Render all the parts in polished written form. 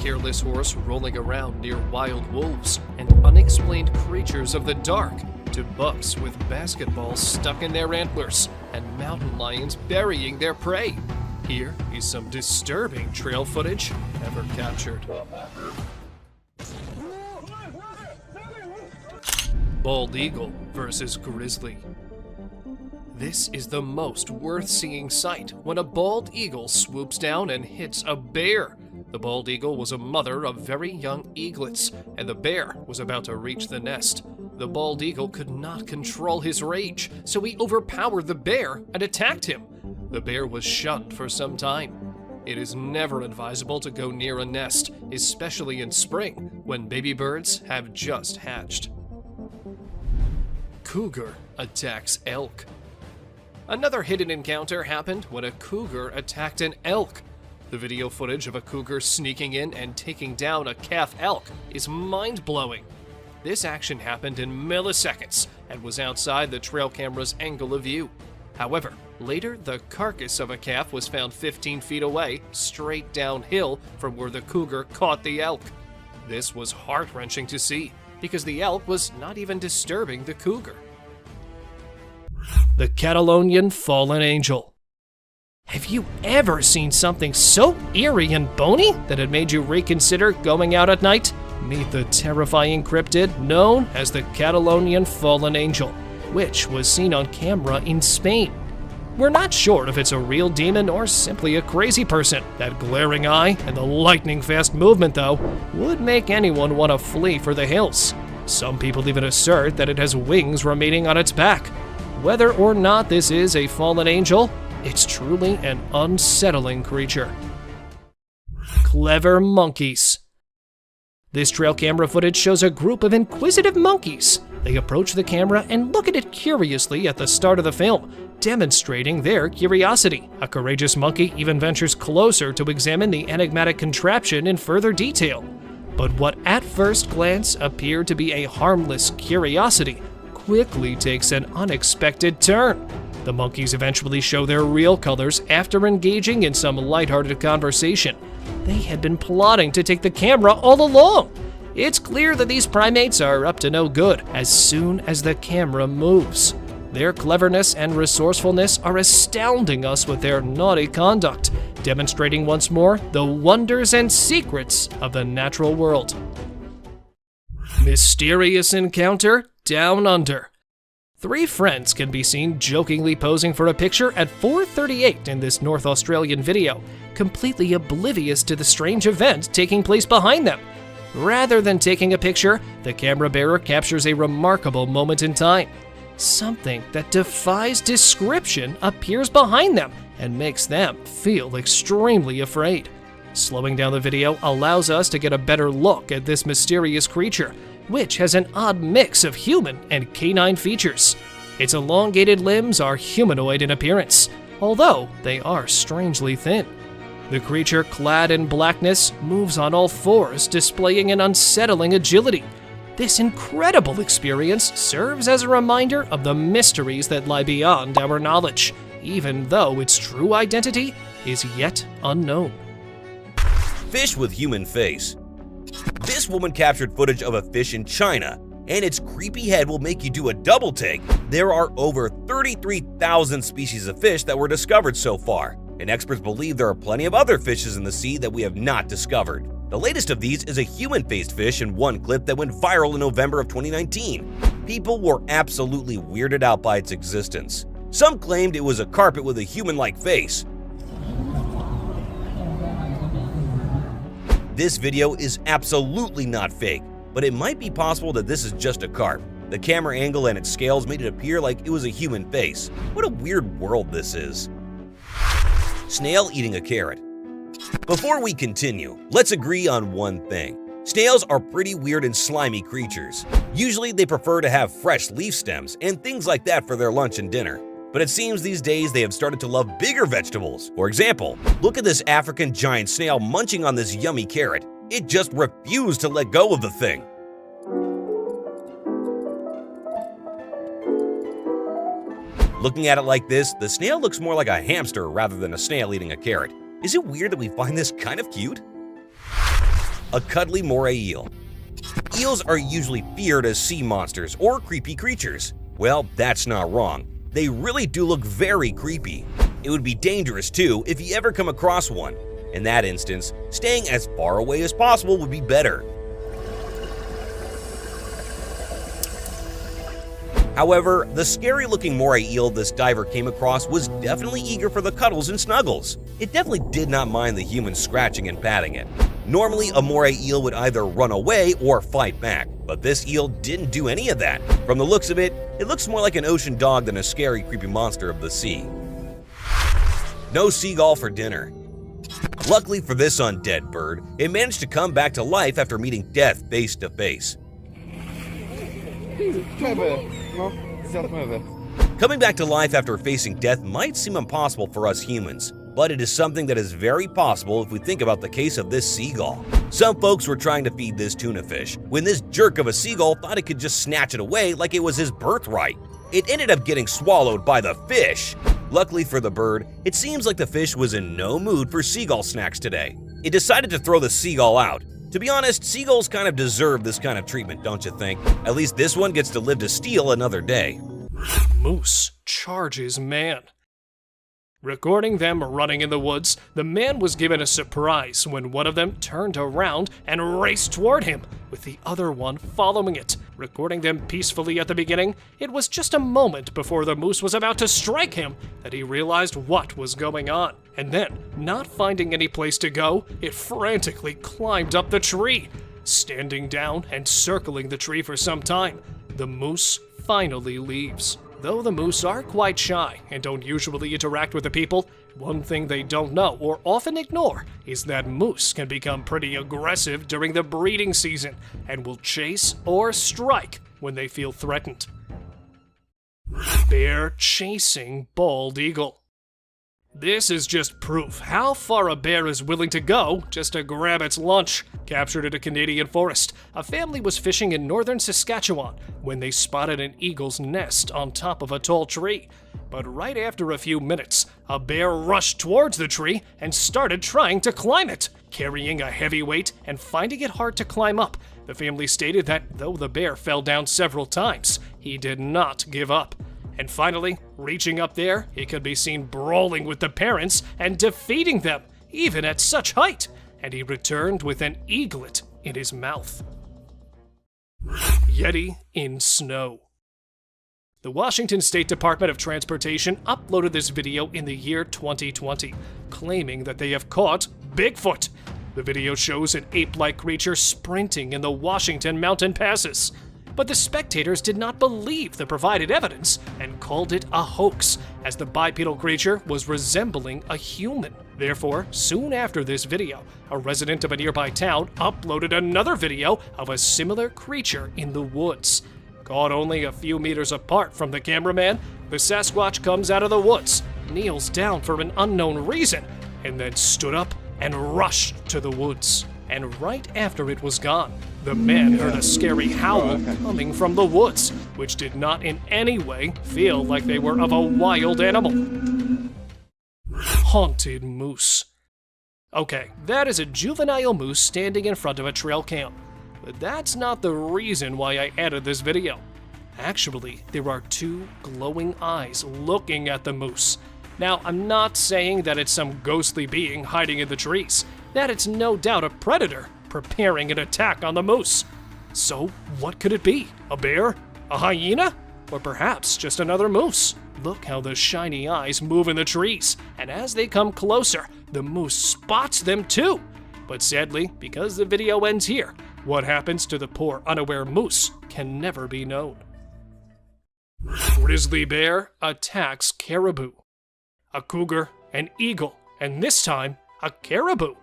careless horse rolling around near wild wolves and unexplained creatures of the dark, to bucks with basketballs stuck in their antlers and mountain lions burying their prey. Here is some disturbing trail footage ever captured. Bald eagle versus grizzly. This is the most worth-seeing sight when a bald eagle swoops down and hits a bear. The bald eagle was a mother of very young eaglets, and the bear was about to reach the nest. The bald eagle could not control his rage, so he overpowered the bear and attacked him. The bear was shunned for some time. It is never advisable to go near a nest, especially in spring, when baby birds have just hatched. Cougar attacks elk. Another hidden encounter happened when a cougar attacked an elk. The video footage of a cougar sneaking in and taking down a calf elk is mind-blowing. This action happened in milliseconds and was outside the trail camera's angle of view. However, later the carcass of a calf was found 15 feet away, straight downhill from where the cougar caught the elk. This was heart-wrenching to see, because the elk was not even disturbing the cougar. The Catalonian Fallen Angel. Have you ever seen something so eerie and bony that it made you reconsider going out at night? Meet the terrifying cryptid known as the Catalonian Fallen Angel, which was seen on camera in Spain. We're not sure if it's a real demon or simply a crazy person. That glaring eye and the lightning-fast movement, though, would make anyone want to flee for the hills. Some people even assert that it has wings remaining on its back. Whether or not this is a fallen angel, it's truly an unsettling creature. Clever monkeys. This trail camera footage shows a group of inquisitive monkeys. They approach the camera and look at it curiously at the start of the film, demonstrating their curiosity. A courageous monkey even ventures closer to examine the enigmatic contraption in further detail. But what at first glance appeared to be a harmless curiosity quickly takes an unexpected turn. The monkeys eventually show their real colors after engaging in some lighthearted conversation. They had been plotting to take the camera all along. It's clear that these primates are up to no good as soon as the camera moves. Their cleverness and resourcefulness are astounding us with their naughty conduct, demonstrating once more the wonders and secrets of the natural world. Mysterious encounter down under. Three friends can be seen jokingly posing for a picture at 4:38 in this North Australian video, completely oblivious to the strange event taking place behind them. Rather than taking a picture, the camera bearer captures a remarkable moment in time. Something that defies description appears behind them and makes them feel extremely afraid. Slowing down the video allows us to get a better look at this mysterious creature, which has an odd mix of human and canine features. Its elongated limbs are humanoid in appearance, although they are strangely thin. The creature, clad in blackness, moves on all fours, displaying an unsettling agility. This incredible experience serves as a reminder of the mysteries that lie beyond our knowledge, even though its true identity is yet unknown. Fish with human face. This woman captured footage of a fish in China, and its creepy head will make you do a double take. There are over 33,000 species of fish that were discovered so far, and experts believe there are plenty of other fishes in the sea that we have not discovered. The latest of these is a human-faced fish in one clip that went viral in November of 2019. People were absolutely weirded out by its existence. Some claimed it was a carpet with a human-like face. This video is absolutely not fake, but it might be possible that this is just a carp. The camera angle and its scales made it appear like it was a human face. What a weird world this is. Snail eating a carrot. Before we continue, let's agree on one thing. Snails are pretty weird and slimy creatures. Usually they prefer to have fresh leaf stems and things like that for their lunch and dinner. But it seems these days they have started to love bigger vegetables. For example, look at this African giant snail munching on this yummy carrot. It just refused to let go of the thing. Looking at it like this, the snail looks more like a hamster rather than a snail eating a carrot. Is it weird that we find this kind of cute? A cuddly moray eel. Eels are usually feared as sea monsters or creepy creatures. Well, that's not wrong. They really do look very creepy. It would be dangerous too if you ever come across one. In that instance, staying as far away as possible would be better. However, the scary-looking moray eel this diver came across was definitely eager for the cuddles and snuggles. It definitely did not mind the humans scratching and patting it. Normally, a moray eel would either run away or fight back, but this eel didn't do any of that. From the looks of it, it looks more like an ocean dog than a scary, creepy monster of the sea. No seagull for dinner. Luckily for this undead bird, it managed to come back to life after meeting death face to face. Coming back to life after facing death might seem impossible for us humans, but it is something that is very possible if we think about the case of this seagull. Some folks were trying to feed this tuna fish, when this jerk of a seagull thought it could just snatch it away like it was his birthright. It ended up getting swallowed by the fish. Luckily for the bird, it seems like the fish was in no mood for seagull snacks today. It decided to throw the seagull out. To be honest, seagulls kind of deserve this kind of treatment, don't you think? At least this one gets to live to steal another day. Moose charges man. Recording them running in the woods, the man was given a surprise when one of them turned around and raced toward him, with the other one following it. Recording them peacefully at the beginning, it was just a moment before the moose was about to strike him that he realized what was going on. And then, not finding any place to go, it frantically climbed up the tree. Standing down and circling the tree for some time, the moose finally leaves. Though the moose are quite shy and don't usually interact with the people, one thing they don't know or often ignore is that moose can become pretty aggressive during the breeding season and will chase or strike when they feel threatened. Bear chasing bald eagle. This is just proof how far a bear is willing to go just to grab its lunch. Captured in a Canadian forest, a family was fishing in northern Saskatchewan when they spotted an eagle's nest on top of a tall tree. But right after a few minutes, a bear rushed towards the tree and started trying to climb it. Carrying a heavy weight and finding it hard to climb up, the family stated that though the bear fell down several times, he did not give up. And finally, reaching up there, he could be seen brawling with the parents and defeating them, even at such height, and he returned with an eaglet in his mouth. Yeti in snow. The Washington State Department of Transportation uploaded this video in the year 2020, claiming that they have caught Bigfoot. The video shows an ape-like creature sprinting in the Washington mountain passes. But the spectators did not believe the provided evidence and called it a hoax, as the bipedal creature was resembling a human. Therefore, soon after this video, a resident of a nearby town uploaded another video of a similar creature in the woods. Caught only a few meters apart from the cameraman, the Sasquatch comes out of the woods, kneels down for an unknown reason, and then stood up and rushed to the woods. And right after it was gone, the man heard a scary howl coming from the woods, which did not in any way feel like they were of a wild animal. Haunted moose. Okay, that is a juvenile moose standing in front of a trail cam. But that's not the reason why I added this video. Actually, there are two glowing eyes looking at the moose. Now, I'm not saying that it's some ghostly being hiding in the trees. That it's no doubt a predator preparing an attack on the moose. So, what could it be? A bear? A hyena? Or perhaps just another moose? Look how the shiny eyes move in the trees, and as they come closer, the moose spots them too. But sadly, because the video ends here, what happens to the poor unaware moose can never be known. Grizzly bear attacks caribou. A cougar, an eagle, and this time, a caribou.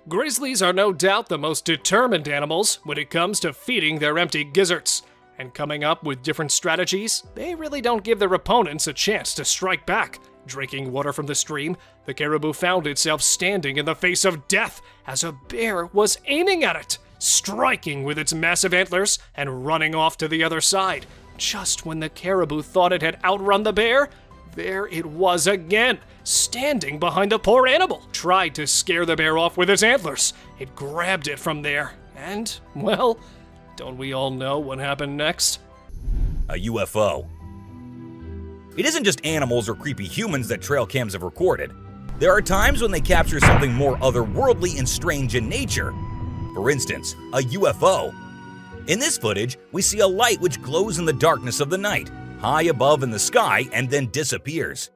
Grizzlies are no doubt the most determined animals when it comes to feeding their empty gizzards. And coming up with different strategies, they really don't give their opponents a chance to strike back. Drinking water from the stream, the caribou found itself standing in the face of death as a bear was aiming at it, striking with its massive antlers and running off to the other side. Just when the caribou thought it had outrun the bear, there it was again, standing behind the poor animal. Tried to scare the bear off with its antlers. It grabbed it from there And, well, don't we all know what happened next? A UFO. It isn't just animals or creepy humans that trail cams have recorded. There are times when they capture something more otherworldly and strange in nature. For instance, a UFO. In this footage, we see a light which glows in the darkness of the night, high above in the sky, and then disappears.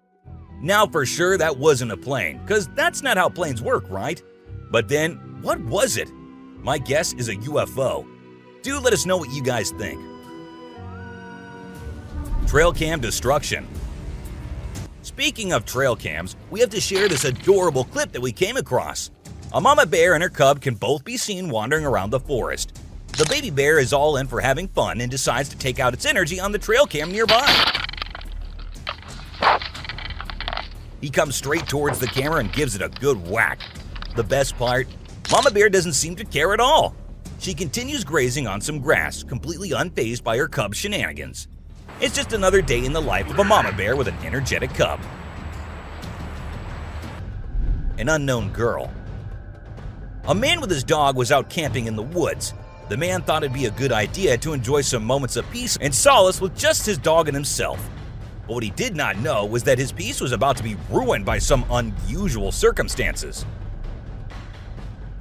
Now for sure that wasn't a plane, because that's not how planes work, right? But then, what was it? My guess is a UFO. Do let us know what you guys think. Trail cam destruction. Speaking of trail cams, we have to share this adorable clip that we came across. A mama bear and her cub can both be seen wandering around the forest. The baby bear is all in for having fun and decides to take out its energy on the trail cam nearby. He comes straight towards the camera and gives it a good whack. The best part, mama bear doesn't seem to care at all. She continues grazing on some grass, completely unfazed by her cub's shenanigans. It's just another day in the life of a mama bear with an energetic cub. An unknown girl. A man with his dog was out camping in the woods. The man thought it'd be a good idea to enjoy some moments of peace and solace with just his dog and himself. But what he did not know was that his peace was about to be ruined by some unusual circumstances.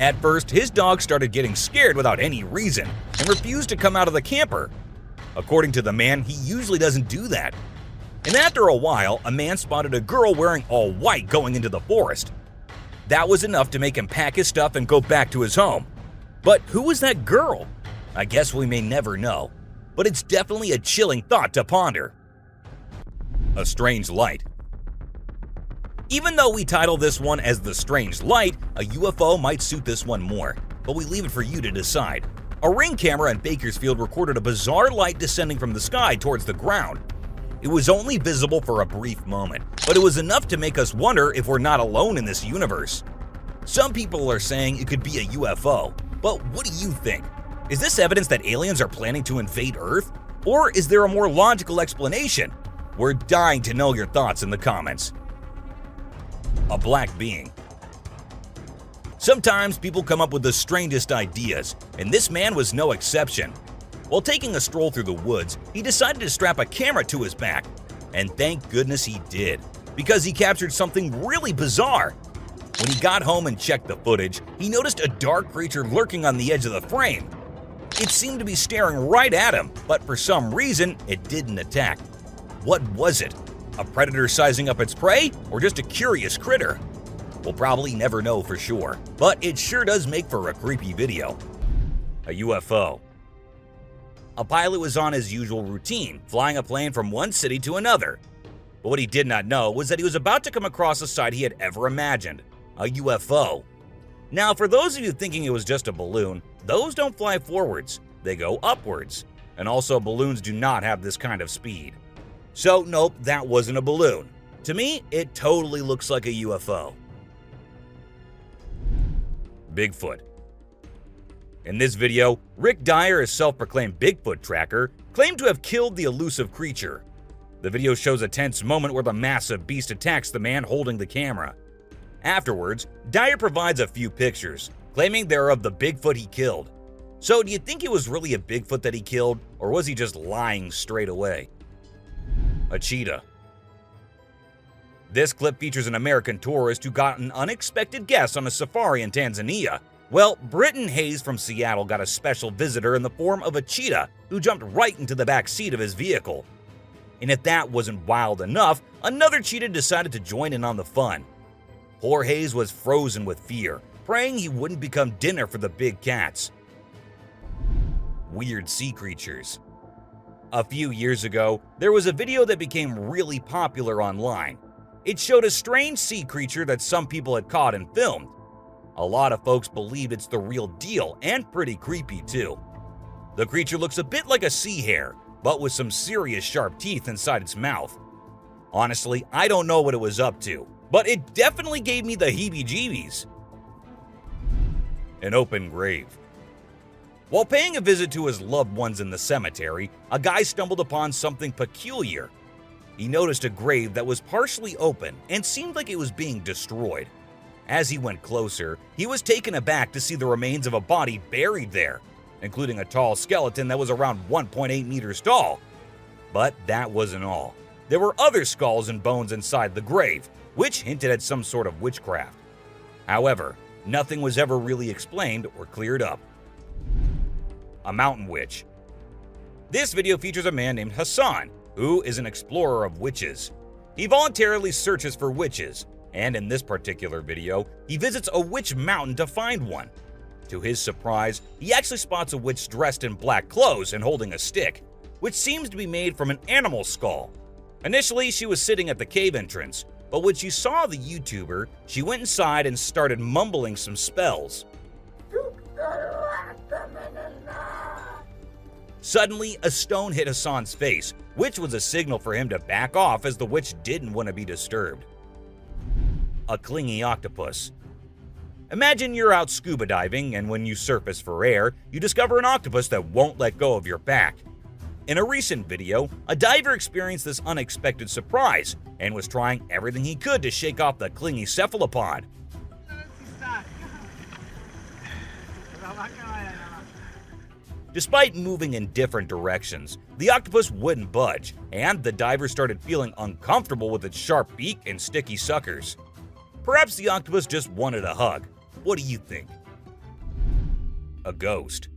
At first, his dog started getting scared without any reason and refused to come out of the camper. According to the man, he usually doesn't do that. And after a while, a man spotted a girl wearing all white going into the forest. That was enough to make him pack his stuff and go back to his home. But who was that girl? I guess we may never know, but it's definitely a chilling thought to ponder. A strange light. Even though we title this one as The Strange Light, a UFO might suit this one more, but we leave it for you to decide. A Ring camera in Bakersfield recorded a bizarre light descending from the sky towards the ground. It was only visible for a brief moment, but it was enough to make us wonder if we're not alone in this universe. Some people are saying it could be a UFO, but what do you think? Is this evidence that aliens are planning to invade Earth? Or is there a more logical explanation? We're dying to know your thoughts in the comments. A black being. Sometimes people come up with the strangest ideas, and this man was no exception. While taking a stroll through the woods, he decided to strap a camera to his back. And thank goodness he did, because he captured something really bizarre. When he got home and checked the footage, he noticed a dark creature lurking on the edge of the frame. It seemed to be staring right at him, but for some reason, it didn't attack. What was it? A predator sizing up its prey, or just a curious critter? We'll probably never know for sure, but it sure does make for a creepy video. A UFO. A pilot was on his usual routine, flying a plane from one city to another. But what he did not know was that he was about to come across a sight he had ever imagined, a UFO. Now, for those of you thinking it was just a balloon, those don't fly forwards, they go upwards. And also, balloons do not have this kind of speed. So nope, that wasn't a balloon. To me, it totally looks like a UFO. Bigfoot. In this video, Rick Dyer, a self-proclaimed Bigfoot tracker, claimed to have killed the elusive creature. The video shows a tense moment where the massive beast attacks the man holding the camera. Afterwards, Dyer provides a few pictures, claiming they're of the Bigfoot he killed. So do you think it was really a Bigfoot that he killed, or was he just lying straight away? A cheetah. This clip features an American tourist who got an unexpected guest on a safari in Tanzania. Well, Britton Hayes from Seattle got a special visitor in the form of a cheetah who jumped right into the back seat of his vehicle. And if that wasn't wild enough, another cheetah decided to join in on the fun. Poor Hayes was frozen with fear, praying he wouldn't become dinner for the big cats. Weird sea creatures. A few years ago, there was a video that became really popular online. It showed a strange sea creature that some people had caught and filmed. A lot of folks believe it's the real deal and pretty creepy too. The creature looks a bit like a sea hare, but with some serious sharp teeth inside its mouth. Honestly, I don't know what it was up to, but it definitely gave me the heebie-jeebies. An open grave. While paying a visit to his loved ones in the cemetery, a guy stumbled upon something peculiar. He noticed a grave that was partially open and seemed like it was being destroyed. As he went closer, he was taken aback to see the remains of a body buried there, including a tall skeleton that was around 1.8 meters tall. But that wasn't all. There were other skulls and bones inside the grave, which hinted at some sort of witchcraft. However, nothing was ever really explained or cleared up. A mountain witch. This video features a man named Hassan, who is an explorer of witches. He voluntarily searches for witches, and in this particular video, he visits a witch mountain to find one. To his surprise, he actually spots a witch dressed in black clothes and holding a stick, which seems to be made from an animal skull. Initially, she was sitting at the cave entrance, but when she saw the YouTuber, she went inside and started mumbling some spells. Suddenly, a stone hit Hassan's face, which was a signal for him to back off as the witch didn't want to be disturbed. A clingy octopus. Imagine you're out scuba diving, and when you surface for air, you discover an octopus that won't let go of your back. In a recent video, a diver experienced this unexpected surprise and was trying everything he could to shake off the clingy cephalopod. Despite moving in different directions, the octopus wouldn't budge, and the diver started feeling uncomfortable with its sharp beak and sticky suckers. Perhaps the octopus just wanted a hug. What do you think? A ghost.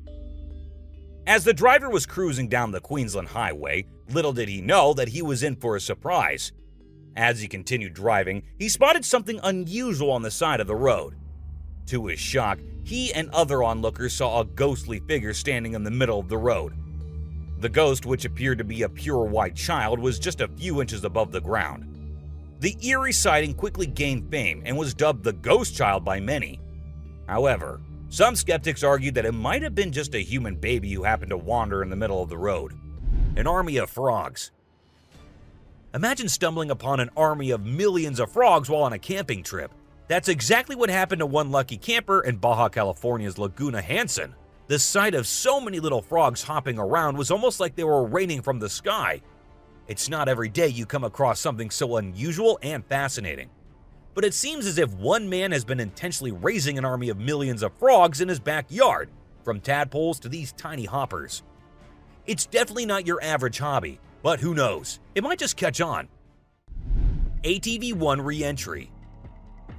As the driver was cruising down the Queensland Highway, little did he know that he was in for a surprise. As he continued driving, he spotted something unusual on the side of the road. To his shock, he and other onlookers saw a ghostly figure standing in the middle of the road. The ghost, which appeared to be a pure white child, was just a few inches above the ground. The eerie sighting quickly gained fame and was dubbed the Ghost Child by many. However, some skeptics argued that it might have been just a human baby who happened to wander in the middle of the road. An army of frogs. Imagine stumbling upon an army of millions of frogs while on a camping trip. That's exactly what happened to one lucky camper in Baja California's Laguna Hansen. The sight of so many little frogs hopping around was almost like they were raining from the sky. It's not every day you come across something so unusual and fascinating. But it seems as if one man has been intentionally raising an army of millions of frogs in his backyard, from tadpoles to these tiny hoppers. It's definitely not your average hobby, but who knows, it might just catch on. ATV-1 re-entry.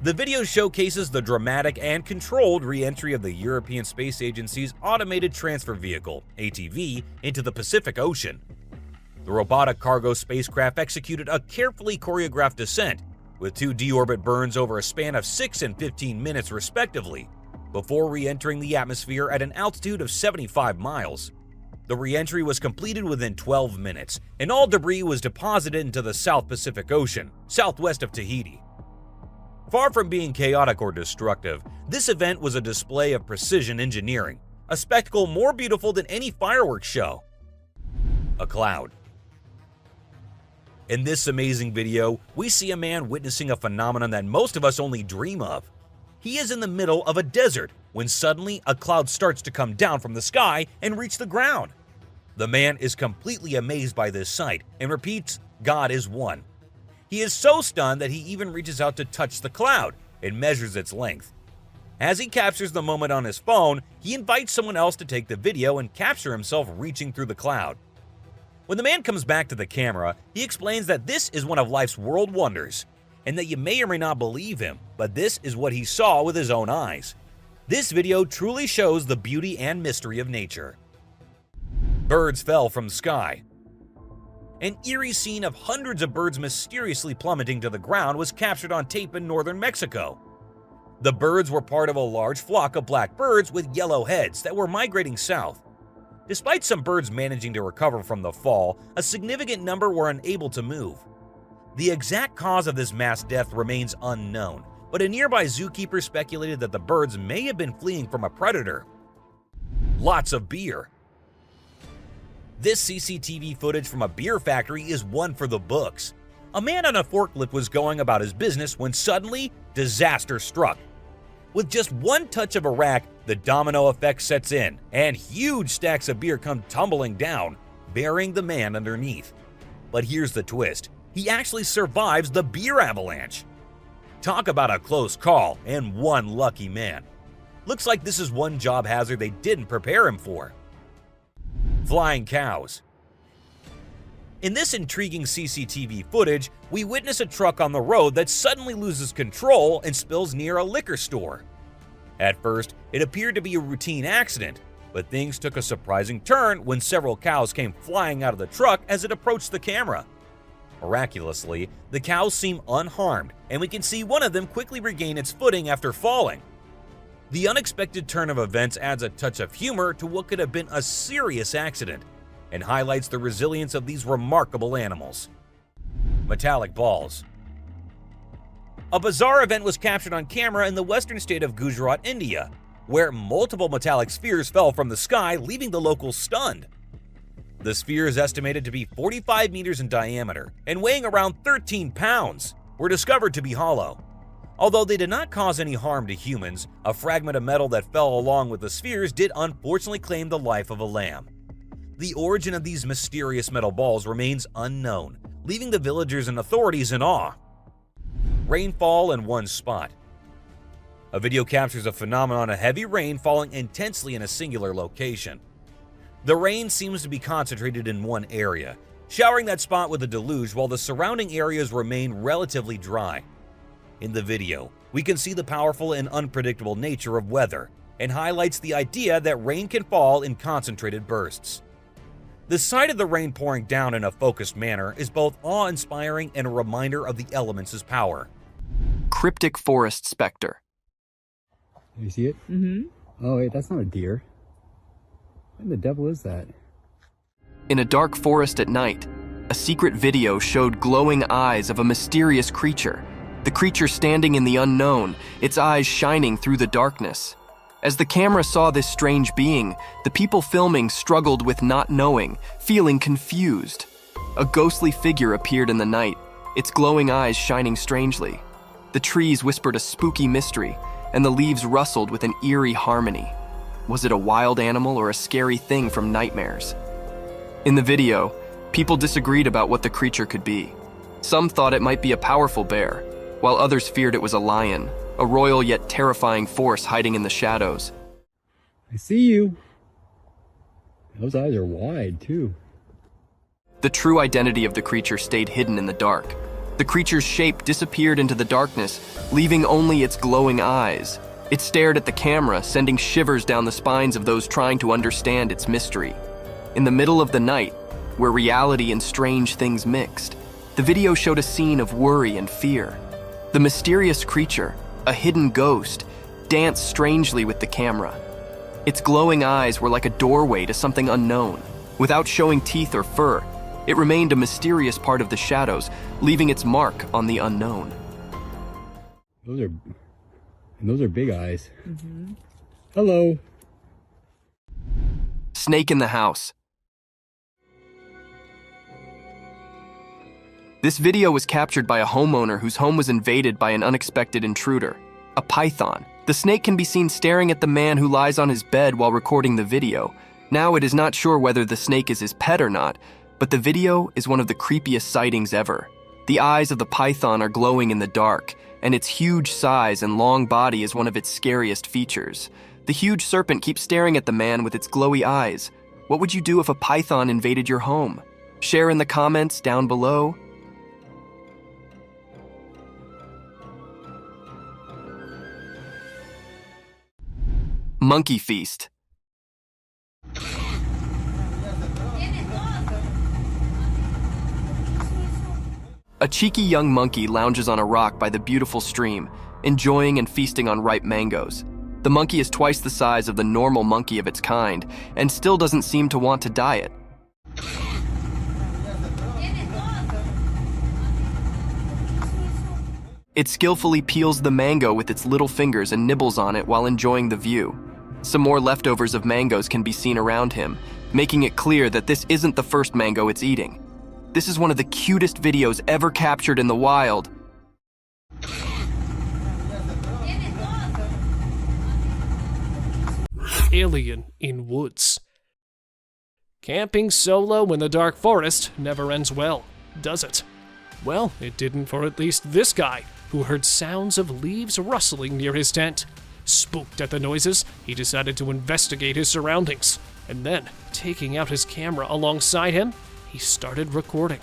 The video showcases the dramatic and controlled re-entry of the European Space Agency's Automated Transfer Vehicle, ATV, into the Pacific Ocean. The robotic cargo spacecraft executed a carefully choreographed descent, with 2 deorbit burns over a span of 6 and 15 minutes respectively, before re-entering the atmosphere at an altitude of 75 miles. The re-entry was completed within 12 minutes, and all debris was deposited into the South Pacific Ocean, southwest of Tahiti. Far from being chaotic or destructive, this event was a display of precision engineering, a spectacle more beautiful than any fireworks show. A cloud. In this amazing video, we see a man witnessing a phenomenon that most of us only dream of. He is in the middle of a desert when suddenly a cloud starts to come down from the sky and reach the ground. The man is completely amazed by this sight and repeats, "God is one." He is so stunned that he even reaches out to touch the cloud and measures its length. As he captures the moment on his phone, he invites someone else to take the video and capture himself reaching through the cloud. When the man comes back to the camera, he explains that this is one of life's world wonders, and that you may or may not believe him, but this is what he saw with his own eyes. This video truly shows the beauty and mystery of nature. Birds fell from sky. An eerie scene of hundreds of birds mysteriously plummeting to the ground was captured on tape in northern Mexico. The birds were part of a large flock of black birds with yellow heads that were migrating south. Despite some birds managing to recover from the fall, a significant number were unable to move. The exact cause of this mass death remains unknown, but a nearby zookeeper speculated that the birds may have been fleeing from a predator. Lots of beer. This CCTV footage from a beer factory is one for the books. A man on a forklift was going about his business when suddenly, disaster struck. With just one touch of a rack, the domino effect sets in, and huge stacks of beer come tumbling down, burying the man underneath. But here's the twist. He actually survives the beer avalanche. Talk about a close call and one lucky man. Looks like this is one job hazard they didn't prepare him for. Flying cows. In this intriguing CCTV footage, we witness a truck on the road that suddenly loses control and spills near a liquor store. At first, it appeared to be a routine accident, but things took a surprising turn when several cows came flying out of the truck as it approached the camera. Miraculously, the cows seem unharmed, and we can see one of them quickly regain its footing after falling. The unexpected turn of events adds a touch of humor to what could have been a serious accident, and highlights the resilience of these remarkable animals. Metallic balls. A bizarre event was captured on camera in the western state of Gujarat, India, where multiple metallic spheres fell from the sky, leaving the locals stunned. The spheres, estimated to be 45 meters in diameter and weighing around 13 pounds, were discovered to be hollow. Although they did not cause any harm to humans, a fragment of metal that fell along with the spheres did unfortunately claim the life of a lamb. The origin of these mysterious metal balls remains unknown, leaving the villagers and authorities in awe. Rainfall in one spot. A video captures a phenomenon of heavy rain falling intensely in a singular location. The rain seems to be concentrated in one area, showering that spot with a deluge while the surrounding areas remain relatively dry. In the video, we can see the powerful and unpredictable nature of weather, and highlights the idea that rain can fall in concentrated bursts. The sight of the rain pouring down in a focused manner is both awe-inspiring and a reminder of the elements' power. Cryptic forest specter. You see it? Mm-hmm. Oh, wait, that's not a deer. What the devil is that? In a dark forest at night, a secret video showed glowing eyes of a mysterious creature. The creature standing in the unknown, its eyes shining through the darkness. As the camera saw this strange being, the people filming struggled with not knowing, feeling confused. A ghostly figure appeared in the night, its glowing eyes shining strangely. The trees whispered a spooky mystery, and the leaves rustled with an eerie harmony. Was it a wild animal or a scary thing from nightmares? In the video, people disagreed about what the creature could be. Some thought it might be a powerful bear, while others feared it was a lion, a royal yet terrifying force hiding in the shadows. I see you. Those eyes are wide, too. The true identity of the creature stayed hidden in the dark. The creature's shape disappeared into the darkness, leaving only its glowing eyes. It stared at the camera, sending shivers down the spines of those trying to understand its mystery. In the middle of the night, where reality and strange things mixed, the video showed a scene of worry and fear. The mysterious creature, a hidden ghost, danced strangely with the camera. Its glowing eyes were like a doorway to something unknown. Without showing teeth or fur, it remained a mysterious part of the shadows, leaving its mark on the unknown. Those are big eyes. Mm-hmm. Hello. Snake in the house. This video was captured by a homeowner whose home was invaded by an unexpected intruder, a python. The snake can be seen staring at the man who lies on his bed while recording the video. Now it is not sure whether the snake is his pet or not, but the video is one of the creepiest sightings ever. The eyes of the python are glowing in the dark, and its huge size and long body is one of its scariest features. The huge serpent keeps staring at the man with its glowy eyes. What would you do if a python invaded your home? Share in the comments down below. Monkey feast. A cheeky young monkey lounges on a rock by the beautiful stream, enjoying and feasting on ripe mangoes. The monkey is twice the size of the normal monkey of its kind, and still doesn't seem to want to diet. It skillfully peels the mango with its little fingers and nibbles on it while enjoying the view. Some more leftovers of mangoes can be seen around him, making it clear that this isn't the first mango it's eating. This is one of the cutest videos ever captured in the wild. Alien in woods. Camping solo in the dark forest never ends well, does it? Well, it didn't for at least this guy, who heard sounds of leaves rustling near his tent. Spooked at the noises, he decided to investigate his surroundings, and then, taking out his camera alongside him, he started recording.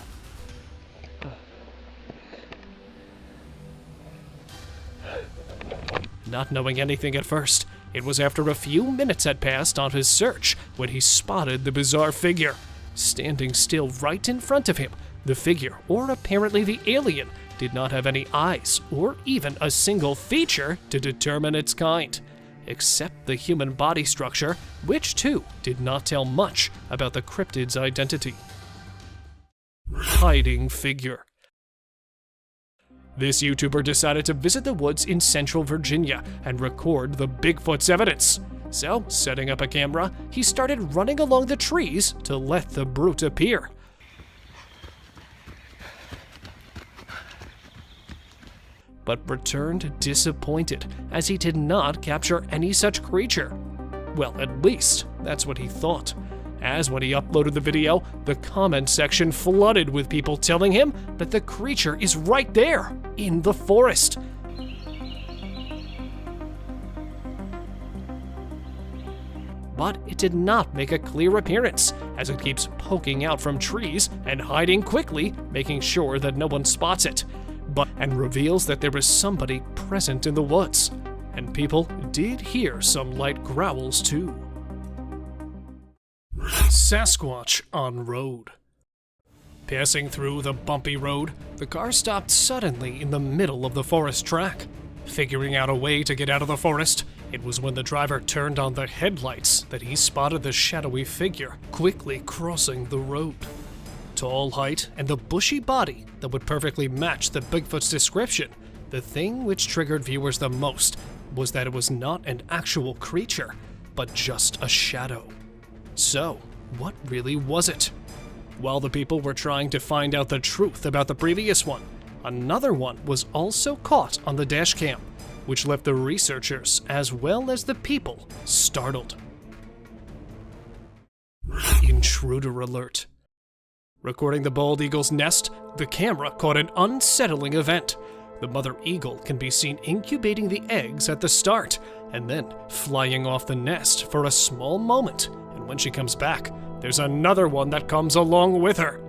Not knowing anything at first, it was after a few minutes had passed on his search when he spotted the bizarre figure. Standing still right in front of him, the figure, or apparently the alien, did not have any eyes or even a single feature to determine its kind, except the human body structure, which too did not tell much about the cryptid's identity. Hiding figure. This YouTuber decided to visit the woods in central Virginia and record the Bigfoot's evidence. So, setting up a camera, he started running along the trees to let the brute appear. But returned disappointed, as he did not capture any such creature. Well, at least, that's what he thought. As when he uploaded the video, the comment section flooded with people telling him that the creature is right there, in the forest. But it did not make a clear appearance, as it keeps poking out from trees and hiding quickly, making sure that no one spots it, and reveals that there is somebody present in the woods. And people did hear some light growls too. Sasquatch on road. Passing through the bumpy road, the car stopped suddenly in the middle of the forest track. Figuring out a way to get out of the forest, it was when the driver turned on the headlights that he spotted the shadowy figure quickly crossing the road. Tall height and the bushy body that would perfectly match the Bigfoot's description, the thing which triggered viewers the most was that it was not an actual creature, but just a shadow. So, what really was it? While the people were trying to find out the truth about the previous one, another one was also caught on the dash cam, which left the researchers as well as the people startled. Intruder alert. Recording the bald eagle's nest, the camera caught an unsettling event. The mother eagle can be seen incubating the eggs at the start, and then flying off the nest for a small moment. And when she comes back, there's another one that comes along with her.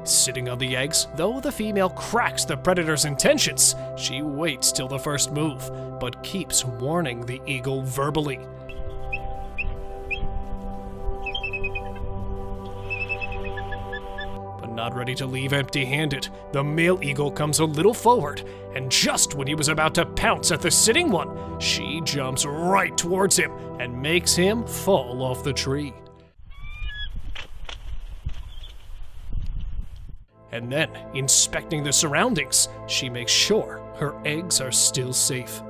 Sitting on the eggs, though the female cracks the predator's intentions, she waits till the first move, but keeps warning the eagle verbally. Not ready to leave empty-handed, the male eagle comes a little forward, and just when he was about to pounce at the sitting one, she jumps right towards him and makes him fall off the tree. And then, inspecting the surroundings, she makes sure her eggs are still safe.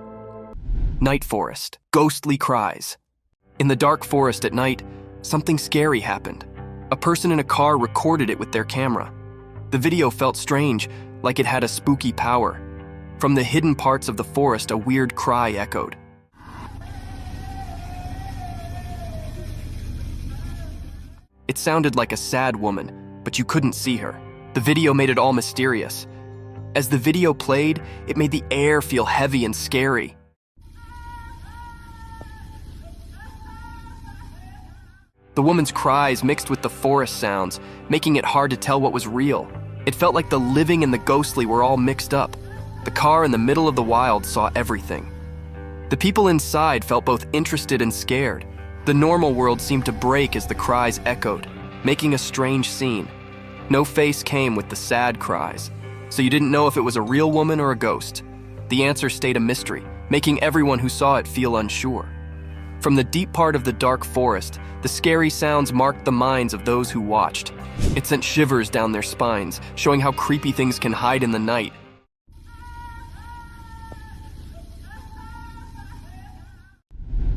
Night forest, ghostly cries. In the dark forest at night, something scary happened. A person in a car recorded it with their camera. The video felt strange, like it had a spooky power. From the hidden parts of the forest, a weird cry echoed. It sounded like a sad woman, but you couldn't see her. The video made it all mysterious. As the video played, it made the air feel heavy and scary. The woman's cries mixed with the forest sounds, making it hard to tell what was real. It felt like the living and the ghostly were all mixed up. The car in the middle of the wild saw everything. The people inside felt both interested and scared. The normal world seemed to break as the cries echoed, making a strange scene. No face came with the sad cries, so you didn't know if it was a real woman or a ghost. The answer stayed a mystery, making everyone who saw it feel unsure. From the deep part of the dark forest, the scary sounds marked the minds of those who watched. It sent shivers down their spines, showing how creepy things can hide in the night.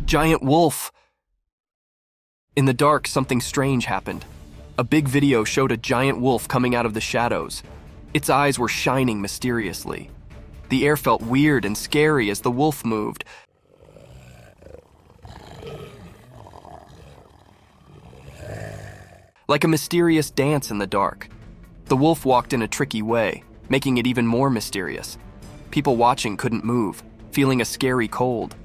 Giant wolf! In the dark, something strange happened. A big video showed a giant wolf coming out of the shadows. Its eyes were shining mysteriously. The air felt weird and scary as the wolf moved. like a mysterious dance in the dark. The wolf walked in a tricky way, making it even more mysterious. People watching couldn't move, feeling a scary cold.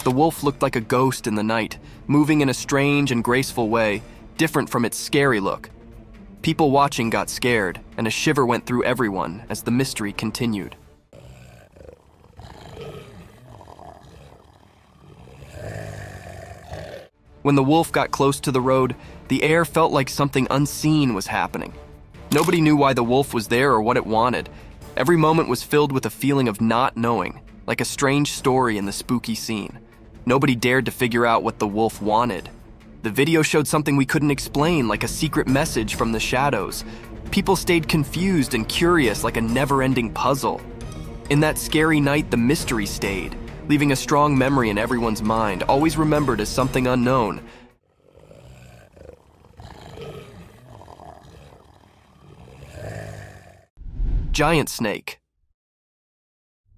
The wolf looked like a ghost in the night, moving in a strange and graceful way, different from its scary look. People watching got scared, and a shiver went through everyone as the mystery continued. When the wolf got close to the road, the air felt like something unseen was happening. Nobody knew why the wolf was there or what it wanted. Every moment was filled with a feeling of not knowing, like a strange story in the spooky scene. Nobody dared to figure out what the wolf wanted. The video showed something we couldn't explain, like a secret message from the shadows. People stayed confused and curious, like a never-ending puzzle. In that scary night, the mystery stayed, leaving a strong memory in everyone's mind, always remembered as something unknown. Giant snake.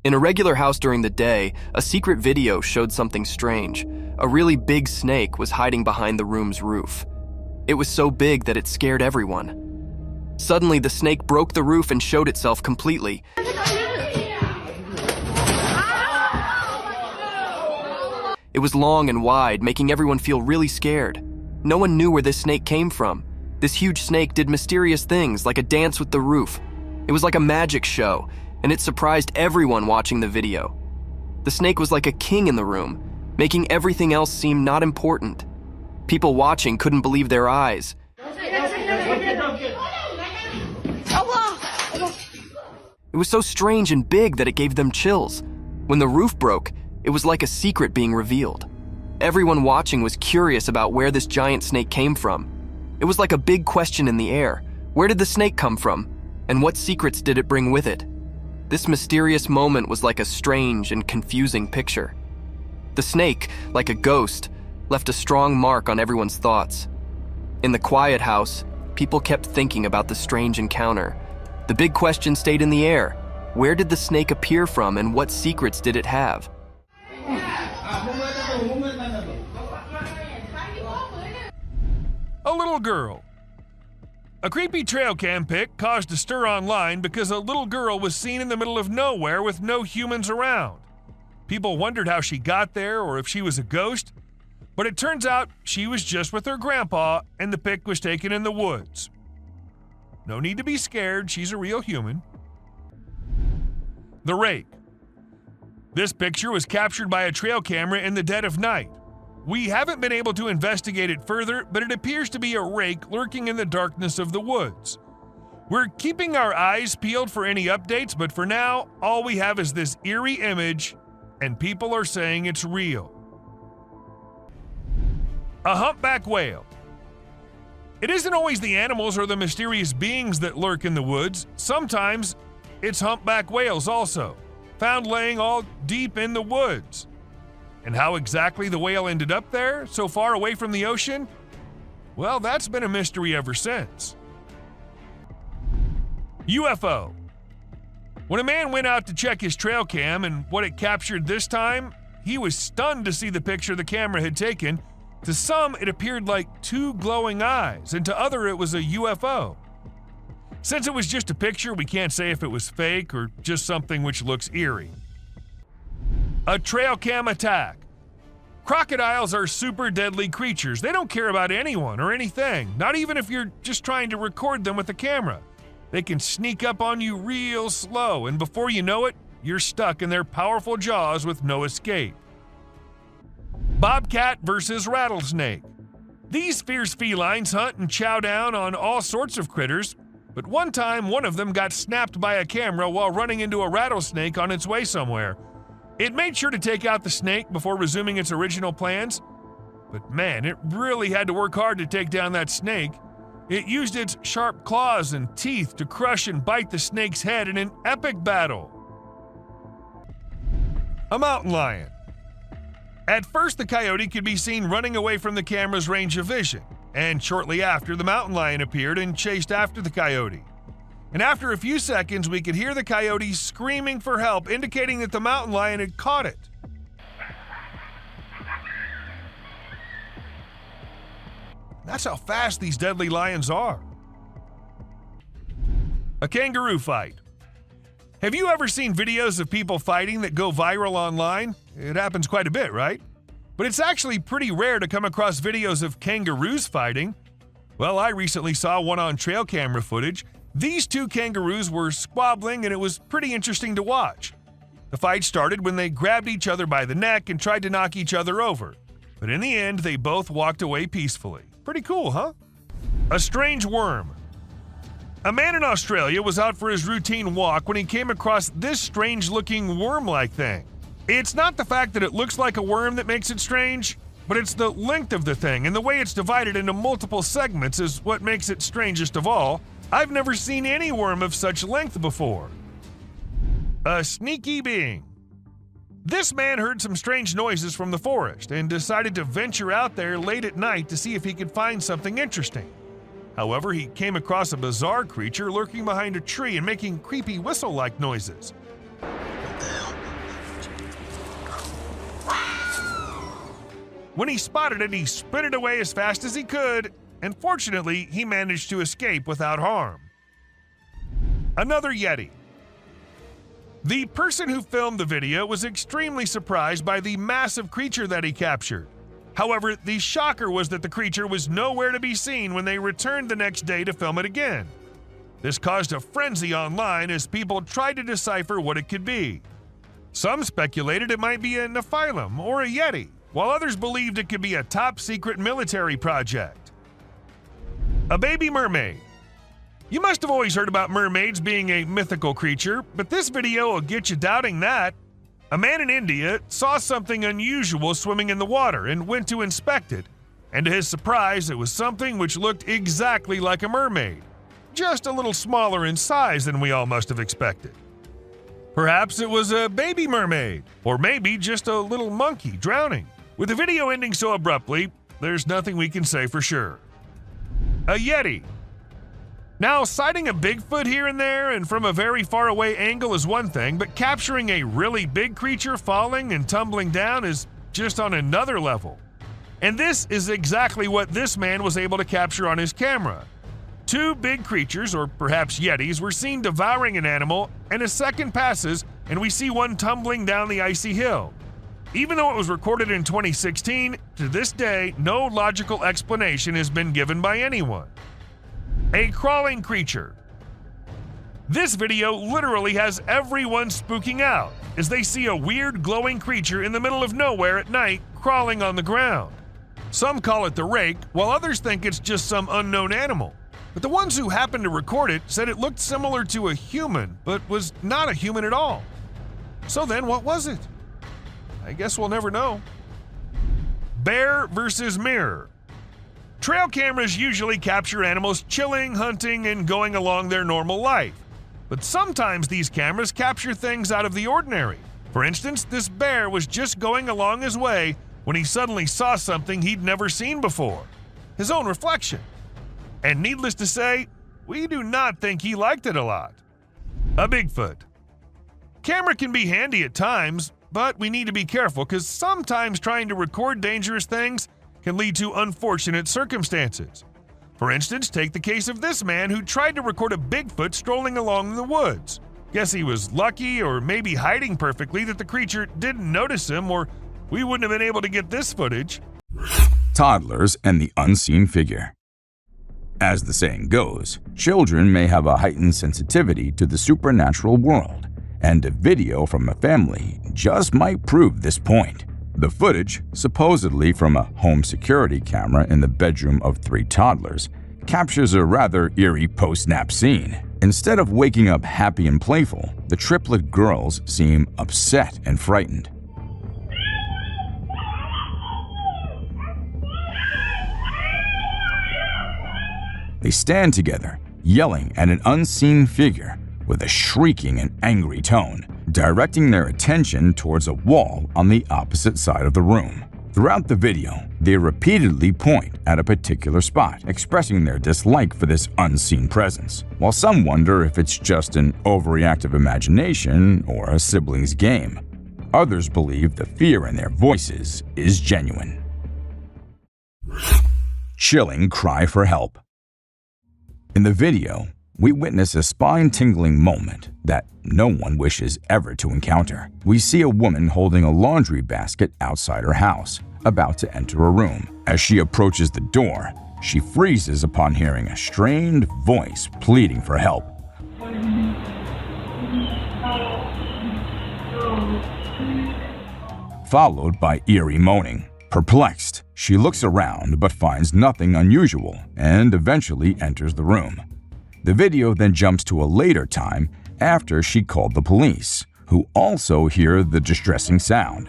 In a regular house during the day, a secret video showed something strange. A really big snake was hiding behind the room's roof. It was so big that it scared everyone. Suddenly, the snake broke the roof and showed itself completely. It was long and wide, making everyone feel really scared. No one knew where this snake came from. This huge snake did mysterious things, like a dance with the roof. It was like a magic show, and it surprised everyone watching the video. The snake was like a king in the room, making everything else seem not important. People watching couldn't believe their eyes. It was so strange and big that it gave them chills. When the roof broke, it was like a secret being revealed. Everyone watching was curious about where this giant snake came from. It was like a big question in the air. Where did the snake come from? And what secrets did it bring with it? This mysterious moment was like a strange and confusing picture. The snake, like a ghost, left a strong mark on everyone's thoughts. In the quiet house, people kept thinking about the strange encounter. The big question stayed in the air. Where did the snake appear from, and what secrets did it have? A little girl. A creepy trail cam pic caused a stir online because a little girl was seen in the middle of nowhere with no humans around. People wondered how she got there or if she was a ghost, but it turns out she was just with her grandpa and the pic was taken in the woods. No need to be scared, she's a real human. The rake. This picture was captured by a trail camera in the dead of night. We haven't been able to investigate it further, but it appears to be a rake lurking in the darkness of the woods. We're keeping our eyes peeled for any updates, but for now, all we have is this eerie image, and people are saying it's real. A humpback whale. It isn't always the animals or the mysterious beings that lurk in the woods. Sometimes it's humpback whales also, found laying all deep in the woods. And how exactly the whale ended up there, so far away from the ocean? Well, that's been a mystery ever since. UFO. When a man went out to check his trail cam and what it captured this time, he was stunned to see the picture the camera had taken. To some, it appeared like two glowing eyes, and to others, it was a UFO. Since it was just a picture, we can't say if it was fake or just something which looks eerie. A trail cam attack. Crocodiles are super deadly creatures. They don't care about anyone or anything, not even if you're just trying to record them with a camera. They can sneak up on you real slow, and before you know it, you're stuck in their powerful jaws with no escape. Bobcat versus rattlesnake. These fierce felines hunt and chow down on all sorts of critters, but one time one of them got snapped by a camera while running into a rattlesnake on its way somewhere. It made sure to take out the snake before resuming its original plans, but man, it really had to work hard to take down that snake. It used its sharp claws and teeth to crush and bite the snake's head in an epic battle. A mountain lion. At first, the coyote could be seen running away from the camera's range of vision, and shortly after, the mountain lion appeared and chased after the coyote. And after a few seconds, we could hear the coyote screaming for help, indicating that the mountain lion had caught it. That's how fast these deadly lions are. A kangaroo fight. Have you ever seen videos of people fighting that go viral online? It happens quite a bit, right? But it's actually pretty rare to come across videos of kangaroos fighting. Well, I recently saw one on trail camera footage. These two kangaroos were squabbling and it was pretty interesting to watch. The fight started when they grabbed each other by the neck and tried to knock each other over. But in the end, they both walked away peacefully. Pretty cool, huh? A strange worm. A man in Australia was out for his routine walk when he came across this strange-looking worm-like thing. It's not the fact that it looks like a worm that makes it strange, but it's the length of the thing and the way it's divided into multiple segments is what makes it strangest of all. I've never seen any worm of such length before. A sneaky being. This man heard some strange noises from the forest and decided to venture out there late at night to see if he could find something interesting. However, he came across a bizarre creature lurking behind a tree and making creepy whistle-like noises. When he spotted it, he sprinted away as fast as he could, and fortunately, he managed to escape without harm. Another Yeti. The person who filmed the video was extremely surprised by the massive creature that he captured. However, the shocker was that the creature was nowhere to be seen when they returned the next day to film it again. This caused a frenzy online as people tried to decipher what it could be. Some speculated it might be a Nephilim or a Yeti, while others believed it could be a top-secret military project. A baby mermaid. You must have always heard about mermaids being a mythical creature, but this video will get you doubting that. A man in India saw something unusual swimming in the water and went to inspect it, and to his surprise, it was something which looked exactly like a mermaid, just a little smaller in size than we all must have expected. Perhaps it was a baby mermaid, or maybe just a little monkey drowning. With the video ending so abruptly, there's nothing we can say for sure. A Yeti. Now, sighting a Bigfoot here and there and from a very far away angle is one thing, but capturing a really big creature falling and tumbling down is just on another level. And this is exactly what this man was able to capture on his camera. Two big creatures, or perhaps Yetis, were seen devouring an animal, and a second passes and we see one tumbling down the icy hill. Even though it was recorded in 2016, to this day, no logical explanation has been given by anyone. A crawling creature. This video literally has everyone spooking out as they see a weird glowing creature in the middle of nowhere at night crawling on the ground. Some call it the rake, while others think it's just some unknown animal. But the ones who happened to record it said it looked similar to a human, but was not a human at all. So then what was it? I guess we'll never know. Bear versus mirror. Trail cameras usually capture animals chilling, hunting, and going along their normal life. But sometimes these cameras capture things out of the ordinary. For instance, this bear was just going along his way when he suddenly saw something he'd never seen before. His own reflection. And needless to say, we do not think he liked it a lot. A Bigfoot. Camera can be handy at times, but we need to be careful because sometimes trying to record dangerous things can lead to unfortunate circumstances. For instance, take the case of this man who tried to record a Bigfoot strolling along in the woods. Guess he was lucky or maybe hiding perfectly that the creature didn't notice him, or we wouldn't have been able to get this footage. Toddlers and the unseen figure. As the saying goes, children may have a heightened sensitivity to the supernatural world, and a video from a family just might prove this point. The footage, supposedly from a home security camera in the bedroom of 3 toddlers, captures a rather eerie post-nap scene. Instead of waking up happy and playful, the triplet girls seem upset and frightened. They stand together, yelling at an unseen figure with a shrieking and angry tone, directing their attention towards a wall on the opposite side of the room. Throughout the video, they repeatedly point at a particular spot, expressing their dislike for this unseen presence, while some wonder if it's just an overreactive imagination or a sibling's game. Others believe the fear in their voices is genuine. chilling cry for help. In the video, we witness a spine-tingling moment that no one wishes ever to encounter. We see a woman holding a laundry basket outside her house, about to enter a room. As she approaches the door, she freezes upon hearing a strained voice pleading for help. Followed by eerie moaning. Perplexed, she looks around but finds nothing unusual and eventually enters the room. The video then jumps to a later time after she called the police, who also hear the distressing sound.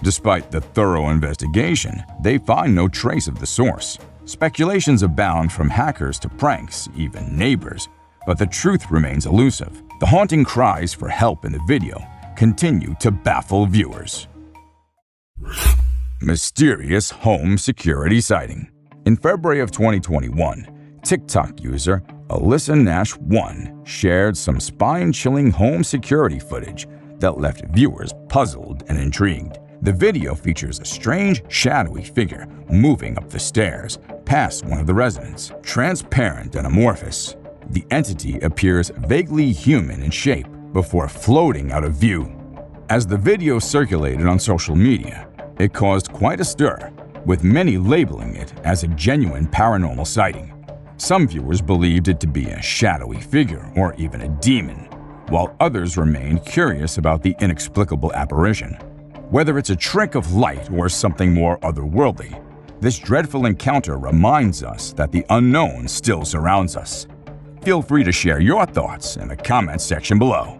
Despite the thorough investigation, they find no trace of the source. Speculations abound from hackers to pranks, even neighbors, but the truth remains elusive. The haunting cries for help in the video continue to baffle viewers. Mysterious home security sighting. In February of 2021, TikTok user Alyssa Nash 1 shared some spine-chilling home security footage that left viewers puzzled and intrigued. The video features a strange, shadowy figure moving up the stairs past one of the residents. Transparent and amorphous, the entity appears vaguely human in shape before floating out of view. As the video circulated on social media, it caused quite a stir, with many labeling it as a genuine paranormal sighting. Some viewers believed it to be a shadowy figure or even a demon, while others remained curious about the inexplicable apparition. Whether it's a trick of light or something more otherworldly, this dreadful encounter reminds us that the unknown still surrounds us. Feel free to share your thoughts in the comments section below.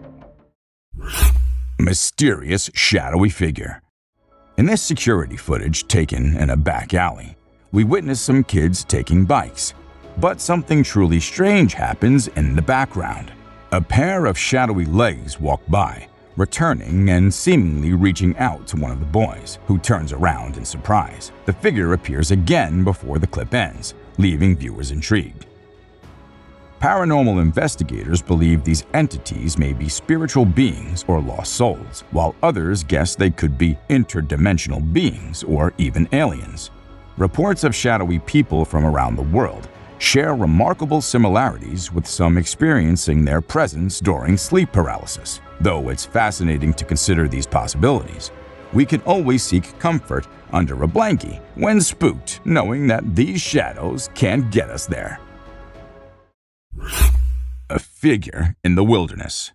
Mysterious shadowy figure. In this security footage taken in a back alley, we witness some kids taking bikes. But something truly strange happens in the background. A pair of shadowy legs walk by, returning and seemingly reaching out to one of the boys, who turns around in surprise. The figure appears again before the clip ends, leaving viewers intrigued. Paranormal investigators believe these entities may be spiritual beings or lost souls, while others guess they could be interdimensional beings or even aliens. Reports of shadowy people from around the world share remarkable similarities, with some experiencing their presence during sleep paralysis. Though it's fascinating to consider these possibilities, we can always seek comfort under a blankie when spooked, knowing that these shadows can't get us there. A figure in the wilderness.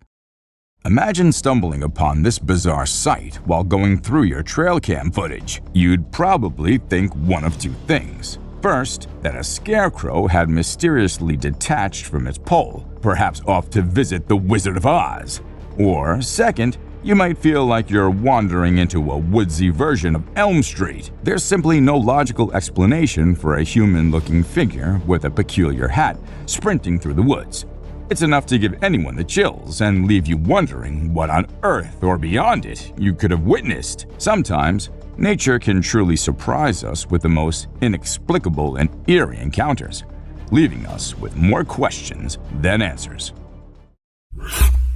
Imagine stumbling upon this bizarre sight while going through your trail cam footage. You'd probably think one of two things. First, that a scarecrow had mysteriously detached from its pole, perhaps off to visit the Wizard of Oz. Or second, you might feel like you're wandering into a woodsy version of Elm Street. There's simply no logical explanation for a human-looking figure with a peculiar hat sprinting through the woods. It's enough to give anyone the chills and leave you wondering what on earth or beyond it you could have witnessed. Sometimes, nature can truly surprise us with the most inexplicable and eerie encounters, leaving us with more questions than answers.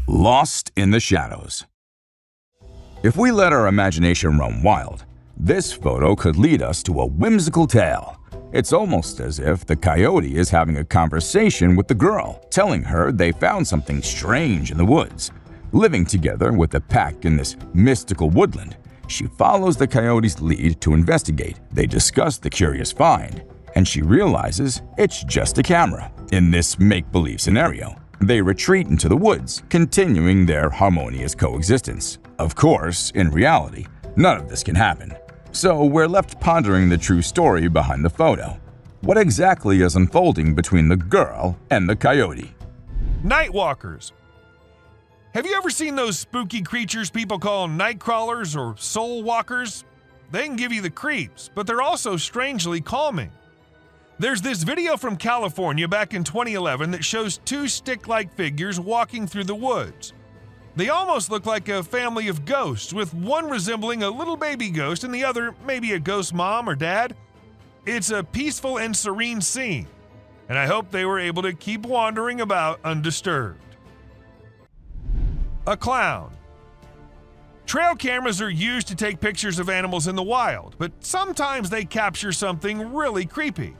Lost in the shadows. If we let our imagination run wild, this photo could lead us to a whimsical tale. It's almost as if the coyote is having a conversation with the girl, telling her they found something strange in the woods. Living together with the pack in this mystical woodland, she follows the coyote's lead to investigate. They discuss the curious find, and she realizes it's just a camera. In this make-believe scenario, they retreat into the woods, continuing their harmonious coexistence. Of course, in reality, none of this can happen. So we're left pondering the true story behind the photo. What exactly is unfolding between the girl and the coyote? Nightwalkers. Have you ever seen those spooky creatures people call night crawlers or soul walkers? They can give you the creeps, but they're also strangely calming. There's this video from California back in 2011 that shows two stick-like figures walking through the woods. They almost look like a family of ghosts, with one resembling a little baby ghost and the other maybe a ghost mom or dad. It's a peaceful and serene scene, and I hope they were able to keep wandering about undisturbed. A clown. Trail cameras are used to take pictures of animals in the wild, but sometimes they capture something really creepy.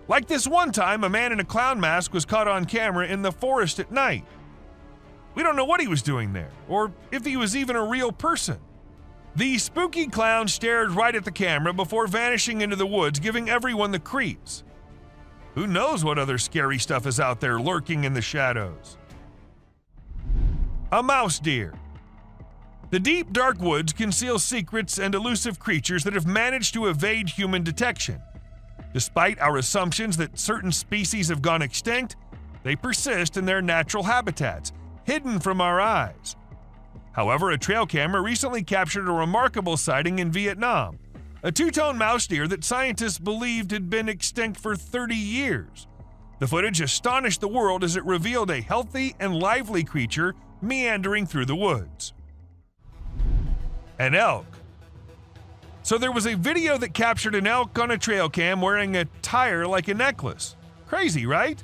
Like this one time, a man in a clown mask was caught on camera in the forest at night. We don't know what he was doing there, or if he was even a real person. The spooky clown stared right at the camera before vanishing into the woods, giving everyone the creeps. Who knows what other scary stuff is out there lurking in the shadows? A mouse deer. The deep, dark woods conceal secrets and elusive creatures that have managed to evade human detection. Despite our assumptions that certain species have gone extinct, they persist in their natural habitats, hidden from our eyes. However, a trail camera recently captured a remarkable sighting in Vietnam, a two-tone mouse deer that scientists believed had been extinct for 30 years. The footage astonished the world as it revealed a healthy and lively creature meandering through the woods. An elk. So there was a video that captured an elk on a trail cam wearing a tire like a necklace. Crazy, right?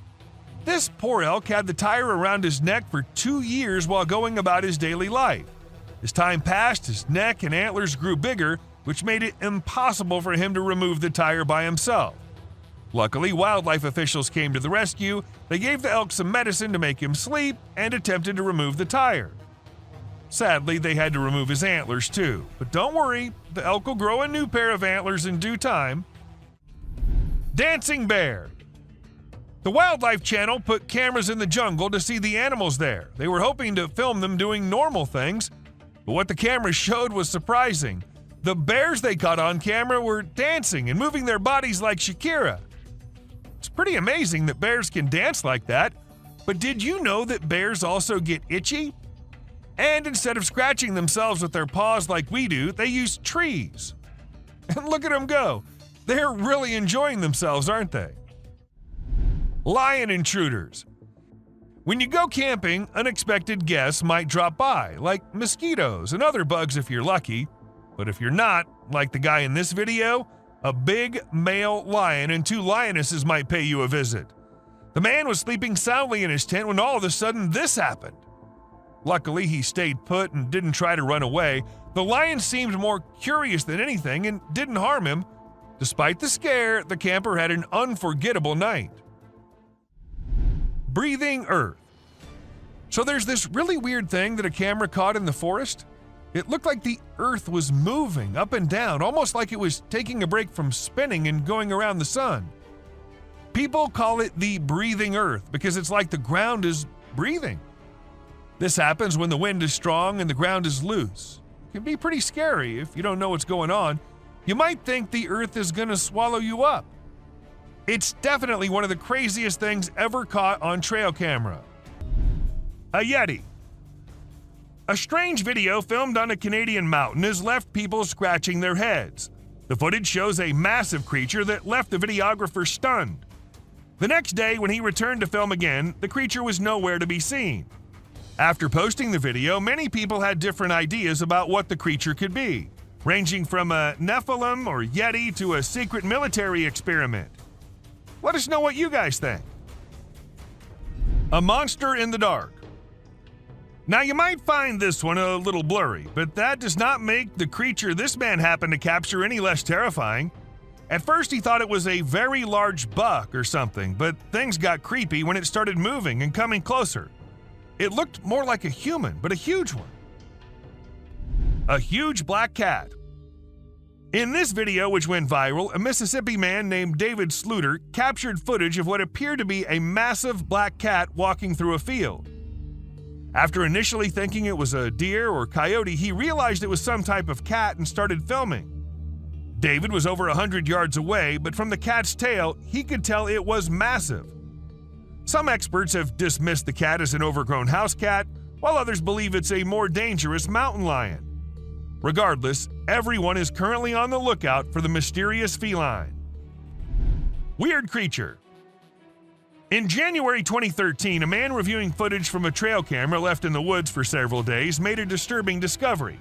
This poor elk had the tire around his neck for 2 years while going about his daily life. As time passed, his neck and antlers grew bigger, which made it impossible for him to remove the tire by himself. Luckily, wildlife officials came to the rescue. They gave the elk some medicine to make him sleep and attempted to remove the tire. Sadly, they had to remove his antlers too. But don't worry, the elk will grow a new pair of antlers in due time. Dancing bear. The Wildlife Channel put cameras in the jungle to see the animals there. They were hoping to film them doing normal things, but what the cameras showed was surprising. The bears they caught on camera were dancing and moving their bodies like Shakira. It's pretty amazing that bears can dance like that, but did you know that bears also get itchy? And instead of scratching themselves with their paws like we do, they use trees. And look at them go. They're really enjoying themselves, aren't they? Lion intruders. When you go camping, unexpected guests might drop by, like mosquitoes and other bugs if you're lucky. But if you're not, like the guy in this video, a big male lion and 2 lionesses might pay you a visit. The man was sleeping soundly in his tent when all of a sudden this happened. Luckily, he stayed put and didn't try to run away. The lion seemed more curious than anything and didn't harm him. Despite the scare, the camper had an unforgettable night. Breathing earth. So there's this really weird thing that a camera caught in the forest. It looked like the earth was moving up and down, almost like it was taking a break from spinning and going around the sun. People call it the breathing earth because it's like the ground is breathing. This happens when the wind is strong and the ground is loose. It can be pretty scary if you don't know what's going on. You might think the earth is going to swallow you up. It's definitely one of the craziest things ever caught on trail camera. A Yeti. A strange video filmed on a Canadian mountain has left people scratching their heads. The footage shows a massive creature that left the videographer stunned. The next day, when he returned to film again, the creature was nowhere to be seen. After posting the video, many people had different ideas about what the creature could be, ranging from a Nephilim or Yeti to a secret military experiment. Let us know what you guys think. A monster in the dark. Now, you might find this one a little blurry, but that does not make the creature this man happened to capture any less terrifying. At first, he thought it was a very large buck or something, but things got creepy when it started moving and coming closer. It looked more like a human, but a huge one. A huge black cat. In this video, which went viral, a Mississippi man named David Sluter captured footage of what appeared to be a massive black cat walking through a field. After initially thinking it was a deer or coyote, he realized it was some type of cat and started filming. David was over 100 yards away, but from the cat's tail, he could tell it was massive. Some experts have dismissed the cat as an overgrown house cat, while others believe it's a more dangerous mountain lion. Regardless, everyone is currently on the lookout for the mysterious feline. Weird creature. In January 2013, a man reviewing footage from a trail camera left in the woods for several days made a disturbing discovery.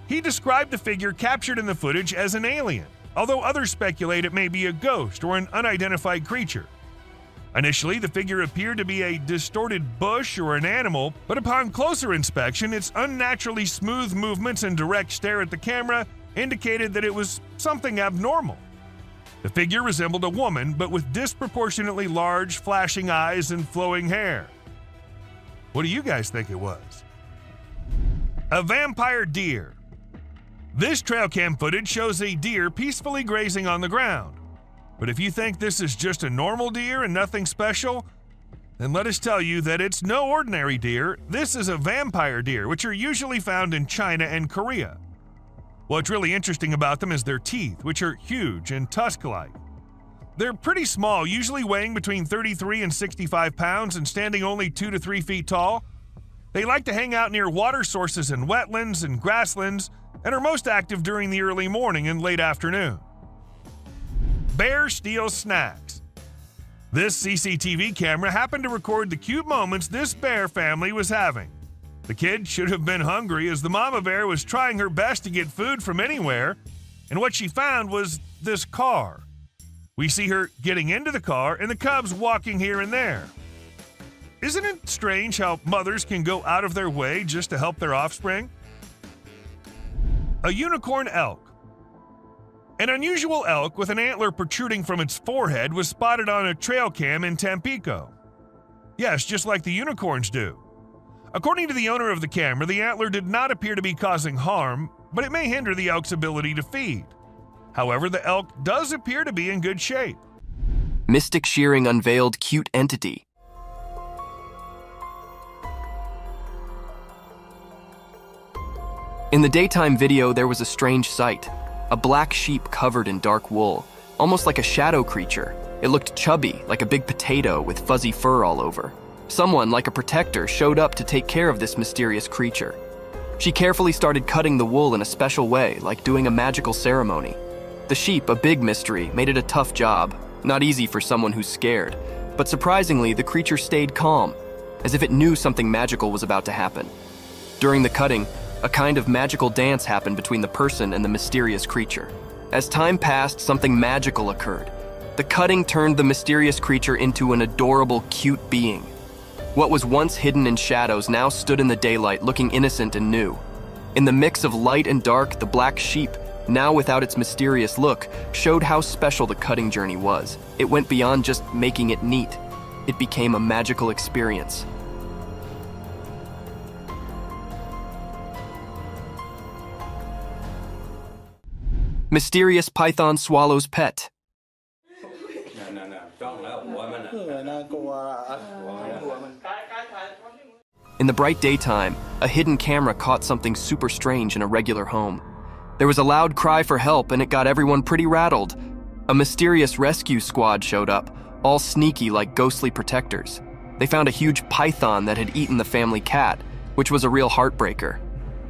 He described the figure captured in the footage as an alien, although others speculate it may be a ghost or an unidentified creature. Initially, the figure appeared to be a distorted bush or an animal, but upon closer inspection, its unnaturally smooth movements and direct stare at the camera indicated that it was something abnormal. The figure resembled a woman, but with disproportionately large, flashing eyes and flowing hair. What do you guys think it was? A vampire deer. This trail cam footage shows a deer peacefully grazing on the ground. But if you think this is just a normal deer and nothing special, then let us tell you that it's no ordinary deer. This is a vampire deer, which are usually found in China and Korea. What's really interesting about them is their teeth, which are huge and tusk-like. They're pretty small, usually weighing between 33 and 65 pounds and standing only 2 to 3 feet tall. They like to hang out near water sources and wetlands and grasslands and are most active during the early morning and late afternoon. Bear steals snacks. This CCTV camera happened to record the cute moments this bear family was having. The kid should have been hungry as the mama bear was trying her best to get food from anywhere, and what she found was this car. We see her getting into the car and the cubs walking here and there. Isn't it strange how mothers can go out of their way just to help their offspring? A unicorn elk. An unusual elk with an antler protruding from its forehead was spotted on a trail cam in Tampico. Yes, just like the unicorns do. According to the owner of the camera, the antler did not appear to be causing harm, but it may hinder the elk's ability to feed. However, the elk does appear to be in good shape. Mystic shearing unveiled cute entity. In the daytime video, there was a strange sight. A black sheep covered in dark wool, almost like a shadow creature. It looked chubby, like a big potato with fuzzy fur all over. Someone, like a protector, showed up to take care of this mysterious creature. She carefully started cutting the wool in a special way, like doing a magical ceremony. The sheep, a big mystery, made it a tough job. Not easy for someone who's scared. But surprisingly, the creature stayed calm, as if it knew something magical was about to happen. During the cutting, a kind of magical dance happened between the person and the mysterious creature. As time passed, something magical occurred. The cutting turned the mysterious creature into an adorable, cute being. What was once hidden in shadows now stood in the daylight, looking innocent and new. In the mix of light and dark, the black sheep, now without its mysterious look, showed how special the cutting journey was. It went beyond just making it neat. It became a magical experience. Mysterious python swallows pet. In the bright daytime, a hidden camera caught something super strange in a regular home. There was a loud cry for help and it got everyone pretty rattled. A mysterious rescue squad showed up, all sneaky like ghostly protectors. They found a huge python that had eaten the family cat, which was a real heartbreaker.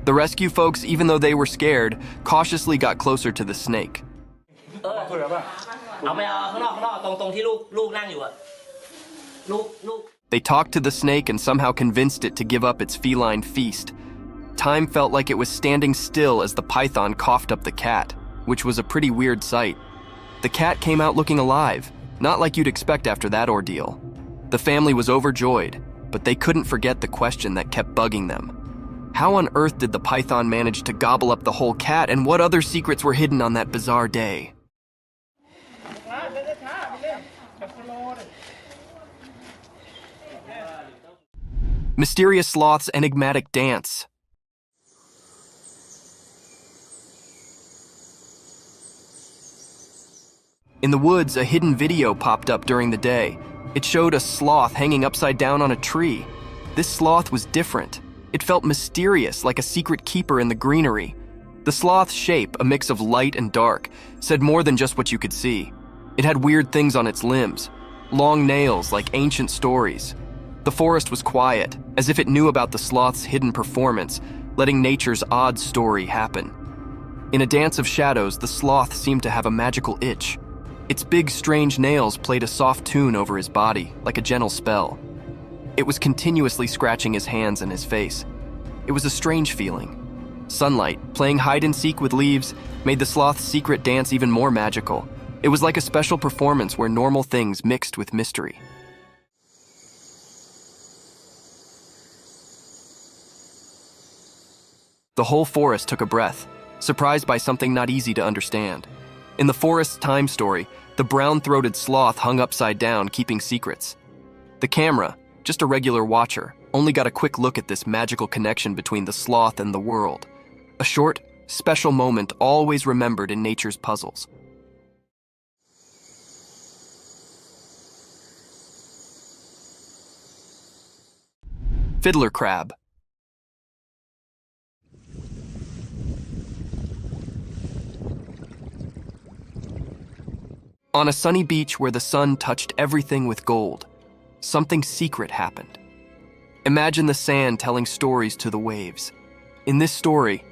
The rescue folks, even though they were scared, cautiously got closer to the snake. They talked to the snake and somehow convinced it to give up its feline feast. Time felt like it was standing still as the python coughed up the cat, which was a pretty weird sight. The cat came out looking alive, not like you'd expect after that ordeal. The family was overjoyed, but they couldn't forget the question that kept bugging them. How on earth did the python manage to gobble up the whole cat, and what other secrets were hidden on that bizarre day? Mysterious sloth's enigmatic dance. In the woods, a hidden video popped up during the day. It showed a sloth hanging upside down on a tree. This sloth was different. It felt mysterious, like a secret keeper in the greenery. The sloth's shape, a mix of light and dark, said more than just what you could see. It had weird things on its limbs, long nails like ancient stories. The forest was quiet, as if it knew about the sloth's hidden performance, letting nature's odd story happen. In a dance of shadows, the sloth seemed to have a magical itch. Its big, strange nails played a soft tune over his body, like a gentle spell. It was continuously scratching his hands and his face. It was a strange feeling. Sunlight, playing hide-and-seek with leaves, made the sloth's secret dance even more magical. It was like a special performance where normal things mixed with mystery. The whole forest took a breath, surprised by something not easy to understand. In the forest's time story, the brown-throated sloth hung upside down, keeping secrets. The camera, just a regular watcher, only got a quick look at this magical connection between the sloth and the world. A short, special moment always remembered in nature's puzzles. Fiddler crab. On a sunny beach where the sun touched everything with gold, something secret happened. Imagine the sand telling stories to the waves. In this story,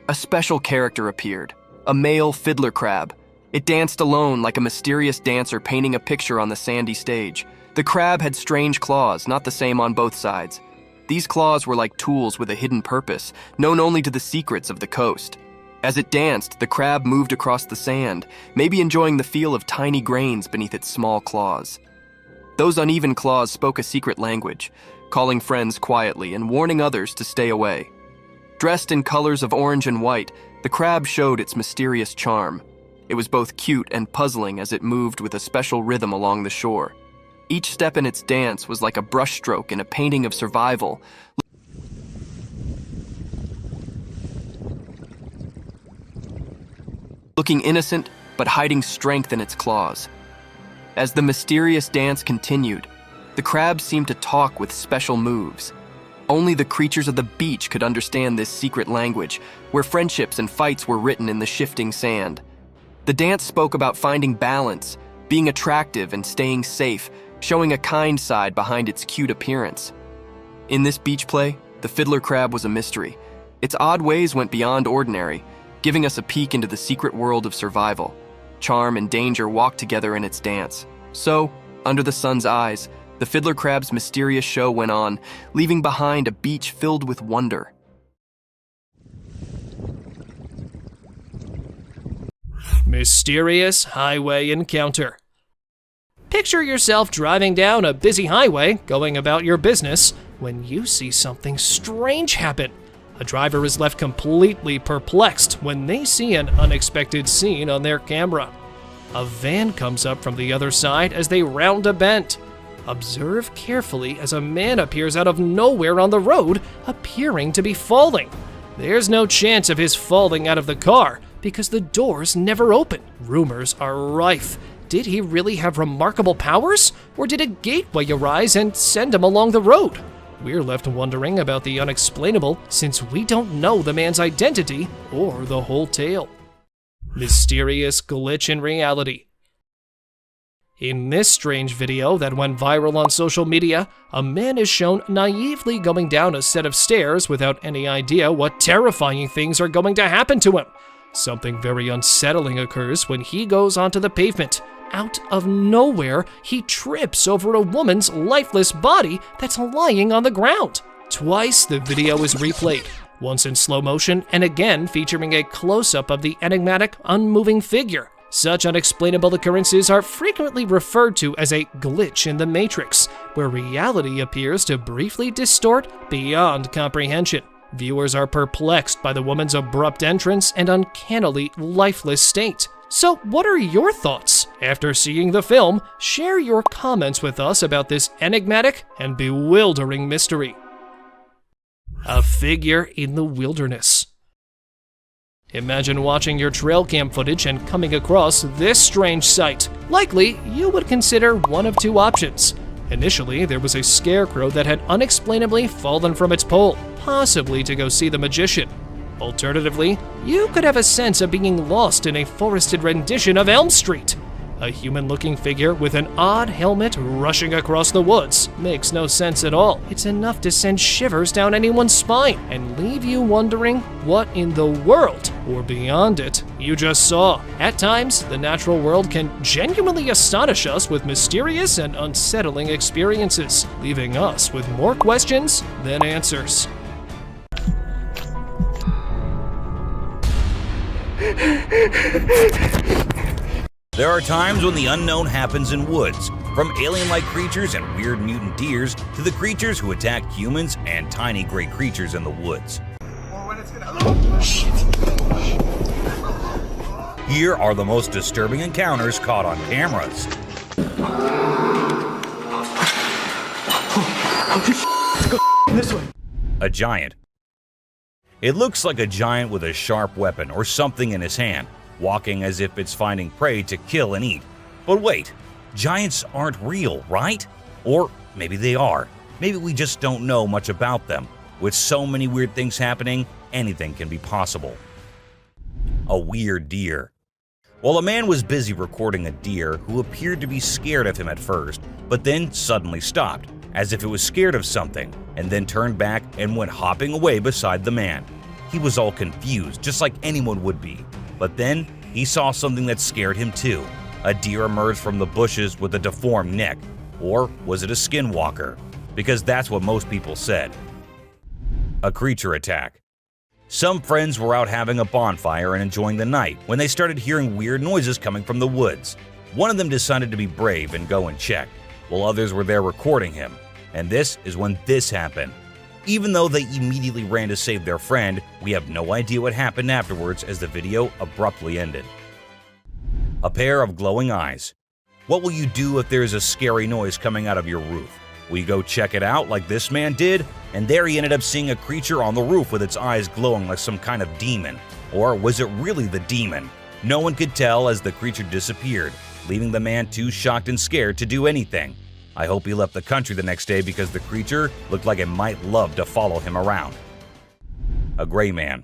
a special character appeared, a male fiddler crab. It danced alone like a mysterious dancer painting a picture on the sandy stage. The crab had strange claws, not the same on both sides. These claws were like tools with a hidden purpose, known only to the secrets of the coast. As it danced, the crab moved across the sand, maybe enjoying the feel of tiny grains beneath its small claws. Those uneven claws spoke a secret language, calling friends quietly and warning others to stay away. Dressed in colors of orange and white, the crab showed its mysterious charm. It was both cute and puzzling as it moved with a special rhythm along the shore. Each step in its dance was like a brushstroke in a painting of survival. Looking innocent, but hiding strength in its claws. As the mysterious dance continued, the crab seemed to talk with special moves. Only the creatures of the beach could understand this secret language, where friendships and fights were written in the shifting sand. The dance spoke about finding balance, being attractive and staying safe, showing a kind side behind its cute appearance. In this beach play, the fiddler crab was a mystery. Its odd ways went beyond ordinary, giving us a peek into the secret world of survival. Charm and danger walked together in its dance. So, under the sun's eyes, the fiddler crab's mysterious show went on, leaving behind a beach filled with wonder. Mysterious highway encounter. Picture yourself driving down a busy highway, going about your business, when you see something strange happen. A driver is left completely perplexed when they see an unexpected scene on their camera. A van comes up from the other side as they round a bend. Observe carefully as a man appears out of nowhere on the road, appearing to be falling. There's no chance of his falling out of the car because the doors never open. Rumors are rife. Did he really have remarkable powers, or did a gateway arise and send him along the road? We're left wondering about the unexplainable since we don't know the man's identity or the whole tale. Mysterious glitch in reality. In this strange video that went viral on social media, a man is shown naively going down a set of stairs without any idea what terrifying things are going to happen to him. Something very unsettling occurs when he goes onto the pavement. Out of nowhere, he trips over a woman's lifeless body that's lying on the ground. Twice the video is replayed, once in slow motion and again featuring a close-up of the enigmatic, unmoving figure. Such unexplainable occurrences are frequently referred to as a glitch in the matrix, where reality appears to briefly distort beyond comprehension. Viewers are perplexed by the woman's abrupt entrance and uncannily lifeless state. So what are your thoughts? After seeing the film, share your comments with us about this enigmatic and bewildering mystery. A figure in the wilderness. Imagine watching your trail cam footage and coming across this strange sight. Likely, you would consider one of two options. Initially, there was a scarecrow that had unexplainably fallen from its pole, possibly to go see the magician. Alternatively, you could have a sense of being lost in a forested rendition of Elm Street. A human-looking figure with an odd helmet rushing across the woods makes no sense at all. It's enough to send shivers down anyone's spine and leave you wondering what in the world, or beyond it, you just saw. At times, the natural world can genuinely astonish us with mysterious and unsettling experiences, leaving us with more questions than answers. There are times when the unknown happens in woods, from alien-like creatures and weird mutant deers to the creatures who attack humans and tiny gray creatures in the woods. Or when it's gonna Here are the most disturbing encounters caught on cameras. This way. A giant. It looks like a giant with a sharp weapon or something in his hand, walking as if it's finding prey to kill and eat. But wait, giants aren't real, right? Or maybe they are. Maybe we just don't know much about them. With so many weird things happening, anything can be possible. A weird deer. Well, a man was busy recording a deer who appeared to be scared of him at first, but then suddenly stopped, as if it was scared of something, and then turned back and went hopping away beside the man. He was all confused, just like anyone would be. But then he saw something that scared him too. A deer emerged from the bushes with a deformed neck. Or was it a skinwalker? Because that's what most people said. A creature attack. Some friends were out having a bonfire and enjoying the night when they started hearing weird noises coming from the woods. One of them decided to be brave and go and check, while others were there recording him. And this is when this happened. Even though they immediately ran to save their friend, we have no idea what happened afterwards as the video abruptly ended. A pair of glowing eyes. What will you do if there is a scary noise coming out of your roof? Will you go check it out like this man did? And there he ended up seeing a creature on the roof with its eyes glowing like some kind of demon. Or was it really the demon? No one could tell as the creature disappeared, leaving the man too shocked and scared to do anything. I hope he left the country the next day because the creature looked like it might love to follow him around. A gray man.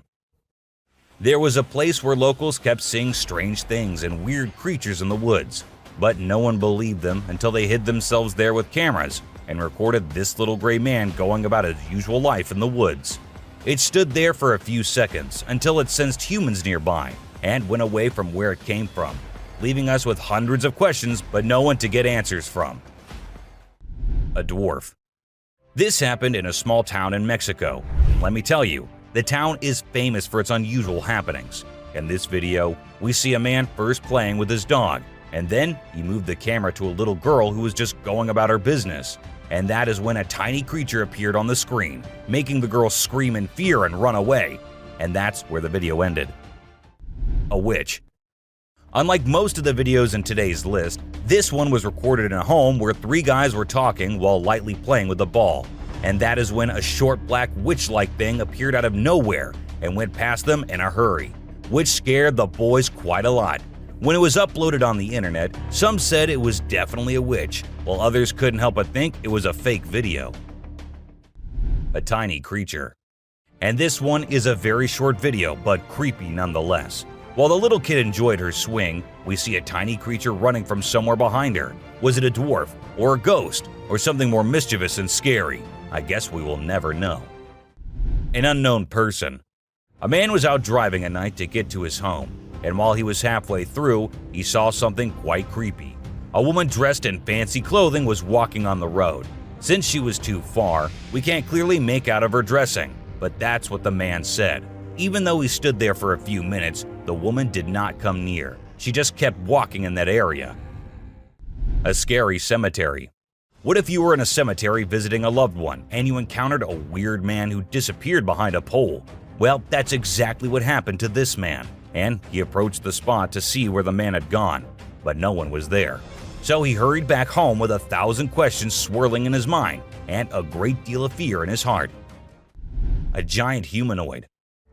There was a place where locals kept seeing strange things and weird creatures in the woods, but no one believed them until they hid themselves there with cameras and recorded this little gray man going about his usual life in the woods. It stood there for a few seconds until it sensed humans nearby and went away from where it came from, leaving us with hundreds of questions but no one to get answers from. A dwarf. This happened in a small town in Mexico. Let me tell you, the town is famous for its unusual happenings. In this video, we see a man first playing with his dog, and then he moved the camera to a little girl who was just going about her business. And that is when a tiny creature appeared on the screen, making the girl scream in fear and run away. And that's where the video ended. A witch. Unlike most of the videos in today's list, this one was recorded in a home where three guys were talking while lightly playing with a ball. And that is when a short black witch-like thing appeared out of nowhere and went past them in a hurry, which scared the boys quite a lot. When it was uploaded on the internet, some said it was definitely a witch, while others couldn't help but think it was a fake video. A tiny creature. And this one is a very short video, but creepy nonetheless. While the little kid enjoyed her swing, we see a tiny creature running from somewhere behind her. Was it a dwarf, or a ghost, or something more mischievous and scary? I guess we will never know. An unknown person. A man was out driving at night to get to his home, and while he was halfway through, he saw something quite creepy. A woman dressed in fancy clothing was walking on the road. Since she was too far, we can't clearly make out of her dressing, but that's what the man said. Even though he stood there for a few minutes, the woman did not come near. She just kept walking in that area. A scary cemetery. What if you were in a cemetery visiting a loved one and you encountered a weird man who disappeared behind a pole? Well, that's exactly what happened to this man, and he approached the spot to see where the man had gone, but no one was there. So he hurried back home with 1,000 questions swirling in his mind and a great deal of fear in his heart. A giant humanoid.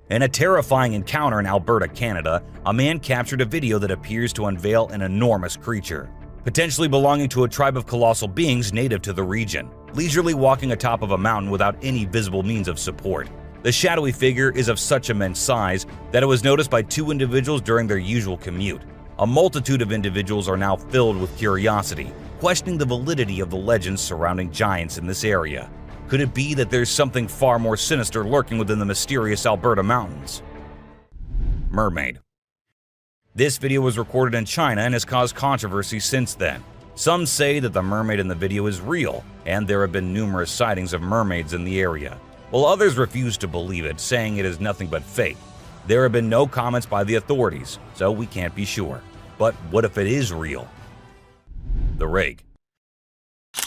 In a terrifying encounter in Alberta, Canada, a man captured a video that appears to unveil an enormous creature, potentially belonging to a tribe of colossal beings native to the region, leisurely walking atop of a mountain without any visible means of support. The shadowy figure is of such immense size that it was noticed by two individuals during their usual commute. A multitude of individuals are now filled with curiosity, questioning the validity of the legends surrounding giants in this area. Could it be that there's something far more sinister lurking within the mysterious Alberta mountains? Mermaid. This video was recorded in China and has caused controversy since then. Some say that the mermaid in the video is real, and there have been numerous sightings of mermaids in the area, while others refuse to believe it, saying it is nothing but fake. There have been no comments by the authorities, so we can't be sure. But what if it is real? The Rake.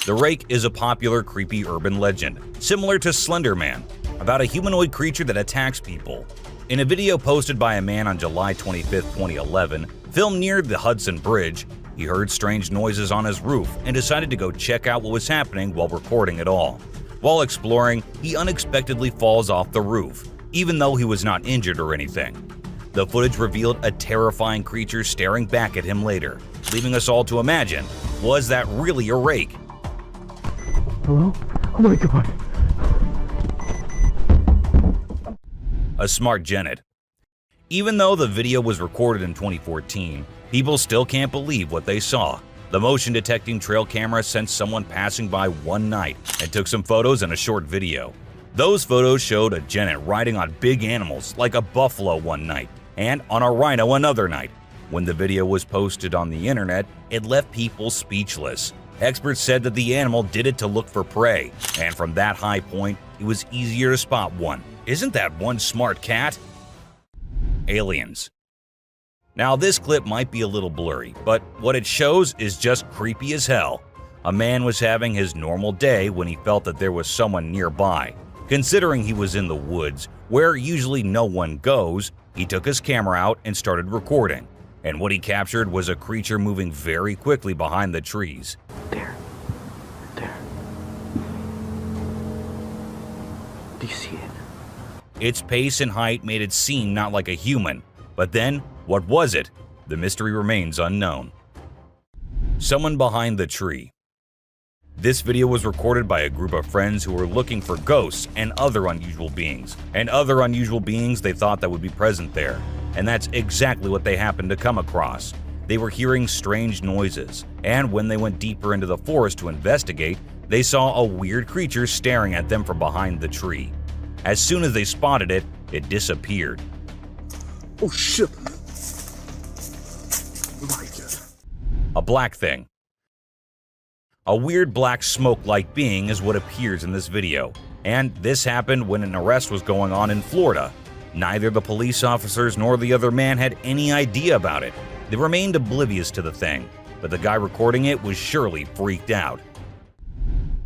The Rake is a popular creepy urban legend, similar to Slender Man, about a humanoid creature that attacks people. In a video posted by a man on July 25, 2011, filmed near the Hudson Bridge, he heard strange noises on his roof and decided to go check out what was happening while recording it all. While exploring, he unexpectedly falls off the roof, even though he was not injured or anything. The footage revealed a terrifying creature staring back at him later, leaving us all to imagine, was that really a rake? Hello? Oh my god. A smart genet. Even though the video was recorded in 2014, people still can't believe what they saw. The motion detecting trail camera sensed someone passing by one night and took some photos and a short video. Those photos showed a genet riding on big animals like a buffalo one night and on a rhino another night. When the video was posted on the internet, it left people speechless. Experts said that the animal did it to look for prey, and from that high point, it was easier to spot one. Isn't that one smart cat? Aliens. Now this clip might be a little blurry, but what it shows is just creepy as hell. A man was having his normal day when he felt that there was someone nearby. Considering he was in the woods, where usually no one goes, he took his camera out and started recording. And what he captured was a creature moving very quickly behind the trees. There. Do you see it? Its pace and height made it seem not like a human. But then, what was it? The mystery remains unknown. Someone behind the tree. This video was recorded by a group of friends who were looking for ghosts and other unusual beings. They thought that would be present there. And that's exactly what they happened to come across. They were hearing strange noises, and when they went deeper into the forest to investigate, they saw a weird creature staring at them from behind the tree. As soon as they spotted it, it disappeared. Oh shit. Oh my god. A black thing. A weird black smoke-like being is what appears in this video, and this happened when an arrest was going on in Florida. Neither the police officers nor the other man had any idea about it. They remained oblivious to the thing, but the guy recording it was surely freaked out.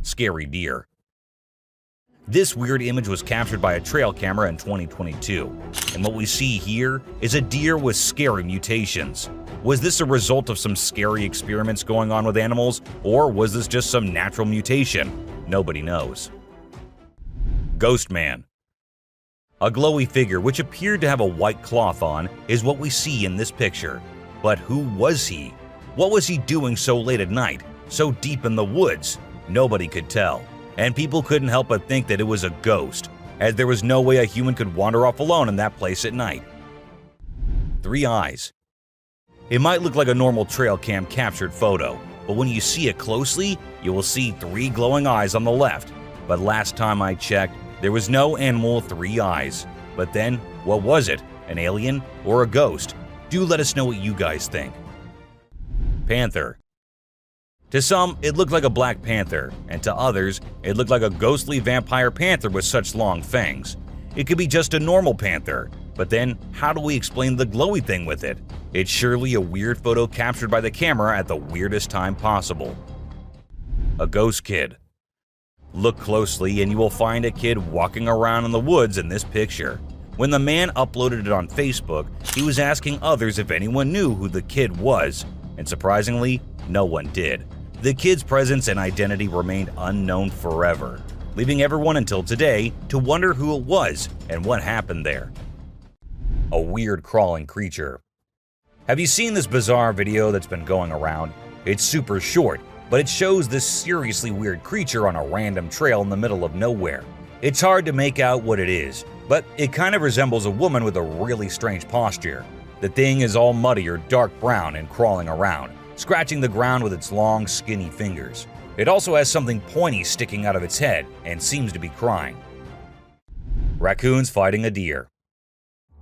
Scary deer. This weird image was captured by a trail camera in 2022, and what we see here is a deer with scary mutations. Was this a result of some scary experiments going on with animals, or was this just some natural mutation? Nobody knows. Ghost Man. A glowy figure which appeared to have a white cloth on is what we see in this picture. But who was he? What was he doing so late at night, so deep in the woods? Nobody could tell, and people couldn't help but think that it was a ghost, as there was no way a human could wander off alone in that place at night. 3 eyes. It might look like a normal trail cam captured photo, but when you see it closely, you will see 3 glowing eyes on the left. But last time I checked, there was no animal with 3 eyes. But then, what was it? An alien or a ghost? Do let us know what you guys think. Panther. To some, it looked like a black panther, and to others, it looked like a ghostly vampire panther with such long fangs. It could be just a normal panther, but then how do we explain the glowy thing with it? It's surely a weird photo captured by the camera at the weirdest time possible. A ghost kid. Look closely and you will find a kid walking around in the woods in this picture. When the man uploaded it on Facebook, he was asking others if anyone knew who the kid was, and surprisingly, no one did. The kid's presence and identity remained unknown forever, leaving everyone until today to wonder who it was and what happened there. A weird crawling creature. Have you seen this bizarre video that's been going around? It's super short, but it shows this seriously weird creature on a random trail in the middle of nowhere. It's hard to make out what it is, but it kind of resembles a woman with a really strange posture. The thing is all muddy or dark brown and crawling around, scratching the ground with its long, skinny fingers. It also has something pointy sticking out of its head and seems to be crying. Raccoons fighting a deer.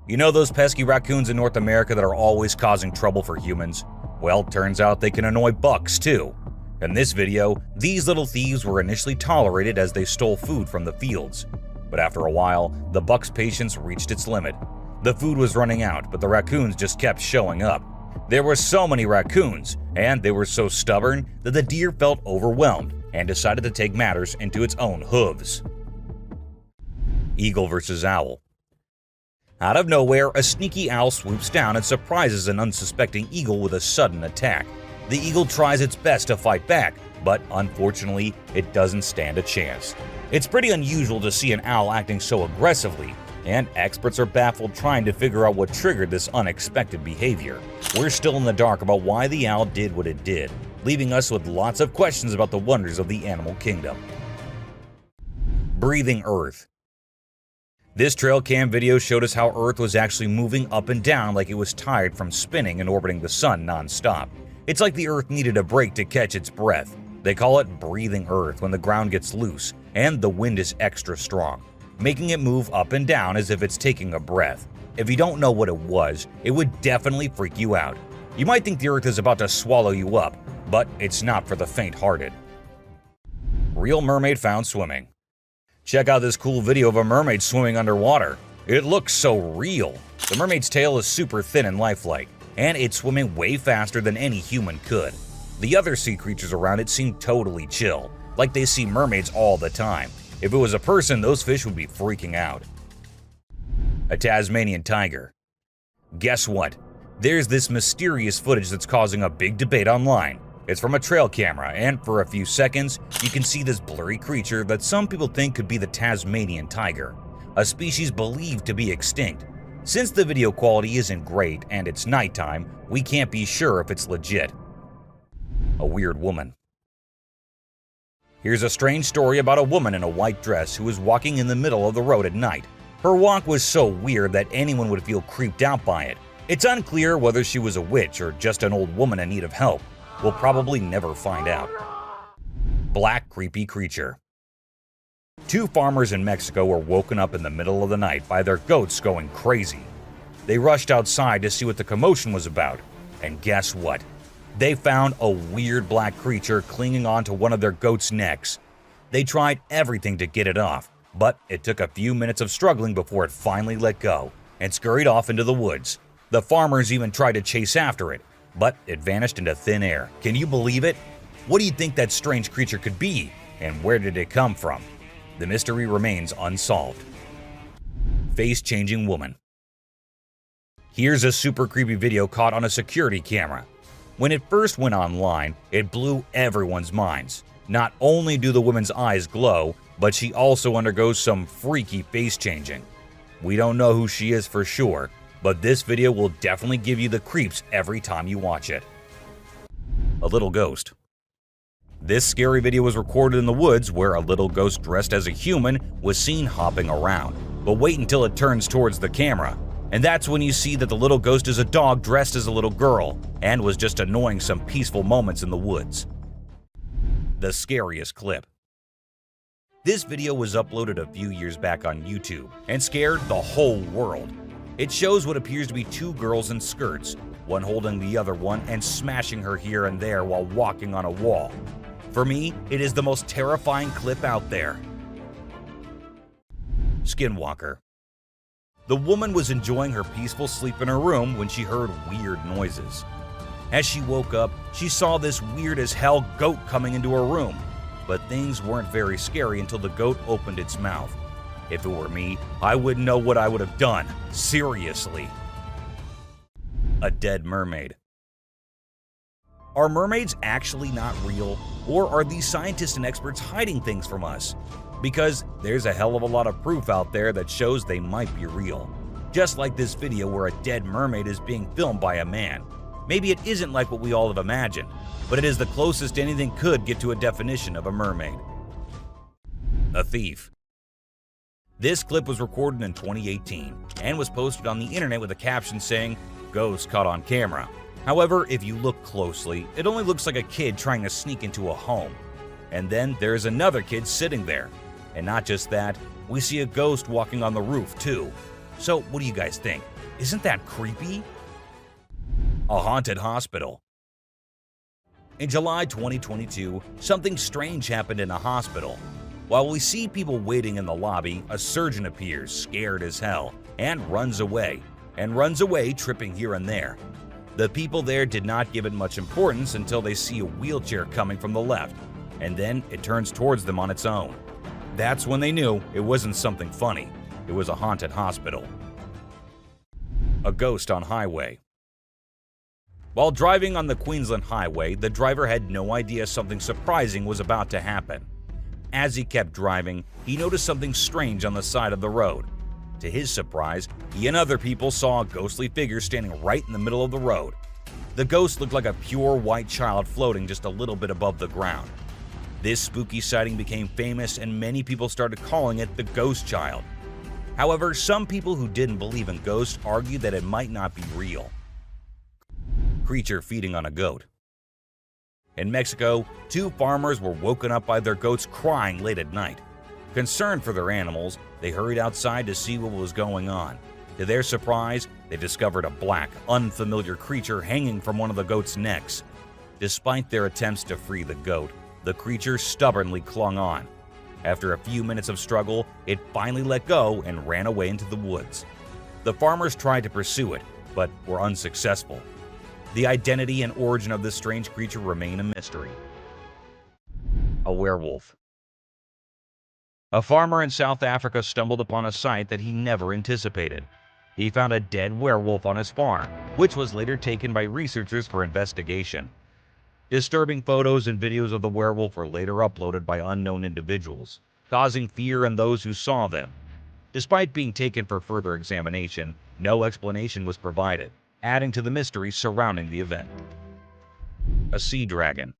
You know those pesky raccoons in North America that are always causing trouble for humans? Well, turns out they can annoy bucks too. In this video, these little thieves were initially tolerated as they stole food from the fields. But after a while, the buck's patience reached its limit. The food was running out, but the raccoons just kept showing up. There were so many raccoons, and they were so stubborn that the deer felt overwhelmed and decided to take matters into its own hooves. Eagle versus owl. Out of nowhere, a sneaky owl swoops down and surprises an unsuspecting eagle with a sudden attack. The eagle tries its best to fight back, but unfortunately, it doesn't stand a chance. It's pretty unusual to see an owl acting so aggressively, and experts are baffled trying to figure out what triggered this unexpected behavior. We're still in the dark about why the owl did what it did, leaving us with lots of questions about the wonders of the animal kingdom. Breathing Earth. This trail cam video showed us how Earth was actually moving up and down like it was tired from spinning and orbiting the sun non-stop. It's like the Earth needed a break to catch its breath. They call it breathing Earth when the ground gets loose and the wind is extra strong, making it move up and down as if it's taking a breath. If you don't know what it was, it would definitely freak you out. You might think the Earth is about to swallow you up, but it's not for the faint-hearted. Real mermaid found swimming. Check out this cool video of a mermaid swimming underwater. It looks so real. The mermaid's tail is super thin and lifelike, and it's swimming way faster than any human could. The other sea creatures around it seem totally chill, like they see mermaids all the time. If it was a person, those fish would be freaking out. A Tasmanian tiger. Guess what? There's this mysterious footage that's causing a big debate online. It's from a trail camera, and for a few seconds, you can see this blurry creature that some people think could be the Tasmanian tiger, a species believed to be extinct. Since the video quality isn't great and it's nighttime, we can't be sure if it's legit. A weird woman. Here's a strange story about a woman in a white dress who was walking in the middle of the road at night. Her walk was so weird that anyone would feel creeped out by it. It's unclear whether she was a witch or just an old woman in need of help. We'll probably never find out. Black creepy creature. Two farmers in Mexico were woken up in the middle of the night by their goats going crazy. They rushed outside to see what the commotion was about, and guess what? They found a weird black creature clinging onto one of their goats' necks. They tried everything to get it off, but it took a few minutes of struggling before it finally let go and scurried off into the woods. The farmers even tried to chase after it, but it vanished into thin air. Can you believe it? What do you think that strange creature could be, and where did it come from? The mystery remains unsolved. Face-changing woman. Here's a super creepy video caught on a security camera. When it first went online, it blew everyone's minds. Not only do the woman's eyes glow, but she also undergoes some freaky face changing. We don't know who she is for sure, but this video will definitely give you the creeps every time you watch it. A little ghost. This scary video was recorded in the woods where a little ghost dressed as a human was seen hopping around. But wait until it turns towards the camera, and that's when you see that the little ghost is a dog dressed as a little girl and was just annoying some peaceful moments in the woods. The scariest clip. This video was uploaded a few years back on YouTube and scared the whole world. It shows what appears to be two girls in skirts, one holding the other one and smashing her here and there while walking on a wall. For me, it is the most terrifying clip out there. Skinwalker. The woman was enjoying her peaceful sleep in her room when she heard weird noises. As she woke up, she saw this weird-as-hell goat coming into her room. But things weren't very scary until the goat opened its mouth. If it were me, I wouldn't know what I would have done. Seriously. A dead mermaid. Are mermaids actually not real? Or are these scientists and experts hiding things from us? Because there's a hell of a lot of proof out there that shows they might be real. Just like this video where a dead mermaid is being filmed by a man. Maybe it isn't like what we all have imagined, but it is the closest anything could get to a definition of a mermaid. A thief. This clip was recorded in 2018 and was posted on the internet with a caption saying, "Ghost caught on camera." However, if you look closely, it only looks like a kid trying to sneak into a home. And then there's another kid sitting there. And not just that, we see a ghost walking on the roof too. So what do you guys think? Isn't that creepy? A haunted hospital. In July 2022, something strange happened in a hospital. While we see people waiting in the lobby, a surgeon appears, scared as hell, and runs away, tripping here and there. The people there did not give it much importance until they see a wheelchair coming from the left, and then it turns towards them on its own. That's when they knew it wasn't something funny. It was a haunted hospital. A ghost on highway. While driving on the Queensland highway, the driver had no idea something surprising was about to happen. As he kept driving, he noticed something strange on the side of the road. To his surprise, he and other people saw a ghostly figure standing right in the middle of the road. The ghost looked like a pure white child floating just a little bit above the ground. This spooky sighting became famous and many people started calling it the Ghost Child. However, some people who didn't believe in ghosts argued that it might not be real. Creature feeding on a goat. In Mexico, 2 farmers were woken up by their goats crying late at night. Concerned for their animals, they hurried outside to see what was going on. To their surprise, they discovered a black, unfamiliar creature hanging from one of the goat's necks. Despite their attempts to free the goat, the creature stubbornly clung on. After a few minutes of struggle, it finally let go and ran away into the woods. The farmers tried to pursue it, but were unsuccessful. The identity and origin of this strange creature remain a mystery. A werewolf. A farmer in South Africa stumbled upon a sight that he never anticipated. He found a dead werewolf on his farm, which was later taken by researchers for investigation. Disturbing photos and videos of the werewolf were later uploaded by unknown individuals, causing fear in those who saw them. Despite being taken for further examination, no explanation was provided, adding to the mystery surrounding the event. A sea dragon.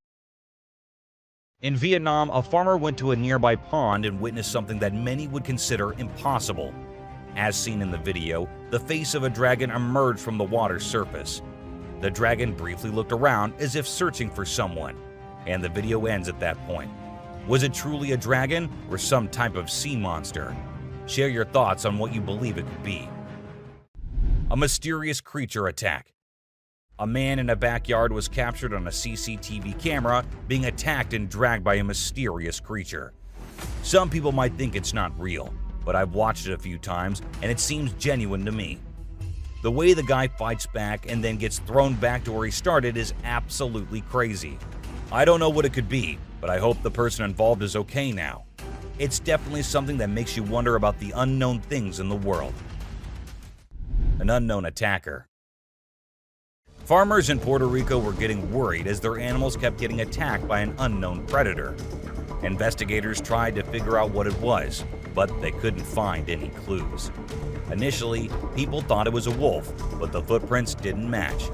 In Vietnam, a farmer went to a nearby pond and witnessed something that many would consider impossible. As seen in the video, the face of a dragon emerged from the water's surface. The dragon briefly looked around as if searching for someone, and the video ends at that point. Was it truly a dragon or some type of sea monster? Share your thoughts on what you believe it could be. A mysterious creature attack. A man in a backyard was captured on a CCTV camera being attacked and dragged by a mysterious creature. Some people might think it's not real, but I've watched it a few times and it seems genuine to me. The way the guy fights back and then gets thrown back to where he started is absolutely crazy. I don't know what it could be, but I hope the person involved is okay now. It's definitely something that makes you wonder about the unknown things in the world. An unknown attacker. Farmers in Puerto Rico were getting worried as their animals kept getting attacked by an unknown predator. Investigators tried to figure out what it was, but they couldn't find any clues. Initially, people thought it was a wolf, but the footprints didn't match.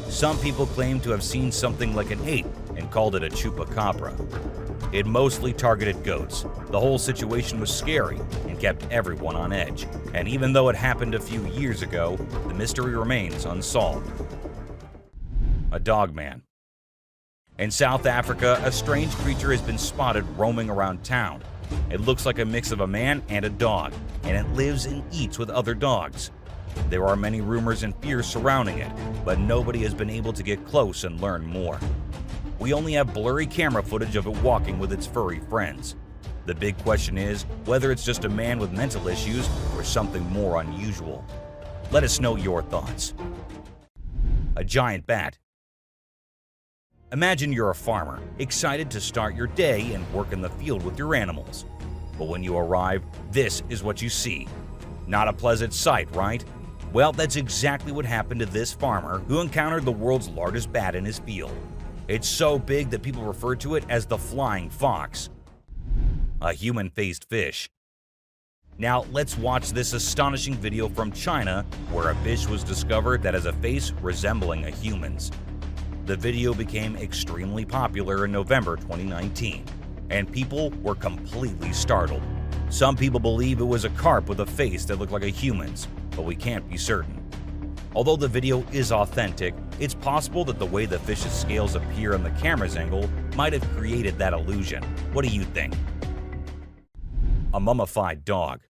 Some people claimed to have seen something like an ape and called it a chupacabra. It mostly targeted goats. The whole situation was scary and kept everyone on edge. And even though it happened a few years ago, the mystery remains unsolved. A dogman. In South Africa, a strange creature has been spotted roaming around town. It looks like a mix of a man and a dog, and it lives and eats with other dogs. There are many rumors and fears surrounding it, but nobody has been able to get close and learn more. We only have blurry camera footage of it walking with its furry friends. The big question is whether it's just a man with mental issues or something more unusual. Let us know your thoughts. A giant bat. Imagine you're a farmer, excited to start your day and work in the field with your animals. But when you arrive, this is what you see. Not a pleasant sight, right? Well, that's exactly what happened to this farmer who encountered the world's largest bat in his field. It's so big that people refer to it as the flying fox. A human-faced fish. Now let's watch this astonishing video from China where a fish was discovered that has a face resembling a human's. The video became extremely popular in November 2019, and people were completely startled. Some people believe it was a carp with a face that looked like a human's, but we can't be certain. Although the video is authentic, it's possible that the way the fish's scales appear on the camera's angle might have created that illusion. What do you think? A mummified dog.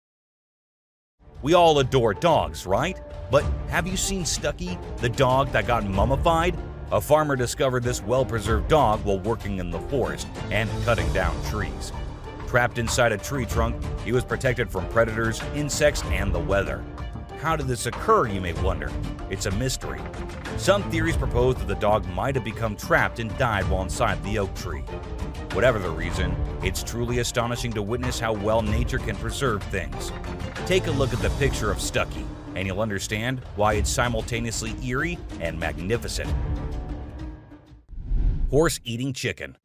We all adore dogs, right? But have you seen Stucky, the dog that got mummified? A farmer discovered this well-preserved dog while working in the forest and cutting down trees. Trapped inside a tree trunk, he was protected from predators, insects, and the weather. How did this occur, you may wonder? It's a mystery. Some theories propose that the dog might have become trapped and died while inside the oak tree. Whatever the reason, it's truly astonishing to witness how well nature can preserve things. Take a look at the picture of Stucky. and you'll understand why it's simultaneously eerie and magnificent. Horse eating chicken.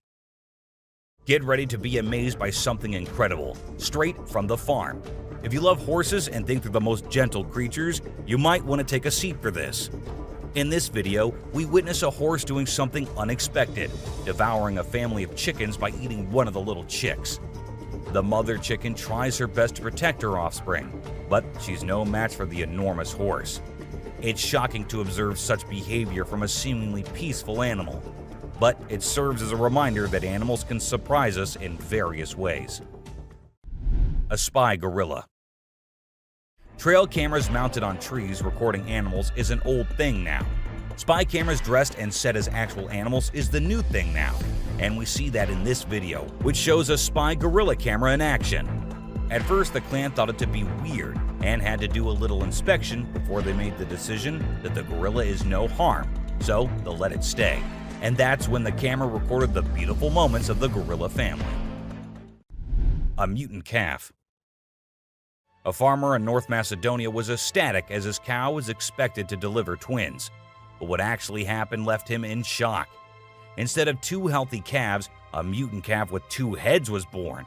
Get ready to be amazed by something incredible, straight from the farm. If you love horses and think they're the most gentle creatures, you might want to take a seat for this. In this video, we witness a horse doing something unexpected, devouring a family of chickens by eating one of the little chicks. The mother chicken tries her best to protect her offspring, but she's no match for the enormous horse. It's shocking to observe such behavior from a seemingly peaceful animal, but it serves as a reminder that animals can surprise us in various ways. A spy gorilla. Trail cameras mounted on trees recording animals is an old thing now. Spy cameras dressed and set as actual animals is the new thing now, and we see that in this video, which shows a spy gorilla camera in action. At first, the clan thought it to be weird and had to do a little inspection before they made the decision that the gorilla is no harm, so they'll let it stay. And that's when the camera recorded the beautiful moments of the gorilla family. A mutant calf. A farmer in North Macedonia was ecstatic as his cow was expected to deliver twins. But what actually happened left him in shock. Instead of 2 healthy calves, a mutant calf with 2 heads was born.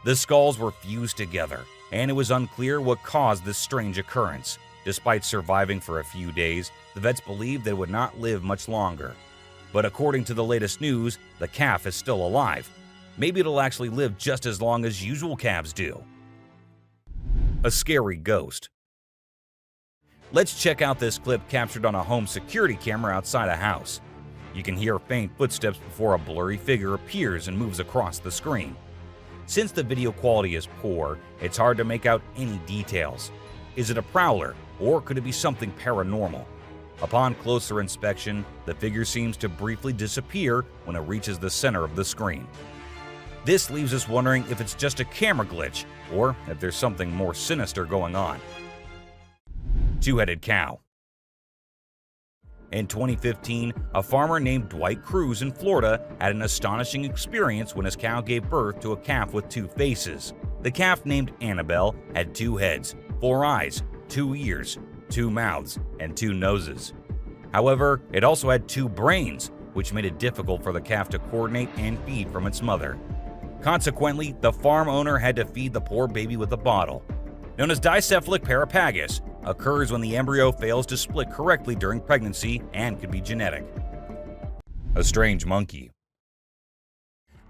The skulls were fused together, and it was unclear what caused this strange occurrence. Despite surviving for a few days, the vets believed they would not live much longer. But according to the latest news, the calf is still alive. Maybe it'll actually live just as long as usual calves do. A scary ghost. Let's check out this clip captured on a home security camera outside a house. You can hear faint footsteps before a blurry figure appears and moves across the screen. Since the video quality is poor, it's hard to make out any details. Is it a prowler, or could it be something paranormal? Upon closer inspection, the figure seems to briefly disappear when it reaches the center of the screen. This leaves us wondering if it's just a camera glitch, or if there's something more sinister going on. Two-headed cow. In 2015, a farmer named Dwight Cruz in Florida had an astonishing experience when his cow gave birth to a calf with 2 faces. The calf, named Annabelle, had 2 heads, 4 eyes, 2 ears, 2 mouths, and 2 noses. However, it also had 2 brains, which made it difficult for the calf to coordinate and feed from its mother. Consequently, the farm owner had to feed the poor baby with a bottle. Known as dicephalic parapagus, occurs when the embryo fails to split correctly during pregnancy and could be genetic. A strange monkey.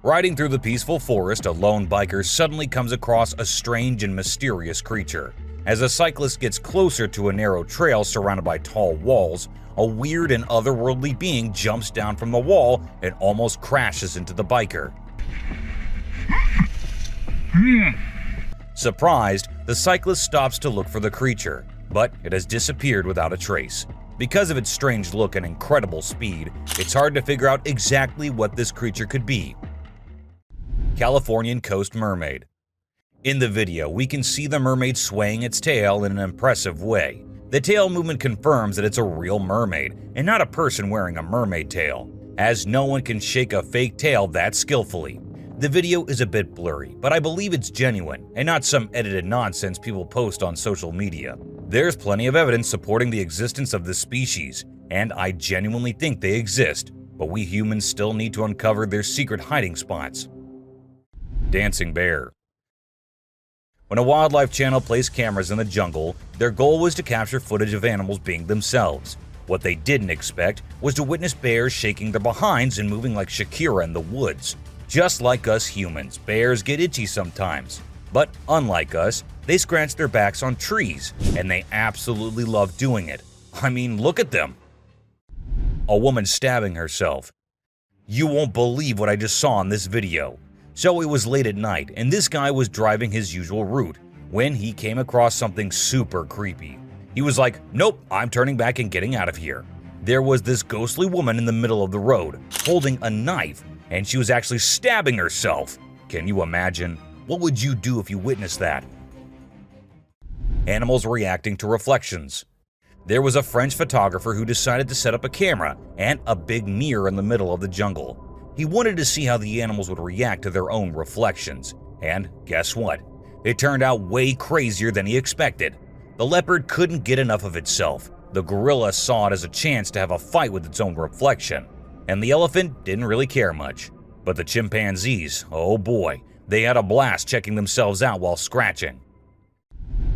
Riding through the peaceful forest, a lone biker suddenly comes across a strange and mysterious creature. As a cyclist gets closer to a narrow trail surrounded by tall walls, a weird and otherworldly being jumps down from the wall and almost crashes into the biker. Surprised, the cyclist stops to look for the creature, but it has disappeared without a trace. Because of its strange look and incredible speed, it's hard to figure out exactly what this creature could be. Californian coast mermaid. In the video, we can see the mermaid swaying its tail in an impressive way. The tail movement confirms that it's a real mermaid and not a person wearing a mermaid tail, as no one can shake a fake tail that skillfully. The video is a bit blurry, but I believe it's genuine and not some edited nonsense people post on social media. There's plenty of evidence supporting the existence of this species, and I genuinely think they exist, but we humans still need to uncover their secret hiding spots. Dancing bear. When a wildlife channel placed cameras in the jungle, their goal was to capture footage of animals being themselves. What they didn't expect was to witness bears shaking their behinds and moving like Shakira in the woods. Just like us humans, bears get itchy sometimes. But unlike us, they scratch their backs on trees, and they absolutely love doing it. I mean, look at them. A woman stabbing herself. You won't believe what I just saw in this video. So it was late at night, and this guy was driving his usual route when he came across something super creepy. He was like, nope, I'm turning back and getting out of here. There was this ghostly woman in the middle of the road, holding a knife, and she was actually stabbing herself. Can you imagine? What would you do if you witnessed that? Animals reacting to reflections. There was a French photographer who decided to set up a camera and a big mirror in the middle of the jungle. He wanted to see how the animals would react to their own reflections. And guess what? It turned out way crazier than he expected. The leopard couldn't get enough of itself. The gorilla saw it as a chance to have a fight with its own reflection. And the elephant didn't really care much. But the chimpanzees, oh boy, they had a blast checking themselves out while scratching.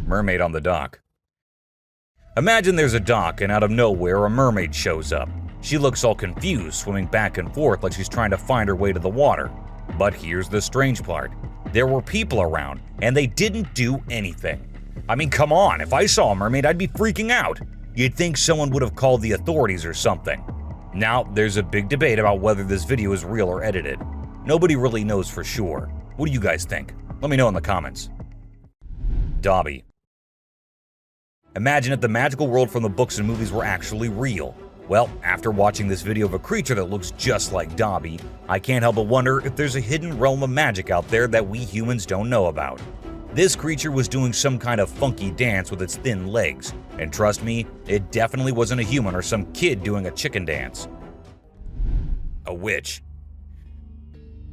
Mermaid on the dock. Imagine there's a dock and out of nowhere a mermaid shows up. She looks all confused, swimming back and forth like she's trying to find her way to the water. But here's the strange part. There were people around, and they didn't do anything. I mean, come on, if I saw a mermaid, I'd be freaking out. You'd think someone would have called the authorities or something. Now, there's a big debate about whether this video is real or edited. Nobody really knows for sure. What do you guys think? Let me know in the comments. Dobby. Imagine if the magical world from the books and movies were actually real. Well, after watching this video of a creature that looks just like Dobby, I can't help but wonder if there's a hidden realm of magic out there that we humans don't know about. This creature was doing some kind of funky dance with its thin legs, and trust me, it definitely wasn't a human or some kid doing a chicken dance. A witch.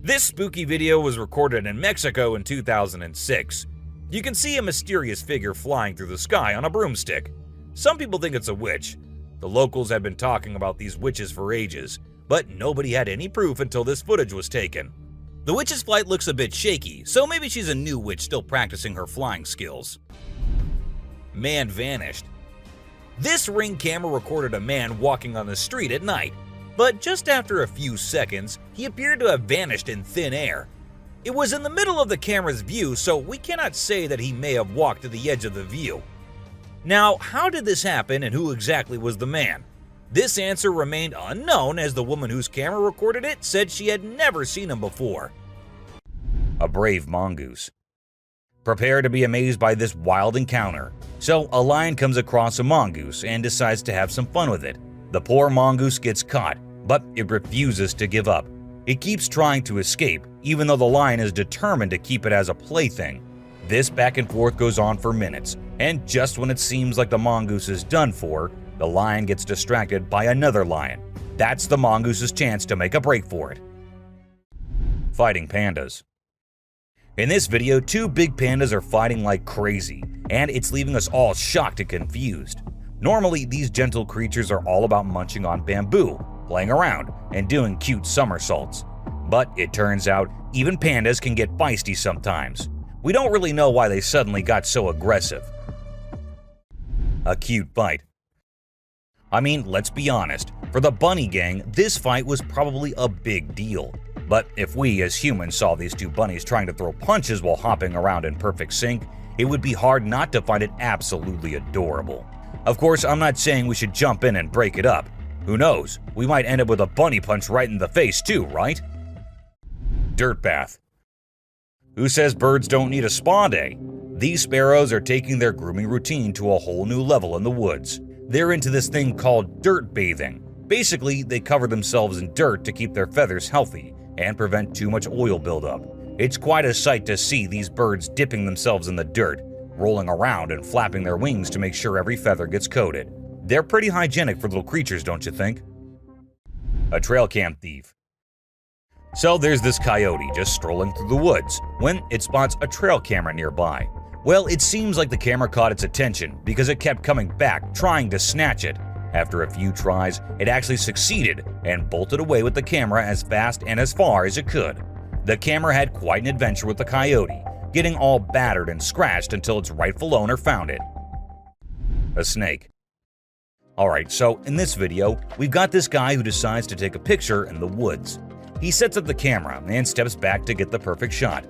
This spooky video was recorded in Mexico in 2006. You can see a mysterious figure flying through the sky on a broomstick. Some people think it's a witch. The locals had been talking about these witches for ages, but nobody had any proof until this footage was taken. The witch's flight looks a bit shaky, so maybe she's a new witch still practicing her flying skills. Man vanished. This Ring camera recorded a man walking on the street at night, but just after a few seconds, he appeared to have vanished in thin air. It was in the middle of the camera's view, so we cannot say that he may have walked to the edge of the view. Now, how did this happen and who exactly was the man? This answer remained unknown as the woman whose camera recorded it said she had never seen him before. A brave mongoose. Prepare to be amazed by this wild encounter. So, a lion comes across a mongoose and decides to have some fun with it. The poor mongoose gets caught, but it refuses to give up. It keeps trying to escape, even though the lion is determined to keep it as a plaything. This back and forth goes on for minutes, and just when it seems like the mongoose is done for, the lion gets distracted by another lion. That's the mongoose's chance to make a break for it. Fighting pandas. In this video, two big pandas are fighting like crazy, and it's leaving us all shocked and confused. Normally, these gentle creatures are all about munching on bamboo, playing around, and doing cute somersaults. But it turns out, even pandas can get feisty sometimes. We don't really know why they suddenly got so aggressive. A cute fight. I mean, let's be honest, for the bunny gang, this fight was probably a big deal. But if we as humans saw these two bunnies trying to throw punches while hopping around in perfect sync, it would be hard not to find it absolutely adorable. Of course, I'm not saying we should jump in and break it up. Who knows, we might end up with a bunny punch right in the face too, right? Dirt bath. Who says birds don't need a spa day? These sparrows are taking their grooming routine to a whole new level in the woods. They're into this thing called dirt bathing. Basically, they cover themselves in dirt to keep their feathers healthy and prevent too much oil buildup. It's quite a sight to see these birds dipping themselves in the dirt, rolling around and flapping their wings to make sure every feather gets coated. They're pretty hygienic for little creatures, don't you think? A trail cam thief. So there's this coyote just strolling through the woods when it spots a trail camera nearby. Well, it seems like the camera caught its attention because it kept coming back, trying to snatch it. After a few tries, it actually succeeded and bolted away with the camera as fast and as far as it could. The camera had quite an adventure with the coyote, getting all battered and scratched until its rightful owner found it. A snake. Alright, so in this video, we've got this guy who decides to take a picture in the woods. He sets up the camera and steps back to get the perfect shot.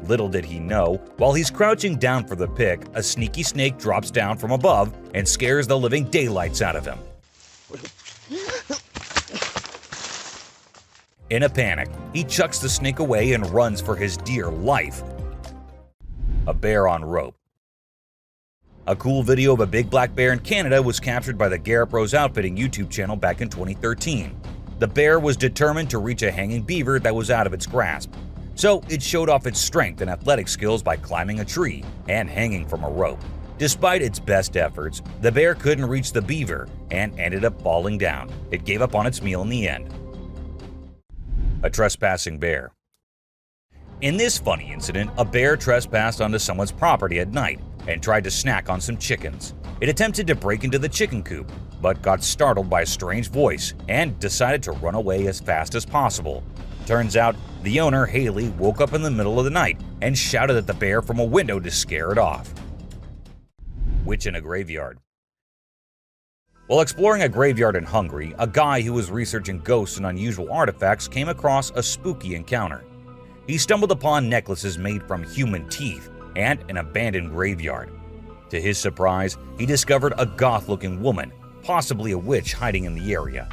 Little did he know, while he's crouching down for the pic, a sneaky snake drops down from above and scares the living daylights out of him. In a panic, he chucks the snake away and runs for his dear life. A bear on rope. A cool video of a big black bear in Canada was captured by the Garrett Rose Outfitting YouTube channel back in 2013. The bear was determined to reach a hanging beaver that was out of its grasp. So it showed off its strength and athletic skills by climbing a tree and hanging from a rope. Despite its best efforts, the bear couldn't reach the beaver and ended up falling down. It gave up on its meal in the end. A trespassing bear. In this funny incident, a bear trespassed onto someone's property at night, and tried to snack on some chickens. It attempted to break into the chicken coop, but got startled by a strange voice and decided to run away as fast as possible. Turns out, the owner, Haley, woke up in the middle of the night and shouted at the bear from a window to scare it off. Witch in a graveyard. While exploring a graveyard in Hungary, a guy who was researching ghosts and unusual artifacts came across a spooky encounter. He stumbled upon necklaces made from human teeth and an abandoned graveyard. To his surprise, he discovered a goth-looking woman, possibly a witch, hiding in the area.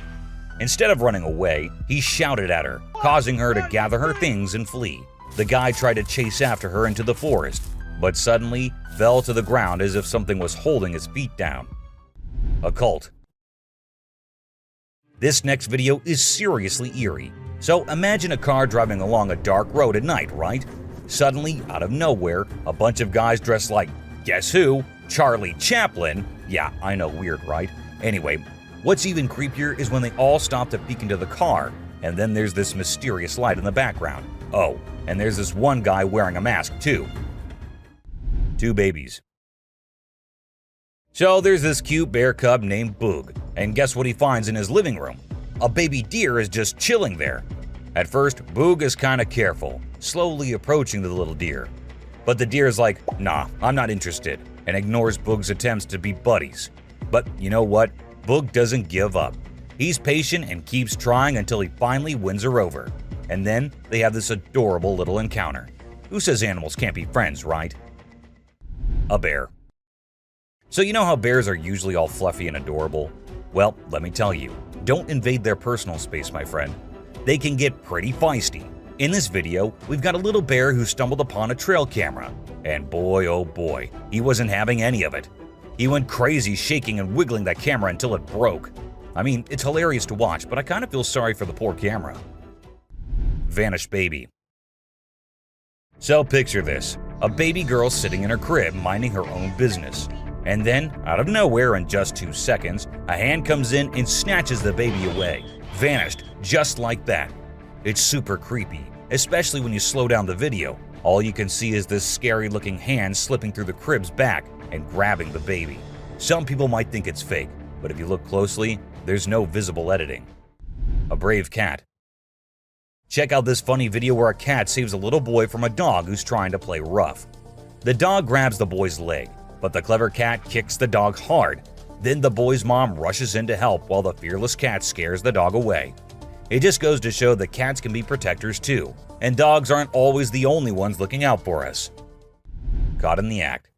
Instead of running away, he shouted at her, causing her to gather her things and flee. The guy tried to chase after her into the forest, but suddenly fell to the ground as if something was holding his feet down. Occult. This next video is seriously eerie. So imagine a car driving along a dark road at night, right? Suddenly, out of nowhere, a bunch of guys dressed like, guess who? Charlie Chaplin. Yeah, I know, weird, right? Anyway, what's even creepier is when they all stop to peek into the car, and then there's this mysterious light in the background. Oh, and there's this one guy wearing a mask too. Two babies. So there's this cute bear cub named Boog, and guess what he finds in his living room? A baby deer is just chilling there. At first, Boog is kinda careful, slowly approaching the little deer. But the deer is like, nah, I'm not interested, and ignores Boog's attempts to be buddies. But you know what? Boog doesn't give up. He's patient and keeps trying until he finally wins her over. And then they have this adorable little encounter. Who says animals can't be friends, right? A bear. So you know how bears are usually all fluffy and adorable? Well, let me tell you, don't invade their personal space, my friend. They can get pretty feisty. In this video, we've got a little bear who stumbled upon a trail camera. And boy, oh boy, he wasn't having any of it. He went crazy shaking and wiggling that camera until it broke. I mean, it's hilarious to watch, but I kind of feel sorry for the poor camera. Vanished baby. So picture this, a baby girl sitting in her crib minding her own business. And then, out of nowhere in just 2 seconds, a hand comes in and snatches the baby away. Vanished, just like that. It's super creepy, especially when you slow down the video. All you can see is this scary-looking hand slipping through the crib's back and grabbing the baby. Some people might think it's fake, but if you look closely, there's no visible editing. A brave cat. Check out this funny video where a cat saves a little boy from a dog who's trying to play rough. The dog grabs the boy's leg, but the clever cat kicks the dog hard. Then the boy's mom rushes in to help while the fearless cat scares the dog away. It just goes to show that cats can be protectors too, and dogs aren't always the only ones looking out for us. Caught in the act.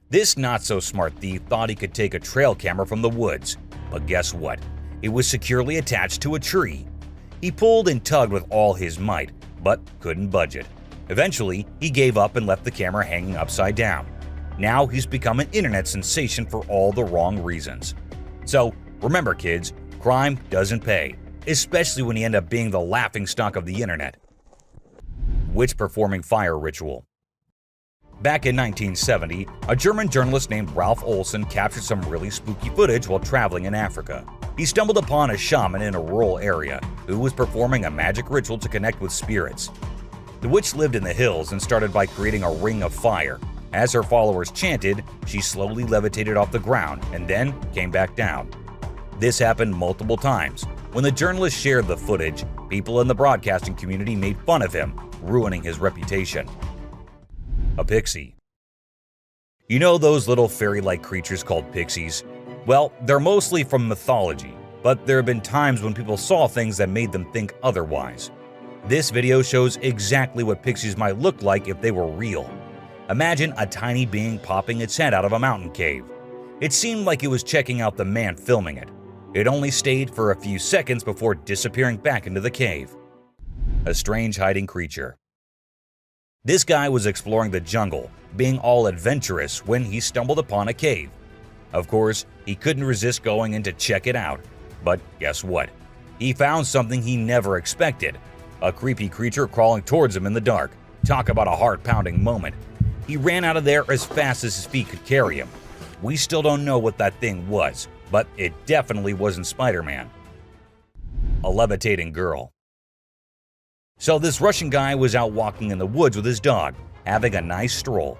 This not-so-smart thief thought he could take a trail camera from the woods, but guess what? It was securely attached to a tree. He pulled and tugged with all his might, but couldn't budge it. Eventually, he gave up and left the camera hanging upside down. Now he's become an internet sensation for all the wrong reasons. So, remember kids, crime doesn't pay, especially when you end up being the laughingstock of the internet. Witch performing fire ritual. Back in 1970, a German journalist named Ralph Olsen captured some really spooky footage while traveling in Africa. He stumbled upon a shaman in a rural area who was performing a magic ritual to connect with spirits. The witch lived in the hills and started by creating a ring of fire. As her followers chanted, she slowly levitated off the ground and then came back down. This happened multiple times. When the journalist shared the footage, people in the broadcasting community made fun of him, ruining his reputation. A pixie. You know those little fairy-like creatures called pixies? Well, they're mostly from mythology, but there have been times when people saw things that made them think otherwise. This video shows exactly what pixies might look like if they were real. Imagine a tiny being popping its head out of a mountain cave. It seemed like it was checking out the man filming it. It only stayed for a few seconds before disappearing back into the cave. A strange hiding creature. This guy was exploring the jungle, being all adventurous when he stumbled upon a cave. Of course, he couldn't resist going in to check it out. But guess what? He found something he never expected. A creepy creature crawling towards him in the dark. Talk about a heart-pounding moment. He ran out of there as fast as his feet could carry him. We still don't know what that thing was, but it definitely wasn't Spider-Man. A levitating girl. So this Russian guy was out walking in the woods with his dog, having a nice stroll.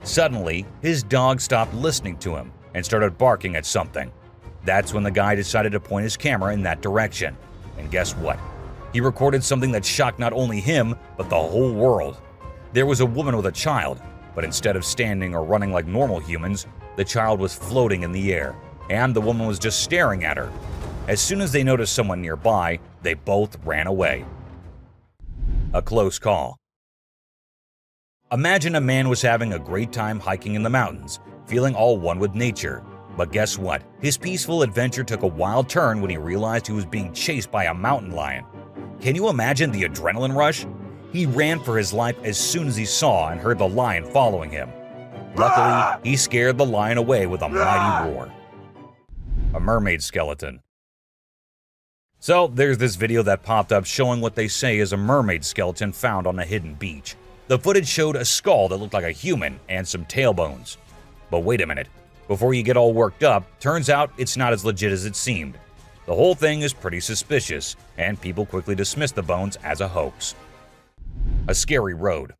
Suddenly, his dog stopped listening to him and started barking at something. That's when the guy decided to point his camera in that direction. And guess what? He recorded something that shocked not only him, but the whole world. There was a woman with a child, but instead of standing or running like normal humans, the child was floating in the air, and the woman was just staring at her. As soon as they noticed someone nearby, they both ran away. A close call. Imagine a man was having a great time hiking in the mountains, feeling all one with nature. But guess what? His peaceful adventure took a wild turn when he realized he was being chased by a mountain lion. Can you imagine the adrenaline rush? He ran for his life as soon as he saw and heard the lion following him. Luckily, he scared the lion away with a mighty roar. A mermaid skeleton. So there's this video that popped up showing what they say is a mermaid skeleton found on a hidden beach. The footage showed a skull that looked like a human and some tailbones. But wait a minute, before you get all worked up, turns out it's not as legit as it seemed. The whole thing is pretty suspicious, and people quickly dismiss the bones as a hoax. A scary road.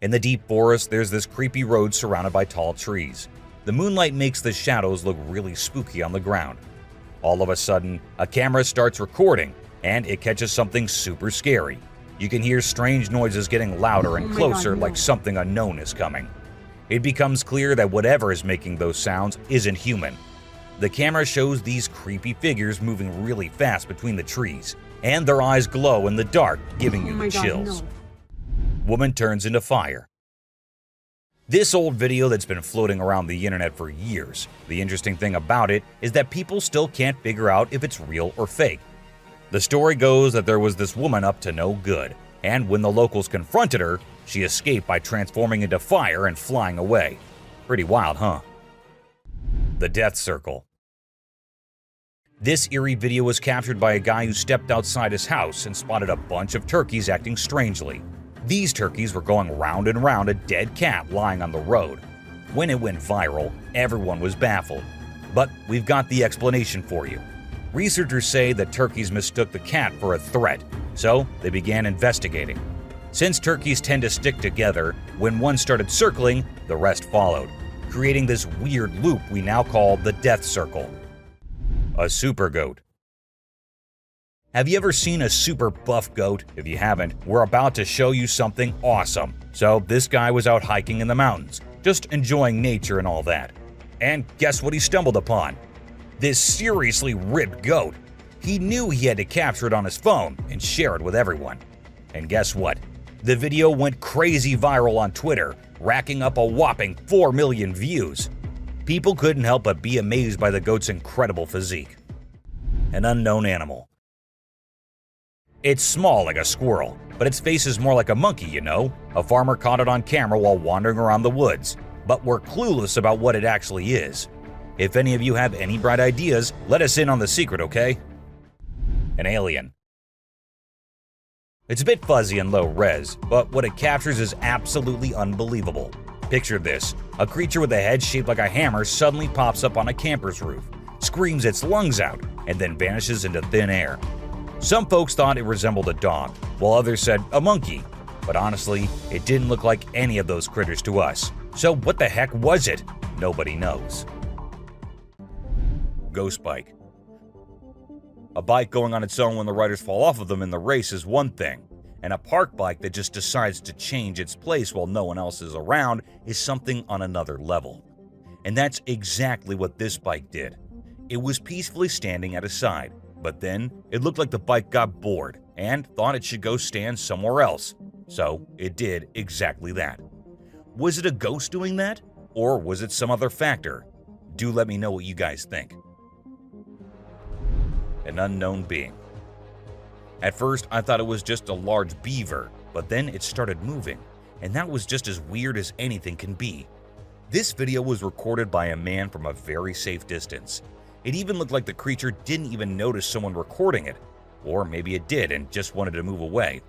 In the deep forest, there's this creepy road surrounded by tall trees. The moonlight makes the shadows look really spooky on the ground. All of a sudden, a camera starts recording, and it catches something super scary. You can hear strange noises getting louder and closer, like something unknown is coming. It becomes clear that whatever is making those sounds isn't human. The camera shows these creepy figures moving really fast between the trees, and their eyes glow in the dark, giving you the chills. Woman turns into fire. This old video that's been floating around the internet for years. The interesting thing about it is that people still can't figure out if it's real or fake. The story goes that there was this woman up to no good, and when the locals confronted her, she escaped by transforming into fire and flying away. Pretty wild, huh? The Death Circle. This eerie video was captured by a guy who stepped outside his house and spotted a bunch of turkeys acting strangely. These turkeys were going round and round a dead cat lying on the road. When it went viral, everyone was baffled. But we've got the explanation for you. Researchers say that turkeys mistook the cat for a threat, so they began investigating. Since turkeys tend to stick together, when one started circling, the rest followed, creating this weird loop we now call the Death Circle. A super goat. Have you ever seen a super buff goat? If you haven't, we're about to show you something awesome. So this guy was out hiking in the mountains, just enjoying nature and all that. And guess what he stumbled upon? This seriously ripped goat. He knew he had to capture it on his phone and share it with everyone. And guess what? The video went crazy viral on Twitter, racking up a whopping 4 million views. People couldn't help but be amazed by the goat's incredible physique. An unknown animal. It's small like a squirrel, but its face is more like a monkey, you know? A farmer caught it on camera while wandering around the woods, but we're clueless about what it actually is. If any of you have any bright ideas, let us in on the secret, okay? An alien. It's a bit fuzzy and low res, but what it captures is absolutely unbelievable. Picture this: a creature with a head shaped like a hammer suddenly pops up on a camper's roof, screams its lungs out, and then vanishes into thin air. Some folks thought it resembled a dog, while others said a monkey. But honestly, it didn't look like any of those critters to us. So what the heck was it? Nobody knows. Ghost bike. A bike going on its own when the riders fall off of them in the race is one thing, and a park bike that just decides to change its place while no one else is around is something on another level. And that's exactly what this bike did. It was peacefully standing at his side, but then it looked like the bike got bored and thought it should go stand somewhere else. So it did exactly that. Was it a ghost doing that? Or was it some other factor? Do let me know what you guys think. An unknown being. At first, I thought it was just a large beaver, but then it started moving, and that was just as weird as anything can be. This video was recorded by a man from a very safe distance. It even looked like the creature didn't even notice someone recording it, or maybe it did and just wanted to move away.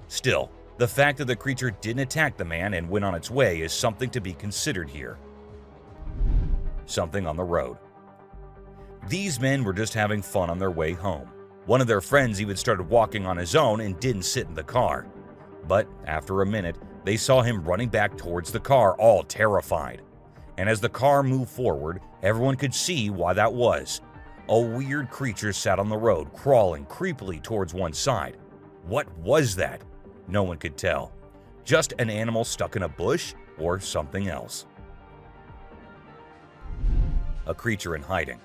Still, the fact that the creature didn't attack the man and went on its way is something to be considered here. Something on the road. These men were just having fun on their way home. One of their friends even started walking on his own and didn't sit in the car. But after a minute, They saw him running back towards the car, all terrified. And as the car moved forward, everyone could see why that was. A weird creature sat on the road, crawling creepily towards one side. What was that? No one could tell. Just an animal stuck in a bush or something else. A creature in hiding.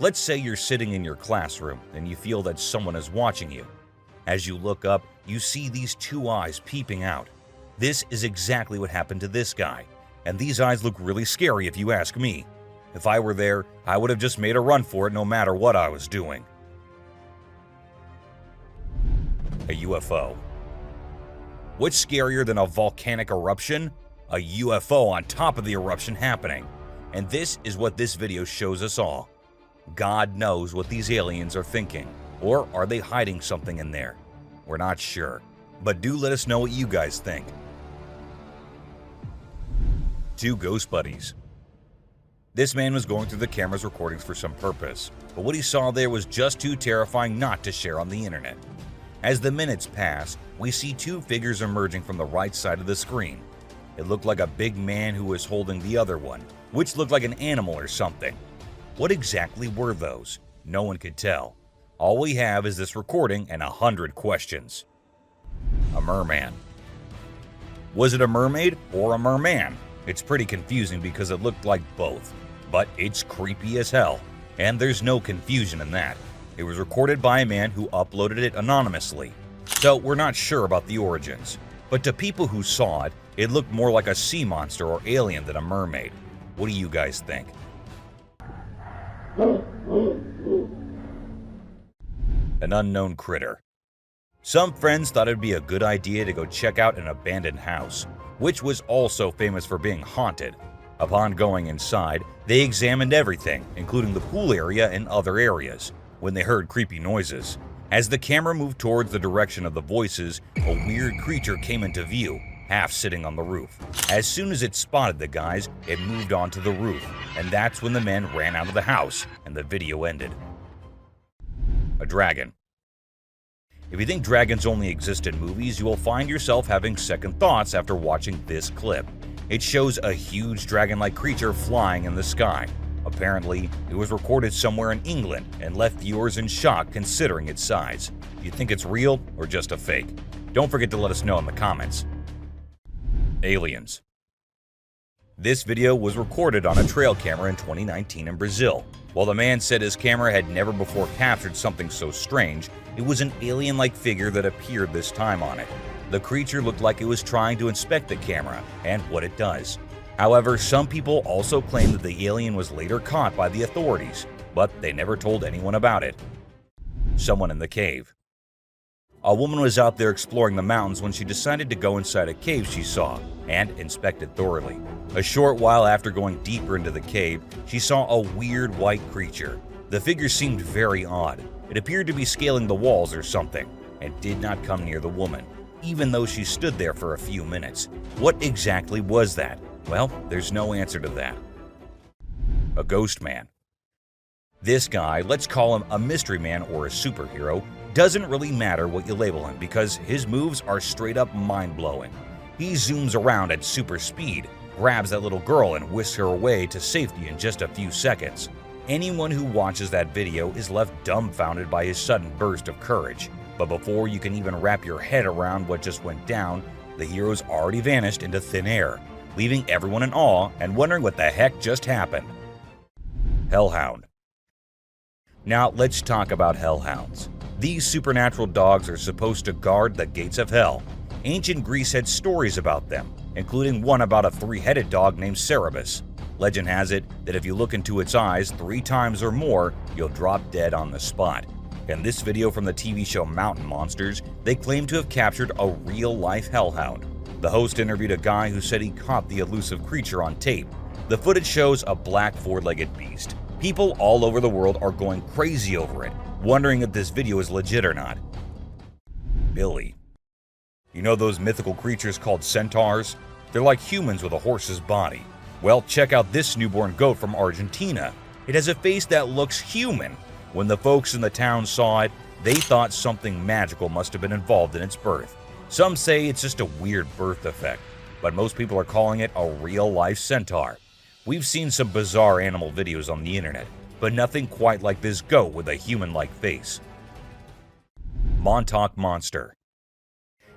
Let's say you're sitting in your classroom and you feel that someone is watching you. As you look up, you see these two eyes peeping out. This is exactly what happened to this guy, and these eyes look really scary if you ask me. If I were there, I would have just made a run for it no matter what I was doing. A UFO. What's scarier than a volcanic eruption? A UFO on top of the eruption happening. And this is what this video shows us all. God knows what these aliens are thinking. Or are they hiding something in there? We're not sure. But do let us know what you guys think. Two ghost buddies. This man was going through the camera's recordings for some purpose, but what he saw there was just too terrifying not to share on the internet. As the minutes pass, we see two figures emerging from the right side of the screen. It looked like a big man who was holding the other one, which looked like an animal or something. What exactly were those? No one could tell. All we have is this recording and 100 questions. A merman. Was it a mermaid or a merman? It's pretty confusing because it looked like both, but it's creepy as hell, and there's no confusion in that. It was recorded by a man who uploaded it anonymously, so we're not sure about the origins. But to people who saw it, it looked more like a sea monster or alien than a mermaid. What do you guys think? An unknown critter. Some friends thought it'd be a good idea to go check out an abandoned house, which was also famous for being haunted. Upon going inside, they examined everything, including the pool area and other areas, when they heard creepy noises. As the camera moved towards the direction of the voices, a weird creature came into view, half sitting on the roof. As soon as it spotted the guys, it moved onto the roof, and that's when the men ran out of the house and the video ended. A dragon. If you think dragons only exist in movies, you will find yourself having second thoughts after watching this clip. It shows a huge dragon-like creature flying in the sky. Apparently, it was recorded somewhere in England and left viewers in shock considering its size. Do you think it's real or just a fake? Don't forget to let us know in the comments. Aliens. This video was recorded on a trail camera in 2019 in Brazil. While the man said his camera had never before captured something so strange, it was an alien-like figure that appeared this time on it. The creature looked like it was trying to inspect the camera and what it does. However, some people also claim that the alien was later caught by the authorities, but they never told anyone about it. Someone in the cave. A woman was out there exploring the mountains when she decided to go inside a cave she saw and inspect it thoroughly. A short while after going deeper into the cave, she saw a weird white creature. The figure seemed very odd. It appeared to be scaling the walls or something and did not come near the woman, even though she stood there for a few minutes. What exactly was that? Well, there's no answer to that. A ghost man. This guy, let's call him a mystery man or a superhero, doesn't really matter what you label him because his moves are straight up mind-blowing. He zooms around at super speed, grabs that little girl and whisks her away to safety in just a few seconds. Anyone who watches that video is left dumbfounded by his sudden burst of courage. But before you can even wrap your head around what just went down, the hero's already vanished into thin air, leaving everyone in awe and wondering what the heck just happened. Hellhound. Now let's talk about hellhounds. These supernatural dogs are supposed to guard the gates of hell. Ancient Greece had stories about them, including one about a three-headed dog named Cerberus. Legend has it that if you look into its eyes 3 times or more, you'll drop dead on the spot. In this video from the TV show Mountain Monsters, they claim to have captured a real-life hellhound. The host interviewed a guy who said he caught the elusive creature on tape. The footage shows a black 4-legged beast. People all over the world are going crazy over it, wondering if this video is legit or not. Billy. You know those mythical creatures called centaurs? They're like humans with a horse's body. Well, check out this newborn goat from Argentina. It has a face that looks human. When the folks in the town saw it, they thought something magical must have been involved in its birth. Some say it's just a weird birth defect, but most people are calling it a real-life centaur. We've seen some bizarre animal videos on the internet, but nothing quite like this goat with a human-like face. Montauk Monster.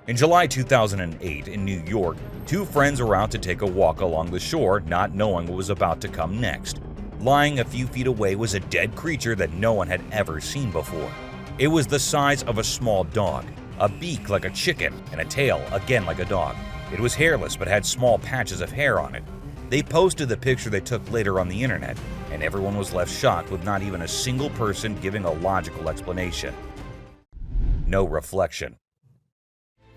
In July 2008 in New York, two friends were out to take a walk along the shore, not knowing what was about to come next. Lying a few feet away was a dead creature that no one had ever seen before. It was the size of a small dog, a beak like a chicken, and a tail again like a dog. It was hairless but had small patches of hair on it. They posted the picture they took later on the internet, and everyone was left shocked with not even a single person giving a logical explanation. No reflection.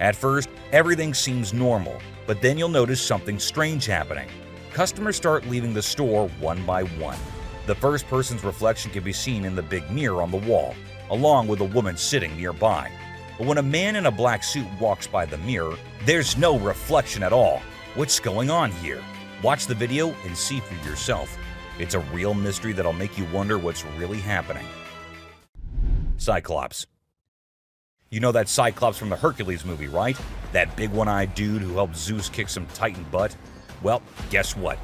At first, everything seems normal, but then you'll notice something strange happening. Customers start leaving the store one by one. The first person's reflection can be seen in the big mirror on the wall, along with a woman sitting nearby. But when a man in a black suit walks by the mirror, there's no reflection at all. What's going on here? Watch the video and see for yourself. It's a real mystery that'll make you wonder what's really happening. Cyclops. You know that Cyclops from the Hercules movie, right? That big one-eyed dude who helped Zeus kick some Titan butt? Well, guess what?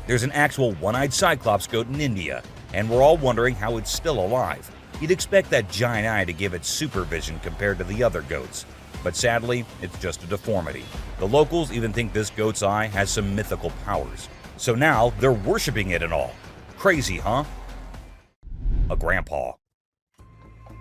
There's an actual one-eyed Cyclops goat in India, and we're all wondering how it's still alive. You'd expect that giant eye to give it supervision compared to the other goats, but sadly, it's just a deformity. The locals even think this goat's eye has some mythical powers, so now they're worshipping it and all. Crazy, huh? A grandpa.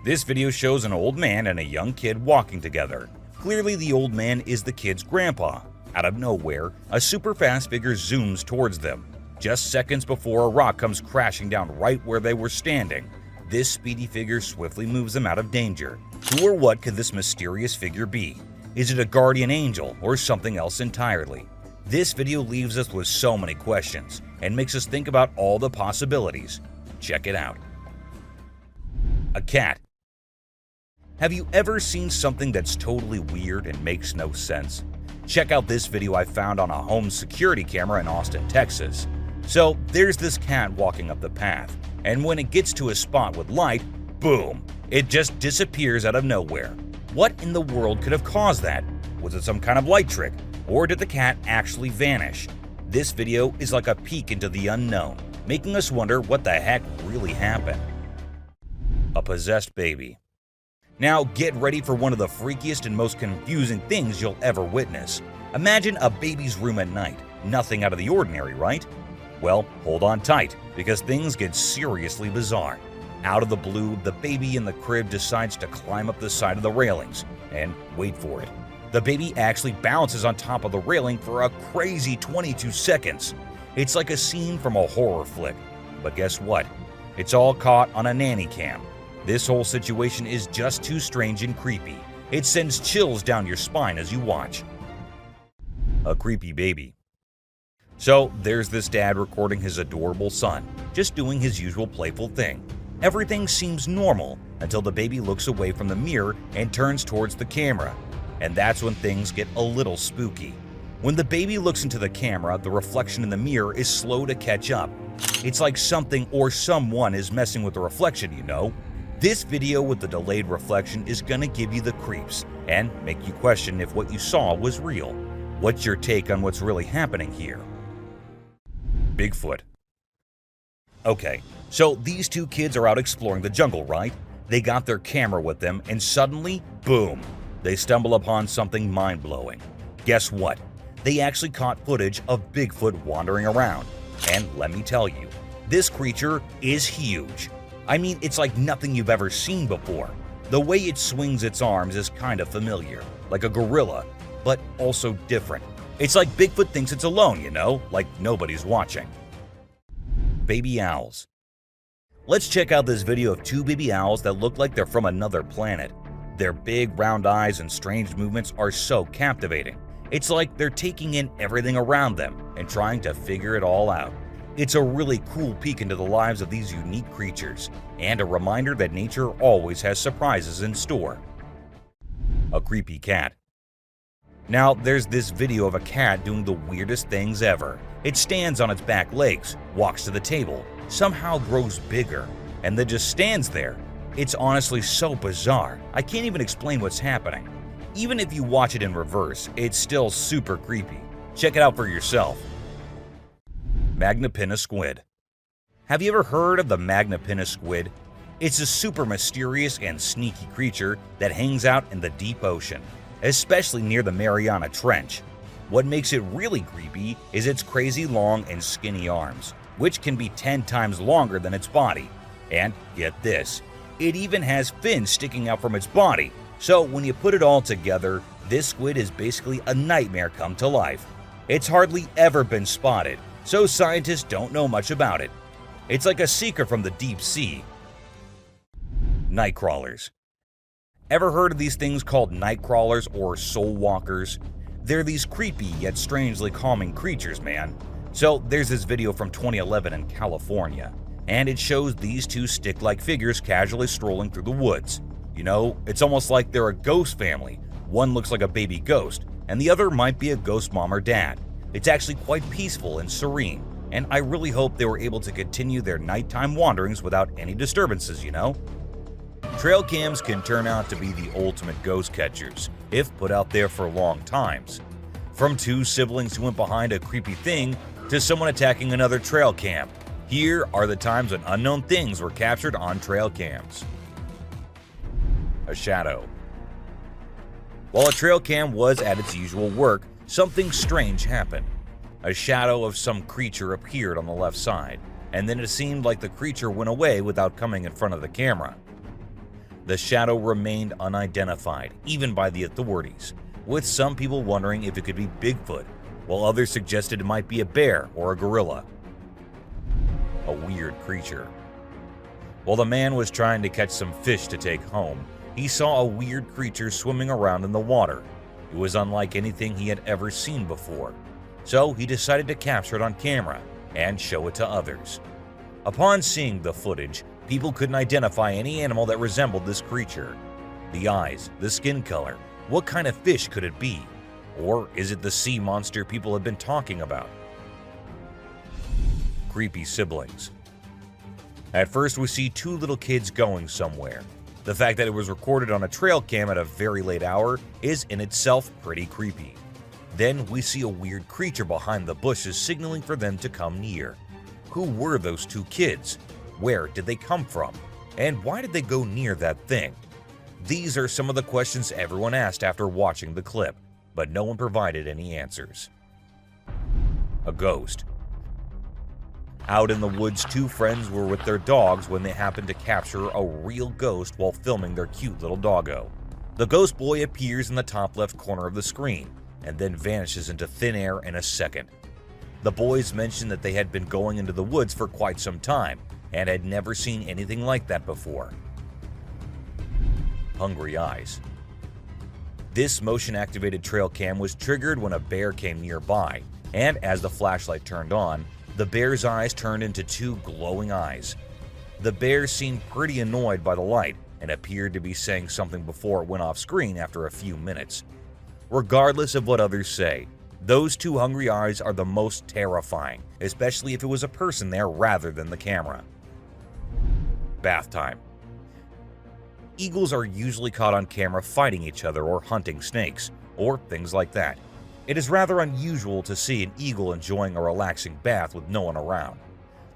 This video shows an old man and a young kid walking together. Clearly, the old man is the kid's grandpa. Out of nowhere, a super fast figure zooms towards them, just seconds before a rock comes crashing down right where they were standing. This speedy figure swiftly moves them out of danger. Who or what could this mysterious figure be? Is it a guardian angel or something else entirely? This video leaves us with so many questions and makes us think about all the possibilities. Check it out. A cat. Have you ever seen something that's totally weird and makes no sense? Check out this video I found on a home security camera in Austin, Texas. So there's this cat walking up the path, and when it gets to a spot with light, boom, it just disappears out of nowhere. What in the world could have caused that? Was it some kind of light trick, or did the cat actually vanish? This video is like a peek into the unknown, making us wonder what the heck really happened. A possessed baby. Now get ready for one of the freakiest and most confusing things you'll ever witness. Imagine a baby's room at night. Nothing out of the ordinary, right? Well, hold on tight, because things get seriously bizarre. Out of the blue, the baby in the crib decides to climb up the side of the railings. And wait for it. The baby actually bounces on top of the railing for a crazy 22 seconds. It's like a scene from a horror flick. But guess what? It's all caught on a nanny cam. This whole situation is just too strange and creepy. It sends chills down your spine as you watch. A creepy baby. So there's this dad recording his adorable son, just doing his usual playful thing. Everything seems normal until the baby looks away from the mirror and turns towards the camera. And that's when things get a little spooky. When the baby looks into the camera, the reflection in the mirror is slow to catch up. It's like something or someone is messing with the reflection, you know? This video with the delayed reflection is gonna give you the creeps and make you question if what you saw was real. What's your take on what's really happening here? Bigfoot. Okay, so these two kids are out exploring the jungle, right? They got their camera with them and suddenly, boom, they stumble upon something mind-blowing. Guess what? They actually caught footage of Bigfoot wandering around. And let me tell you, this creature is huge. I mean, it's like nothing you've ever seen before. The way it swings its arms is kind of familiar, like a gorilla, but also different. It's like Bigfoot thinks it's alone, you know, like nobody's watching. Baby owls. Let's check out this video of two baby owls that look like they're from another planet. Their big round eyes and strange movements are so captivating. It's like they're taking in everything around them and trying to figure it all out. It's a really cool peek into the lives of these unique creatures, and a reminder that nature always has surprises in store. A creepy cat. Now, there's this video of a cat doing the weirdest things ever. It stands on its back legs, walks to the table, somehow grows bigger, and then just stands there. It's honestly so bizarre, I can't even explain what's happening. Even if you watch it in reverse, it's still super creepy. Check it out for yourself. Magnapinna squid. Have you ever heard of the Magnapinna squid? It's a super mysterious and sneaky creature that hangs out in the deep ocean, especially near the Mariana Trench. What makes it really creepy is its crazy long and skinny arms, which can be 10 times longer than its body. And get this, it even has fins sticking out from its body. So when you put it all together, this squid is basically a nightmare come to life. It's hardly ever been spotted, so scientists don't know much about it. It's like a secret from the deep sea. Night crawlers. Ever heard of these things called night crawlers or soul walkers? They're these creepy yet strangely calming creatures, man. So there's this video from 2011 in California, and it shows these two stick-like figures casually strolling through the woods. You know, it's almost like they're a ghost family. One looks like a baby ghost, and the other might be a ghost mom or dad. It's actually quite peaceful and serene, and I really hope they were able to continue their nighttime wanderings without any disturbances, you know? Trail cams can turn out to be the ultimate ghost catchers, if put out there for long times. From two siblings who went behind a creepy thing to someone attacking another trail cam, here are the times when unknown things were captured on trail cams. A shadow. While a trail cam was at its usual work, something strange happened. A shadow of some creature appeared on the left side, and then it seemed like the creature went away without coming in front of the camera. The shadow remained unidentified, even by the authorities, with some people wondering if it could be Bigfoot, while others suggested it might be a bear or a gorilla. A weird creature. While the man was trying to catch some fish to take home, he saw a weird creature swimming around in the water. It was unlike anything he had ever seen before, so he decided to capture it on camera and show it to others. Upon seeing the footage, people couldn't identify any animal that resembled this creature. The eyes, the skin color, what kind of fish could it be? Or is it the sea monster people have been talking about? Creepy siblings. At first we see two little kids going somewhere. The fact that it was recorded on a trail cam at a very late hour is in itself pretty creepy. Then we see a weird creature behind the bushes signaling for them to come near. Who were those two kids? Where did they come from? And why did they go near that thing? These are some of the questions everyone asked after watching the clip, but no one provided any answers. A ghost. Out in the woods, two friends were with their dogs when they happened to capture a real ghost while filming their cute little doggo. The ghost boy appears in the top left corner of the screen and then vanishes into thin air in a second. The boys mentioned that they had been going into the woods for quite some time and had never seen anything like that before. Hungry eyes. This motion-activated trail cam was triggered when a bear came nearby, and as the flashlight turned on, the bear's eyes turned into two glowing eyes. The bear seemed pretty annoyed by the light and appeared to be saying something before it went off screen after a few minutes. Regardless of what others say, those two hungry eyes are the most terrifying, especially if it was a person there rather than the camera. Bath time. Eagles are usually caught on camera fighting each other or hunting snakes, or things like that. It is rather unusual to see an eagle enjoying a relaxing bath with no one around.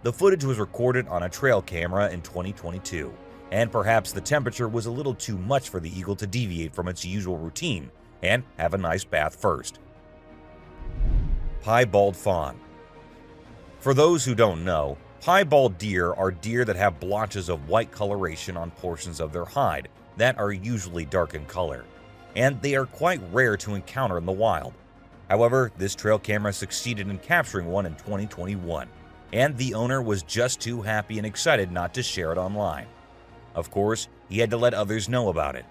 The footage was recorded on a trail camera in 2022, and perhaps the temperature was a little too much for the eagle to deviate from its usual routine and have a nice bath first. Piebald fawn. For those who don't know, piebald deer are deer that have blotches of white coloration on portions of their hide that are usually dark in color, and they are quite rare to encounter in the wild. However, this trail camera succeeded in capturing one in 2021, and the owner was just too happy and excited not to share it online. Of course, he had to let others know about it.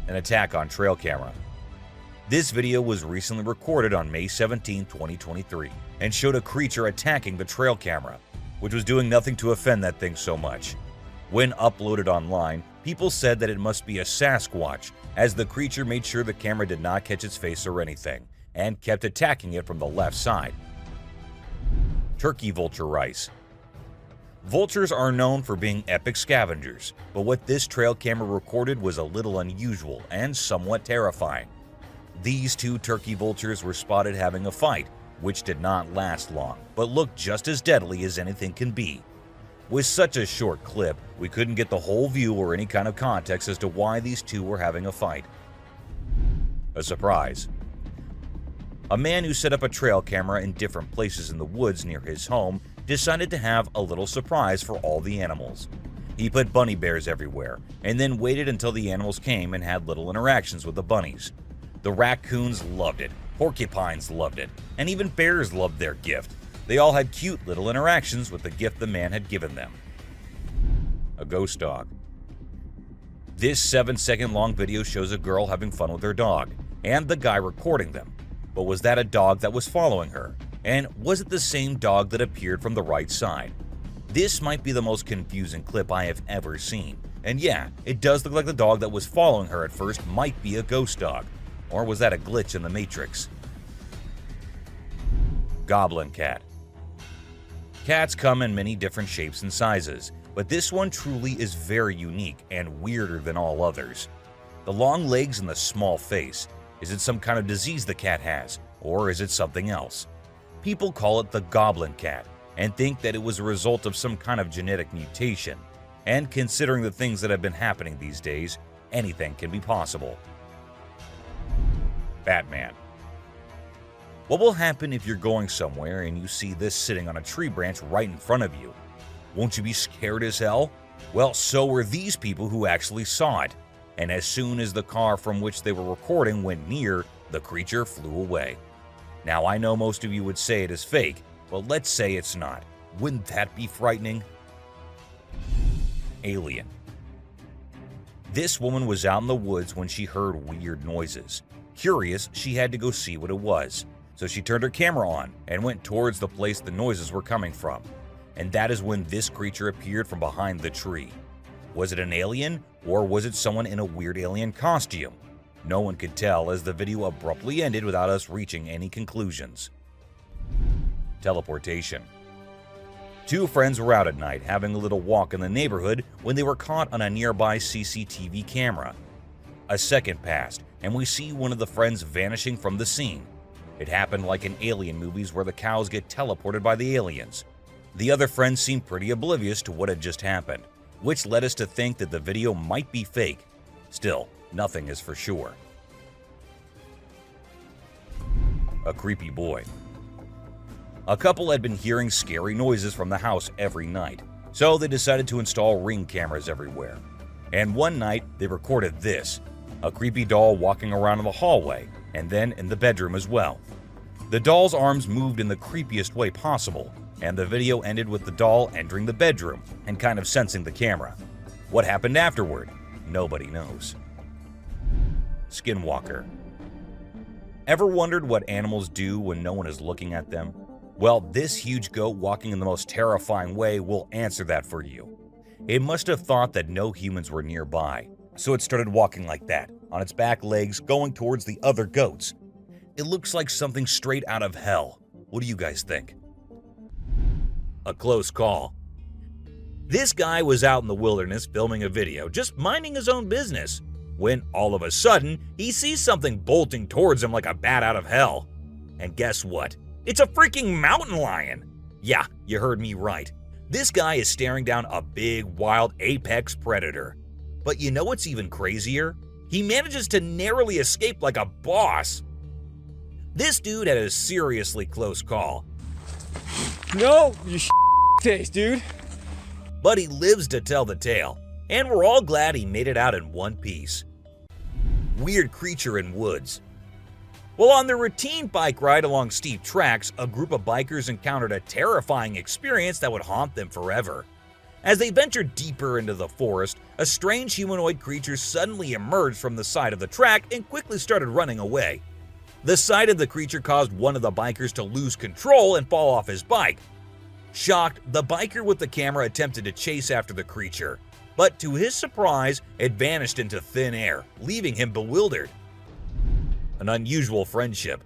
An attack on trail camera. This video was recently recorded on May 17, 2023, and showed a creature attacking the trail camera, which was doing nothing to offend that thing so much. When uploaded online, people said that it must be a SASQUATCH, as the creature made sure the camera did not catch its face or anything, and kept attacking it from the left side. Turkey vulture rice. Vultures are known for being epic scavengers, but what this trail camera recorded was a little unusual and somewhat terrifying. These two turkey vultures were spotted having a fight, which did not last long, but looked just as deadly as anything can be. With such a short clip, we couldn't get the whole view or any kind of context as to why these two were having a fight. A surprise. A man who set up a trail camera in different places in the woods near his home decided to have a little surprise for all the animals. He put bunny bears everywhere, and then waited until the animals came and had little interactions with the bunnies. The raccoons loved it, porcupines loved it, and even bears loved their gift. They all had cute little interactions with the gift the man had given them. A ghost dog. This 7-second long video shows a girl having fun with her dog, and the guy recording them. But was that a dog that was following her? And was it the same dog that appeared from the right side? This might be the most confusing clip I have ever seen. And yeah, it does look like the dog that was following her at first might be a ghost dog. Or was that a glitch in the Matrix? Goblin cat. Cats come in many different shapes and sizes, but this one truly is very unique and weirder than all others. The long legs and the small face. Is it some kind of disease the cat has, or is it something else? People call it the goblin cat and think that it was a result of some kind of genetic mutation. And considering the things that have been happening these days, anything can be possible. Batman. What will happen if you're going somewhere and you see this sitting on a tree branch right in front of you? Won't you be scared as hell? Well, so were these people who actually saw it. And as soon as the car from which they were recording went near, the creature flew away. Now, I know most of you would say it is fake, but let's say it's not. Wouldn't that be frightening? Alien. This woman was out in the woods when she heard weird noises. Curious, she had to go see what it was. So she turned her camera on and went towards the place the noises were coming from. And that is when this creature appeared from behind the tree. Was it an alien, or was it someone in a weird alien costume? No one could tell, as the video abruptly ended without us reaching any conclusions. Teleportation. Two friends were out at night having a little walk in the neighborhood when they were caught on a nearby CCTV camera. A second passed, and we see one of the friends vanishing from the scene. It happened like in alien movies where the cows get teleported by the aliens. The other friend seemed pretty oblivious to what had just happened, which led us to think that the video might be fake. Still, nothing is for sure. A creepy boy. A couple had been hearing scary noises from the house every night, so they decided to install Ring cameras everywhere. And one night, they recorded this, a creepy doll walking around in the hallway, and then in the bedroom as well. The doll's arms moved in the creepiest way possible, and the video ended with the doll entering the bedroom and kind of sensing the camera. What happened afterward? Nobody knows. Skinwalker. Ever wondered what animals do when no one is looking at them? Well, this huge goat walking in the most terrifying way will answer that for you. It must have thought that no humans were nearby, so it started walking like that, on its back legs, going towards the other goats. It looks like something straight out of hell. What do you guys think? A close call. This guy was out in the wilderness filming a video, just minding his own business, when all of a sudden, he sees something bolting towards him like a bat out of hell. And guess what? It's a freaking mountain lion! Yeah, you heard me right. This guy is staring down a big, wild apex predator. But you know what's even crazier? He manages to narrowly escape like a boss. This dude had a seriously close call. No, you taste, dude. But he lives to tell the tale, and we're all glad he made it out in one piece. Weird creature in woods. Well, on their routine bike ride along steep tracks, a group of bikers encountered a terrifying experience that would haunt them forever. As they ventured deeper into the forest, a strange humanoid creature suddenly emerged from the side of the track and quickly started running away. The sight of the creature caused one of the bikers to lose control and fall off his bike. Shocked, the biker with the camera attempted to chase after the creature, but to his surprise, it vanished into thin air, leaving him bewildered. An unusual friendship.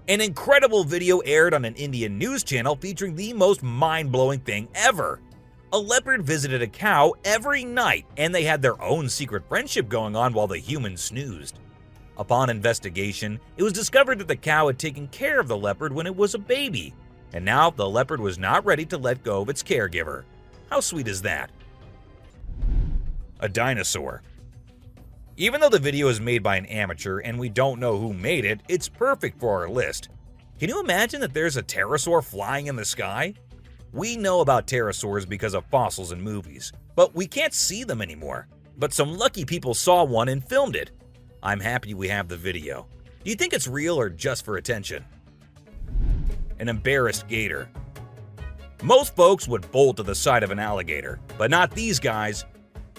An incredible video aired on an Indian news channel featuring the most mind-blowing thing ever. A leopard visited a cow every night, and they had their own secret friendship going on while the humans snoozed. Upon investigation, it was discovered that the cow had taken care of the leopard when it was a baby, and now the leopard was not ready to let go of its caregiver. How sweet is that? A dinosaur. Even though the video is made by an amateur and we don't know who made it, it's perfect for our list. Can you imagine that there's a pterosaur flying in the sky? We know about pterosaurs because of fossils in movies, but we can't see them anymore. But some lucky people saw one and filmed it. I'm happy we have the video. Do you think it's real or just for attention? An embarrassed gator. Most folks would bolt to the side of an alligator, but not these guys.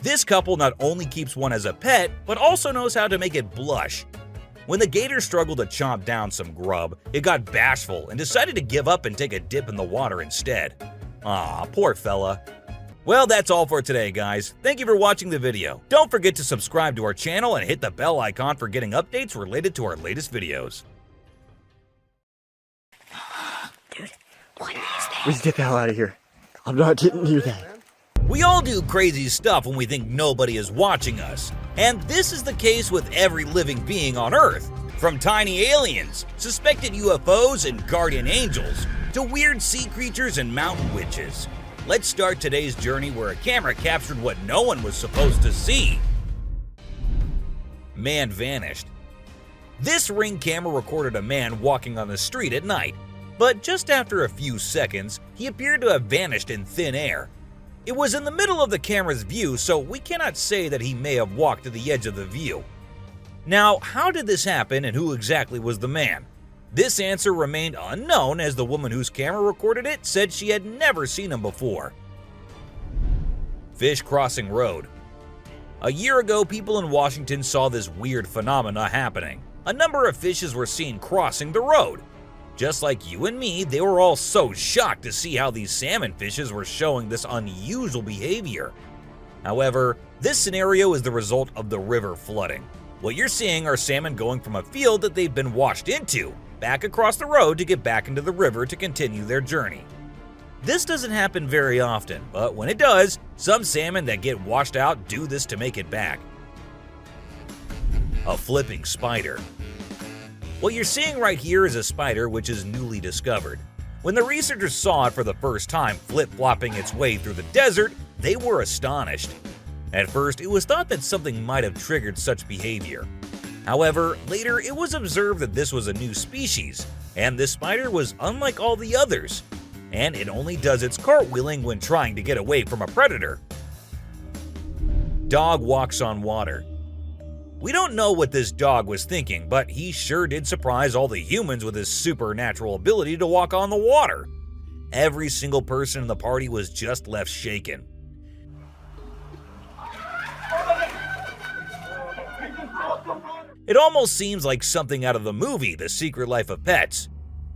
This couple not only keeps one as a pet, but also knows how to make it blush. When the gator struggled to chomp down some grub, it got bashful and decided to give up and take a dip in the water instead. Aw, poor fella. Well, that's all for today, guys. Thank you for watching the video. Don't forget to subscribe to our channel and hit the bell icon for getting updates related to our latest videos. Dude, what is that? Let's get the hell out of here. I'm not getting near that. We all do crazy stuff when we think nobody is watching us. And this is the case with every living being on Earth. From tiny aliens, suspected UFOs and guardian angels, to weird sea creatures and mountain witches. Let's start today's journey where a camera captured what no one was supposed to see. Man vanished. This Ring camera recorded a man walking on the street at night, but just after a few seconds, he appeared to have vanished in thin air. It was in the middle of the camera's view, so we cannot say that he may have walked to the edge of the view. Now, how did this happen and who exactly was the man? This answer remained unknown as the woman whose camera recorded it said she had never seen him before. Fish crossing road. A year ago, people in Washington saw this weird phenomena happening. A number of fishes were seen crossing the road. Just like you and me, they were all so shocked to see how these salmon fishes were showing this unusual behavior. However, this scenario is the result of the river flooding. What you're seeing are salmon going from a field that they've been washed into, back across the road to get back into the river to continue their journey. This doesn't happen very often, but when it does, some salmon that get washed out do this to make it back. A flipping spider. What you're seeing right here is a spider which is newly discovered. When the researchers saw it for the first time flip-flopping its way through the desert, they were astonished. At first, it was thought that something might have triggered such behavior. However, later it was observed that this was a new species, and this spider was unlike all the others, and it only does its cartwheeling when trying to get away from a predator. Dog walks on water. We don't know what this dog was thinking, but he sure did surprise all the humans with his supernatural ability to walk on the water. Every single person in the party was just left shaken. It almost seems like something out of the movie The Secret Life of Pets.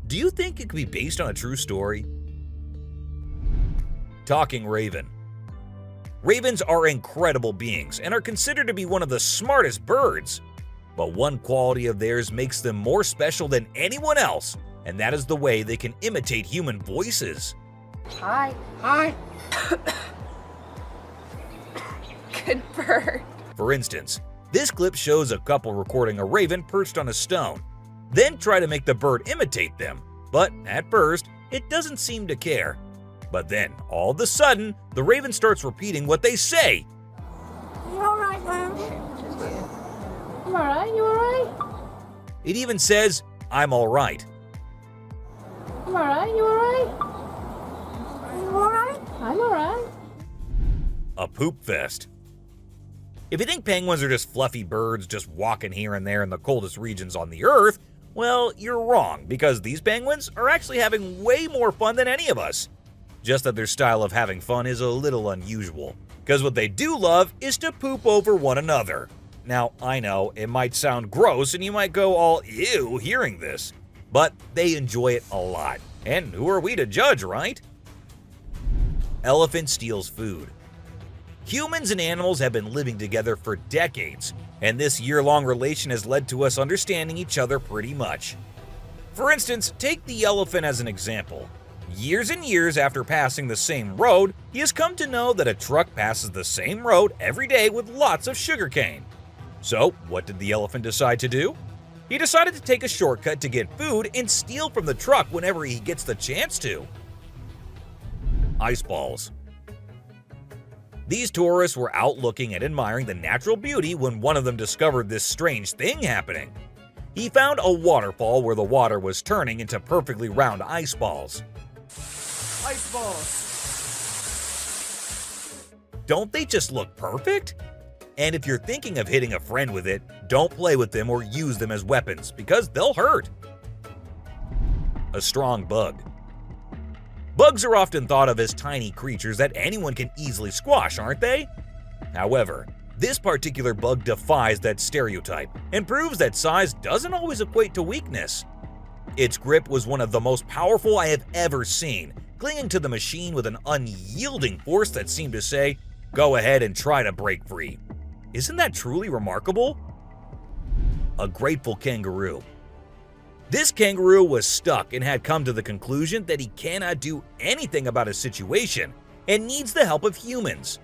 Do you think it could be based on a true story? Talking raven. Ravens are incredible beings and are considered to be one of the smartest birds. But one quality of theirs makes them more special than anyone else, and that is the way they can imitate human voices. Hi. Hi. Good bird. For instance, this clip shows a couple recording a raven perched on a stone, then try to make the bird imitate them. But at first, it doesn't seem to care. But then, all of a sudden, the raven starts repeating what they say. You alright, man? You alright? You alright? It even says, "I'm alright." You alright? You alright? You alright? I'm alright. A poop fest. If you think penguins are just fluffy birds just walking here and there in the coldest regions on the Earth, well, you're wrong, because these penguins are actually having way more fun than any of us. Just that their style of having fun is a little unusual, because what they do love is to poop over one another. Now, I know it might sound gross and you might go all ew hearing this, but they enjoy it a lot. And who are we to judge, right? Elephant steals food. Humans and animals have been living together for decades, and this year-long relation has led to us understanding each other pretty much. For instance, take the elephant as an example. Years and years after passing the same road, he has come to know that a truck passes the same road every day with lots of sugarcane. So, what did the elephant decide to do? He decided to take a shortcut to get food and steal from the truck whenever he gets the chance to. Ice balls. These tourists were out looking and admiring the natural beauty when one of them discovered this strange thing happening. He found a waterfall where the water was turning into perfectly round ice balls. Ice balls. Don't they just look perfect? And if you're thinking of hitting a friend with it, don't play with them or use them as weapons because they'll hurt. A strong bug. Bugs are often thought of as tiny creatures that anyone can easily squash, aren't they? However, this particular bug defies that stereotype and proves that size doesn't always equate to weakness. Its grip was one of the most powerful I have ever seen, clinging to the machine with an unyielding force that seemed to say, "Go ahead and try to break free." Isn't that truly remarkable? A grateful kangaroo. This kangaroo was stuck and had come to the conclusion that he cannot do anything about his situation and needs the help of humans.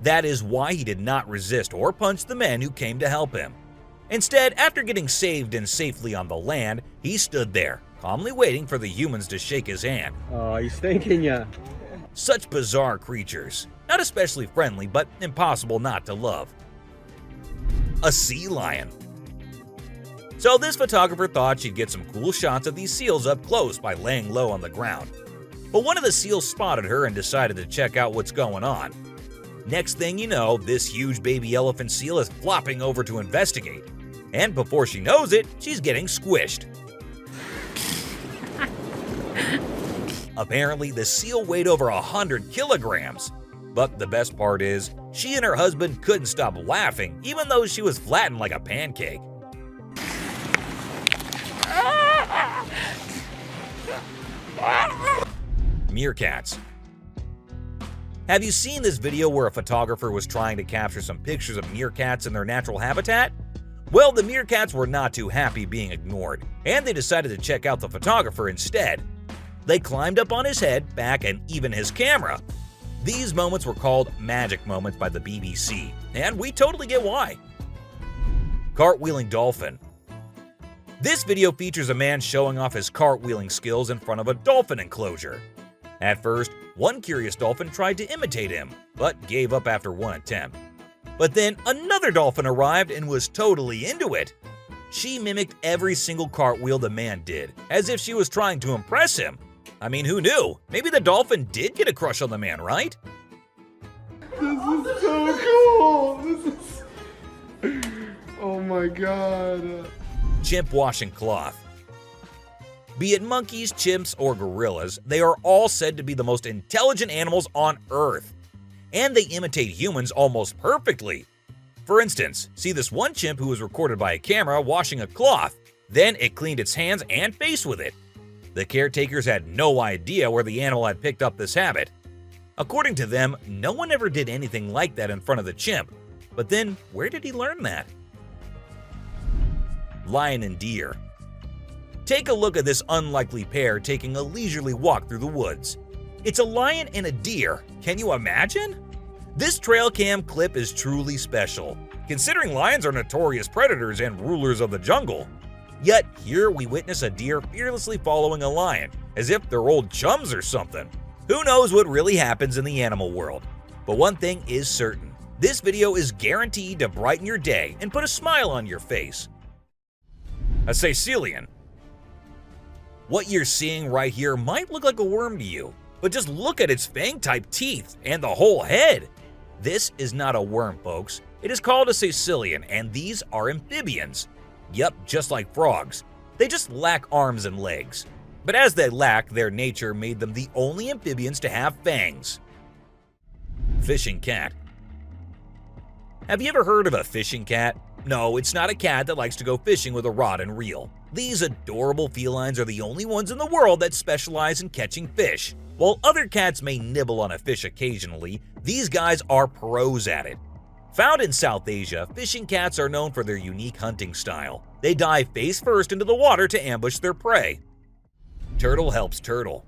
That is why he did not resist or punch the men who came to help him. Instead, after getting saved and safely on the land, he stood there, calmly waiting for the humans to shake his hand. Oh, he's thanking ya. Such bizarre creatures, not especially friendly, but impossible not to love. A sea lion. So this photographer thought she'd get some cool shots of these seals up close by laying low on the ground. But one of the seals spotted her and decided to check out what's going on. Next thing you know, this huge baby elephant seal is flopping over to investigate. And before she knows it, she's getting squished. Apparently, the seal weighed over 100 kilograms. But the best part is, she and her husband couldn't stop laughing even though she was flattened like a pancake. Meerkats. Have you seen this video where a photographer was trying to capture some pictures of meerkats in their natural habitat? Well, the meerkats were not too happy being ignored, and they decided to check out the photographer instead. They climbed up on his head, back, and even his camera. These moments were called magic moments by the BBC, and we totally get why. Cartwheeling dolphin. This video features a man showing off his cartwheeling skills in front of a dolphin enclosure. At first, one curious dolphin tried to imitate him, but gave up after one attempt. But then another dolphin arrived and was totally into it. She mimicked every single cartwheel the man did, as if she was trying to impress him. I mean, who knew? Maybe the dolphin did get a crush on the man, right? This is so cool. This is... Oh my god. Chimp washing cloth. Be it monkeys, chimps, or gorillas, they are all said to be the most intelligent animals on Earth. And they imitate humans almost perfectly. For instance, see this one chimp who was recorded by a camera washing a cloth. Then it cleaned its hands and face with it. The caretakers had no idea where the animal had picked up this habit. According to them, no one ever did anything like that in front of the chimp. But then, where did he learn that? Lion and deer. Take a look at this unlikely pair taking a leisurely walk through the woods. It's a lion and a deer. Can you imagine? This trail cam clip is truly special, considering lions are notorious predators and rulers of the jungle. Yet here we witness a deer fearlessly following a lion, as if they're old chums or something. Who knows what really happens in the animal world? But one thing is certain, this video is guaranteed to brighten your day and put a smile on your face. A Sicilian. What you're seeing right here might look like a worm to you, but just look at its fang-type teeth and the whole head. This is not a worm, folks. It is called a Sicilian, and these are amphibians. Yep, just like frogs. They just lack arms and legs. But as they lack, their nature made them the only amphibians to have fangs. Fishing cat. Have you ever heard of a fishing cat? No, it's not a cat that likes to go fishing with a rod and reel. These adorable felines are the only ones in the world that specialize in catching fish. While other cats may nibble on a fish occasionally, these guys are pros at it. Found in South Asia, fishing cats are known for their unique hunting style. They dive face first into the water to ambush their prey. Turtle helps turtle.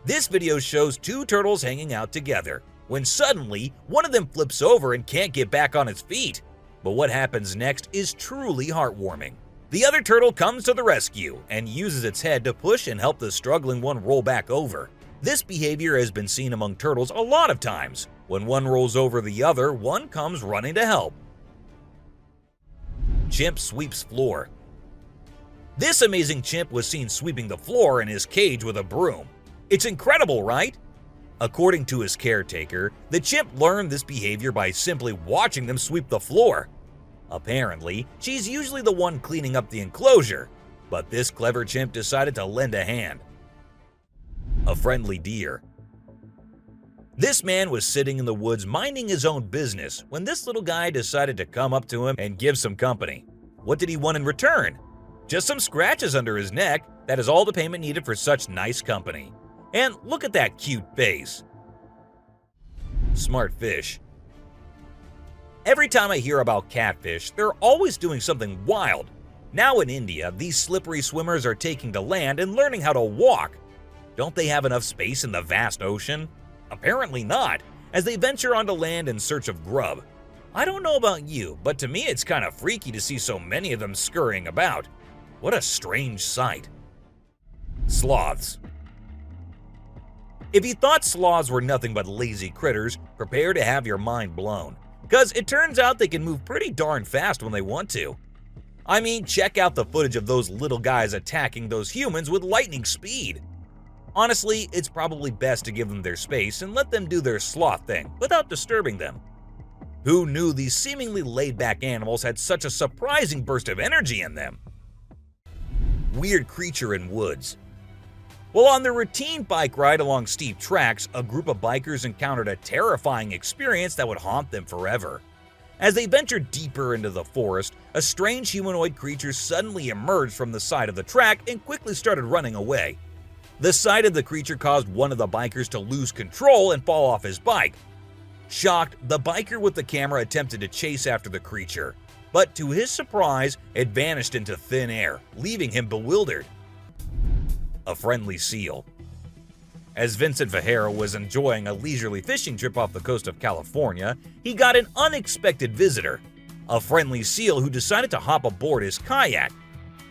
This video shows two turtles hanging out together, when suddenly one of them flips over and can't get back on its feet. But what happens next is truly heartwarming. The other turtle comes to the rescue and uses its head to push and help the struggling one roll back over. This behavior has been seen among turtles a lot of times. When one rolls over the other, one comes running to help. Chimp sweeps floor. This amazing chimp was seen sweeping the floor in his cage with a broom. It's incredible, right? According to his caretaker, the chimp learned this behavior by simply watching them sweep the floor. Apparently, she's usually the one cleaning up the enclosure, but this clever chimp decided to lend a hand. A friendly deer. This man was sitting in the woods minding his own business when this little guy decided to come up to him and give some company. What did he want in return? Just some scratches under his neck. That is all the payment needed for such nice company. And look at that cute face. Smart fish. Every time I hear about catfish, they're always doing something wild. Now in India, these slippery swimmers are taking to land and learning how to walk. Don't they have enough space in the vast ocean? Apparently not, as they venture onto land in search of grub. I don't know about you, but to me it's kind of freaky to see so many of them scurrying about. What a strange sight. Sloths. If you thought sloths were nothing but lazy critters, prepare to have your mind blown. Because it turns out they can move pretty darn fast when they want to. I mean, check out the footage of those little guys attacking those humans with lightning speed. Honestly, it's probably best to give them their space and let them do their sloth thing without disturbing them. Who knew these seemingly laid-back animals had such a surprising burst of energy in them? Weird creature in woods. Well, on their routine bike ride along steep tracks, a group of bikers encountered a terrifying experience that would haunt them forever. As they ventured deeper into the forest, a strange humanoid creature suddenly emerged from the side of the track and quickly started running away. The sight of the creature caused one of the bikers to lose control and fall off his bike. Shocked, the biker with the camera attempted to chase after the creature, but to his surprise, it vanished into thin air, leaving him bewildered. A friendly seal. As Vincent Vajera was enjoying a leisurely fishing trip off the coast of California, he got an unexpected visitor, a friendly seal who decided to hop aboard his kayak.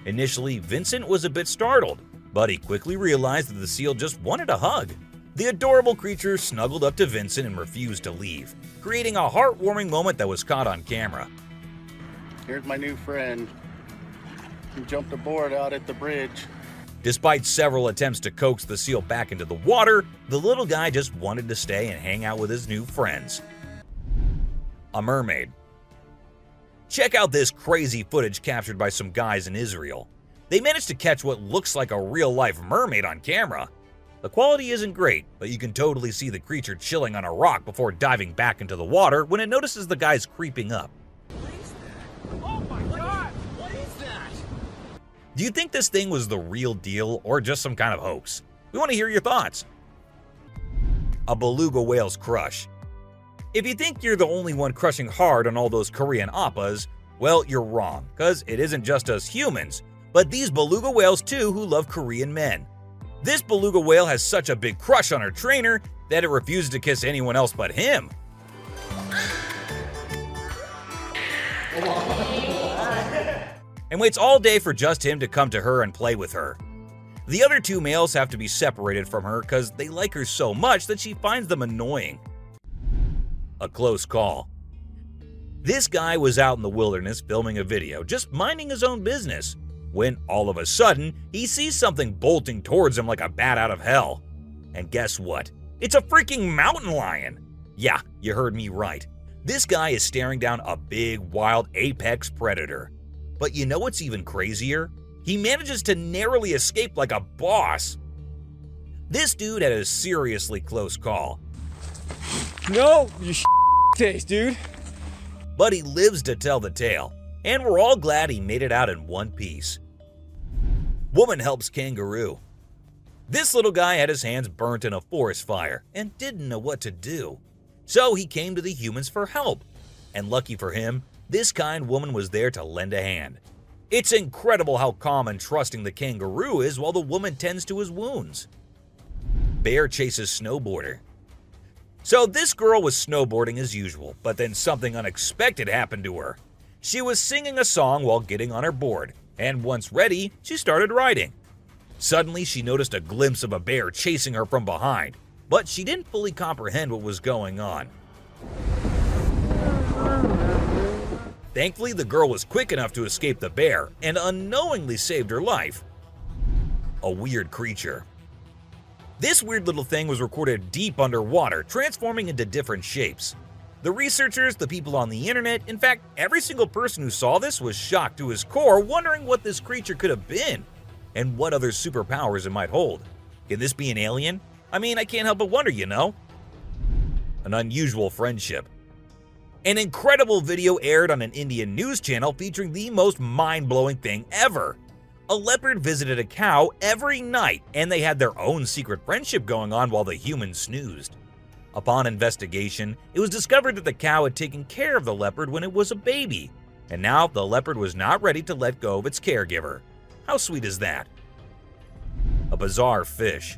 Initially, Vincent was a bit startled, but he quickly realized that the seal just wanted a hug. The adorable creature snuggled up to Vincent and refused to leave, creating a heartwarming moment that was caught on camera. Here's my new friend. He jumped aboard out at the bridge. Despite several attempts to coax the seal back into the water, the little guy just wanted to stay and hang out with his new friends. A mermaid. Check out this crazy footage captured by some guys in Israel. They managed to catch what looks like a real-life mermaid on camera. The quality isn't great, but you can totally see the creature chilling on a rock before diving back into the water when it notices the guys creeping up. Do you think this thing was the real deal or just some kind of hoax? We want to hear your thoughts. A beluga whale's crush. If you think you're the only one crushing hard on all those Korean oppas, well, you're wrong, because it isn't just us humans, but these beluga whales too who love Korean men. This beluga whale has such a big crush on her trainer that it refuses to kiss anyone else but him. And waits all day for just him to come to her and play with her. The other two males have to be separated from her because they like her so much that she finds them annoying. A close call. This guy was out in the wilderness filming a video, just minding his own business, when all of a sudden, he sees something bolting towards him like a bat out of hell. And guess what? It's a freaking mountain lion! Yeah, you heard me right. This guy is staring down a big, wild apex predator. But you know what's even crazier? He manages to narrowly escape like a boss. This dude had a seriously close call. No, you taste, dude. But he lives to tell the tale, and we're all glad he made it out in one piece. Woman helps kangaroo. This little guy had his hands burnt in a forest fire and didn't know what to do. So he came to the humans for help. And lucky for him, this kind woman was there to lend a hand. It's incredible how calm and trusting the kangaroo is while the woman tends to his wounds. bear chases snowboarder. So this girl was snowboarding as usual, but then something unexpected happened to her. She was singing a song while getting on her board, and once ready, she started riding. Suddenly, she noticed a glimpse of a bear chasing her from behind, but she didn't fully comprehend what was going on. Thankfully, the girl was quick enough to escape the bear and unknowingly saved her life. A weird creature. This weird little thing was recorded deep underwater, transforming into different shapes. The researchers, the people on the internet, in fact, every single person who saw this was shocked to his core, wondering what this creature could have been and what other superpowers it might hold. Can this be an alien? I mean, I can't help but wonder, you know? An unusual friendship. An incredible video aired on an Indian news channel featuring the most mind-blowing thing ever. A leopard visited a cow every night, and they had their own secret friendship going on while the human snoozed. Upon investigation, it was discovered that the cow had taken care of the leopard when it was a baby, and now the leopard was not ready to let go of its caregiver. How sweet is that? A bizarre fish.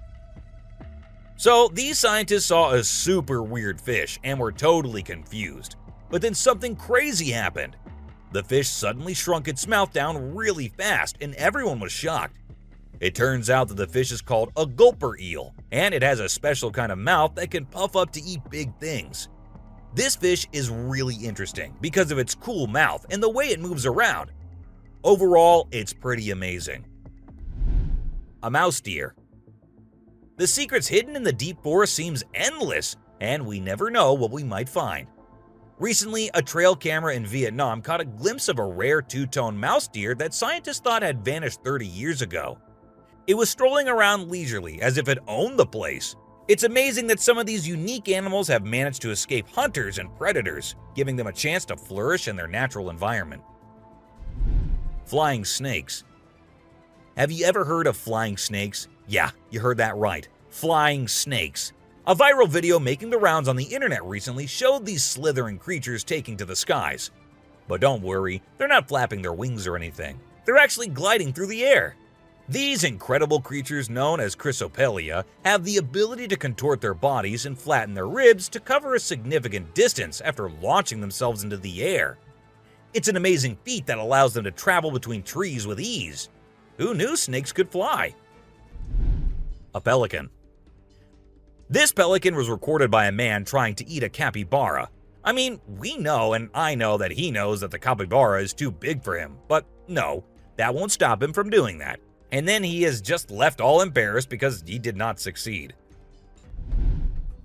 So these scientists saw a super weird fish and were totally confused. But then something crazy happened. The fish suddenly shrunk its mouth down really fast, and everyone was shocked. It turns out that the fish is called a gulper eel, and it has a special kind of mouth that can puff up to eat big things. This fish is really interesting because of its cool mouth and the way it moves around. Overall, it's pretty amazing. A mouse deer. The secrets hidden in the deep forest seems endless, and we never know what we might find. Recently, a trail camera in Vietnam caught a glimpse of a rare two-tone mouse deer that scientists thought had vanished 30 years ago. It was strolling around leisurely as if it owned the place. It's amazing that some of these unique animals have managed to escape hunters and predators, giving them a chance to flourish in their natural environment. Flying snakes. Have you ever heard of flying snakes? Yeah, you heard that right. Flying snakes. A viral video making the rounds on the internet recently showed these slithering creatures taking to the skies. But don't worry, they're not flapping their wings or anything. They're actually gliding through the air. These incredible creatures, known as Chrysopelia, have the ability to contort their bodies and flatten their ribs to cover a significant distance after launching themselves into the air. It's an amazing feat that allows them to travel between trees with ease. Who knew snakes could fly? A pelican. This pelican was recorded by a man trying to eat a capybara. I mean, we know and I know that he knows that the capybara is too big for him, but no, that won't stop him from doing that. And then he is just left all embarrassed because he did not succeed.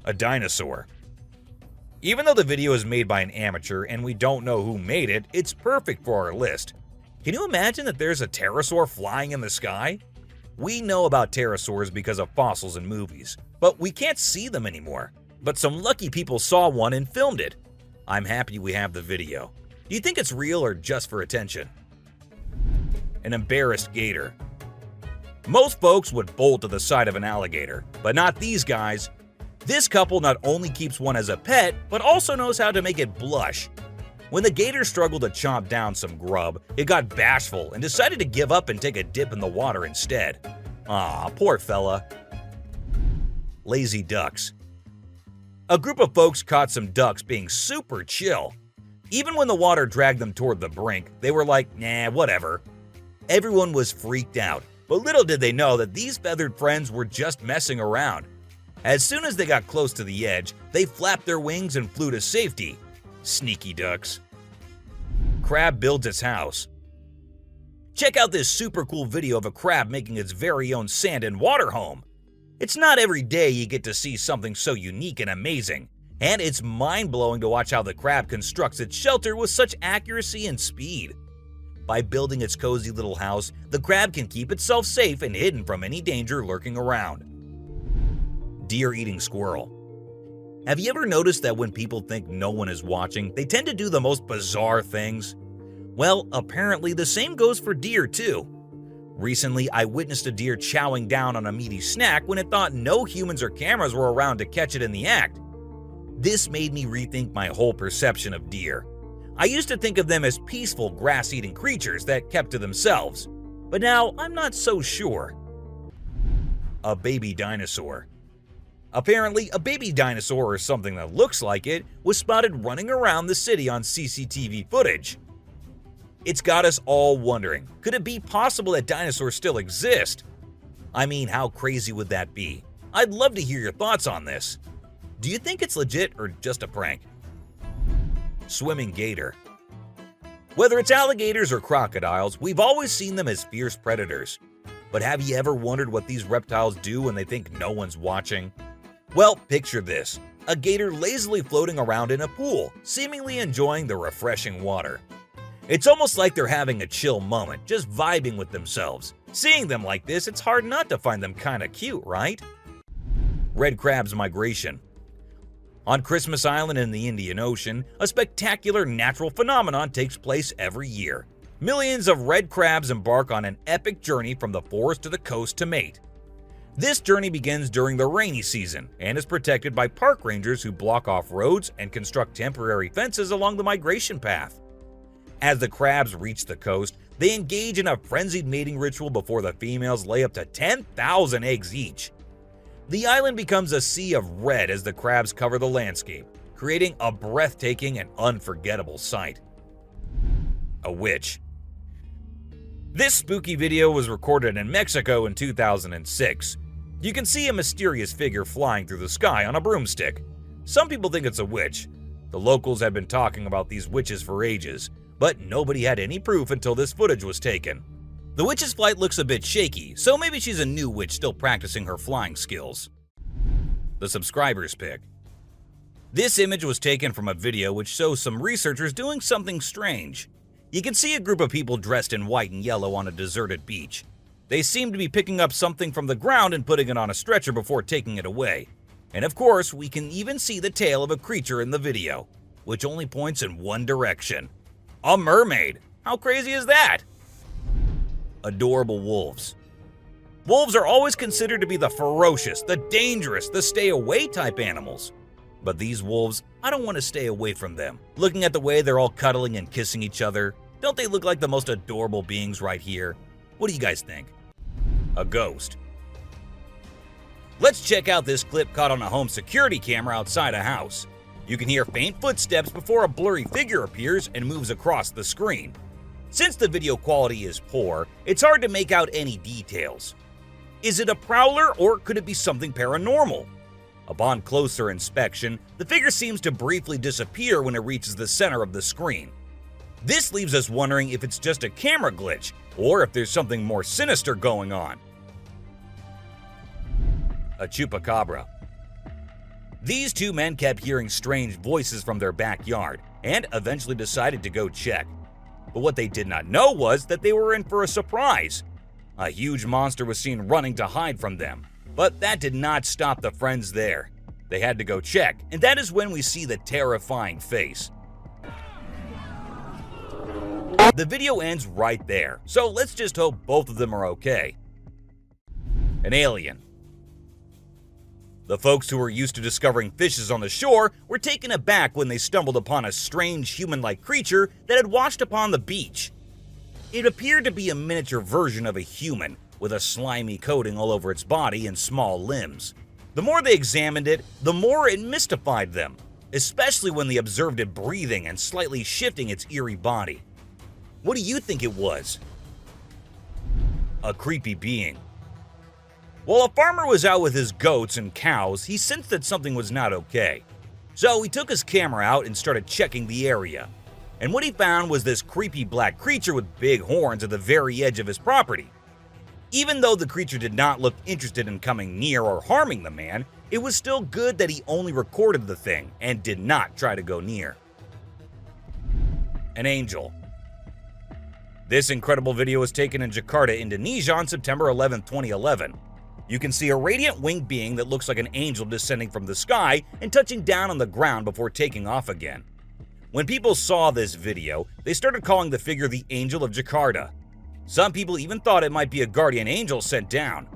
A dinosaur. Even though the video is made by an amateur and we don't know who made it, it's perfect for our list. Can you imagine that there's a pterosaur flying in the sky? We know about pterosaurs because of fossils in movies, but we can't see them anymore. But some lucky people saw one and filmed it. I'm happy we have the video. Do you think it's real or just for attention? An embarrassed gator. Most folks would bolt to the side of an alligator, but not these guys. This couple not only keeps one as a pet, but also knows how to make it blush. When the gator struggled to chomp down some grub, it got bashful and decided to give up and take a dip in the water instead. Aw, poor fella. Lazy ducks. A group of folks caught some ducks being super chill. Even when the water dragged them toward the brink, they were like, nah, whatever. Everyone was freaked out, but little did they know that these feathered friends were just messing around. As soon as they got close to the edge, they flapped their wings and flew to safety. Sneaky ducks. Crab builds its house. Check out this super cool video of a crab making its very own sand and water home. It's not every day you get to see something so unique and amazing, and it's mind-blowing to watch how the crab constructs its shelter with such accuracy and speed. By building its cozy little house, the crab can keep itself safe and hidden from any danger lurking around. Deer eating squirrel. Have you ever noticed that when people think no one is watching, they tend to do the most bizarre things? Well, apparently the same goes for deer too. Recently, I witnessed a deer chowing down on a meaty snack when it thought no humans or cameras were around to catch it in the act. This made me rethink my whole perception of deer. I used to think of them as peaceful grass-eating creatures that kept to themselves, but now I'm not so sure. A baby dinosaur. Apparently, a baby dinosaur or something that looks like it was spotted running around the city on CCTV footage. It's got us all wondering, could it be possible that dinosaurs still exist? I mean, how crazy would that be? I'd love to hear your thoughts on this. Do you think it's legit or just a prank? Swimming gator. Whether it's alligators or crocodiles, we've always seen them as fierce predators. But have you ever wondered what these reptiles do when they think no one's watching? Well, picture this. A gator lazily floating around in a pool, seemingly enjoying the refreshing water. It's almost like they're having a chill moment, just vibing with themselves. Seeing them like this, it's hard not to find them kinda cute, right? Red crab's migration. On Christmas Island in the Indian Ocean, a spectacular natural phenomenon takes place every year. Millions of red crabs embark on an epic journey from the forest to the coast to mate. This journey begins during the rainy season and is protected by park rangers who block off roads and construct temporary fences along the migration path. As the crabs reach the coast, they engage in a frenzied mating ritual before the females lay up to 10,000 eggs each. The island becomes a sea of red as the crabs cover the landscape, creating a breathtaking and unforgettable sight. A witch. This spooky video was recorded in Mexico in 2006. You can see a mysterious figure flying through the sky on a broomstick. Some people think it's a witch. The locals have been talking about these witches for ages, but nobody had any proof until this footage was taken. The witch's flight looks a bit shaky, so maybe she's a new witch still practicing her flying skills. The subscriber's pick. This image was taken from a video which shows some researchers doing something strange. You can see a group of people dressed in white and yellow on a deserted beach. They seem to be picking up something from the ground and putting it on a stretcher before taking it away. And of course, we can even see the tail of a creature in the video, which only points in one direction. A mermaid! How crazy is that? Adorable wolves. Wolves are always considered to be the ferocious, the dangerous, the stay-away type animals. But these wolves, I don't want to stay away from them. Looking at the way they're all cuddling and kissing each other, don't they look like the most adorable beings right here? What do you guys think? A ghost. Let's check out this clip caught on a home security camera outside a house. You can hear faint footsteps before a blurry figure appears and moves across the screen. Since the video quality is poor, it's hard to make out any details. Is it a prowler or could it be something paranormal? Upon closer inspection, the figure seems to briefly disappear when it reaches the center of the screen. This leaves us wondering if it's just a camera glitch or if there's something more sinister going on. A chupacabra. These two men kept hearing strange voices from their backyard and eventually decided to go check. But what they did not know was that they were in for a surprise. A huge monster was seen running to hide from them, but that did not stop the friends there. They had to go check, and that is when we see the terrifying face. The video ends right there, so let's just hope both of them are okay. An alien. The folks who were used to discovering fishes on the shore were taken aback when they stumbled upon a strange human-like creature that had washed upon the beach. It appeared to be a miniature version of a human, with a slimy coating all over its body and small limbs. The more they examined it, the more it mystified them, especially when they observed it breathing and slightly shifting its eerie body. What do you think it was? A creepy being. While a farmer was out with his goats and cows, he sensed that something was not okay. So he took his camera out and started checking the area. And what he found was this creepy black creature with big horns at the very edge of his property. Even though the creature did not look interested in coming near or harming the man, it was still good that he only recorded the thing and did not try to go near. An angel. This incredible video was taken in Jakarta, Indonesia on September 11, 2011. You can see a radiant winged being that looks like an angel descending from the sky and touching down on the ground before taking off again. When people saw this video, they started calling the figure the Angel of Jakarta. Some people even thought it might be a guardian angel sent down.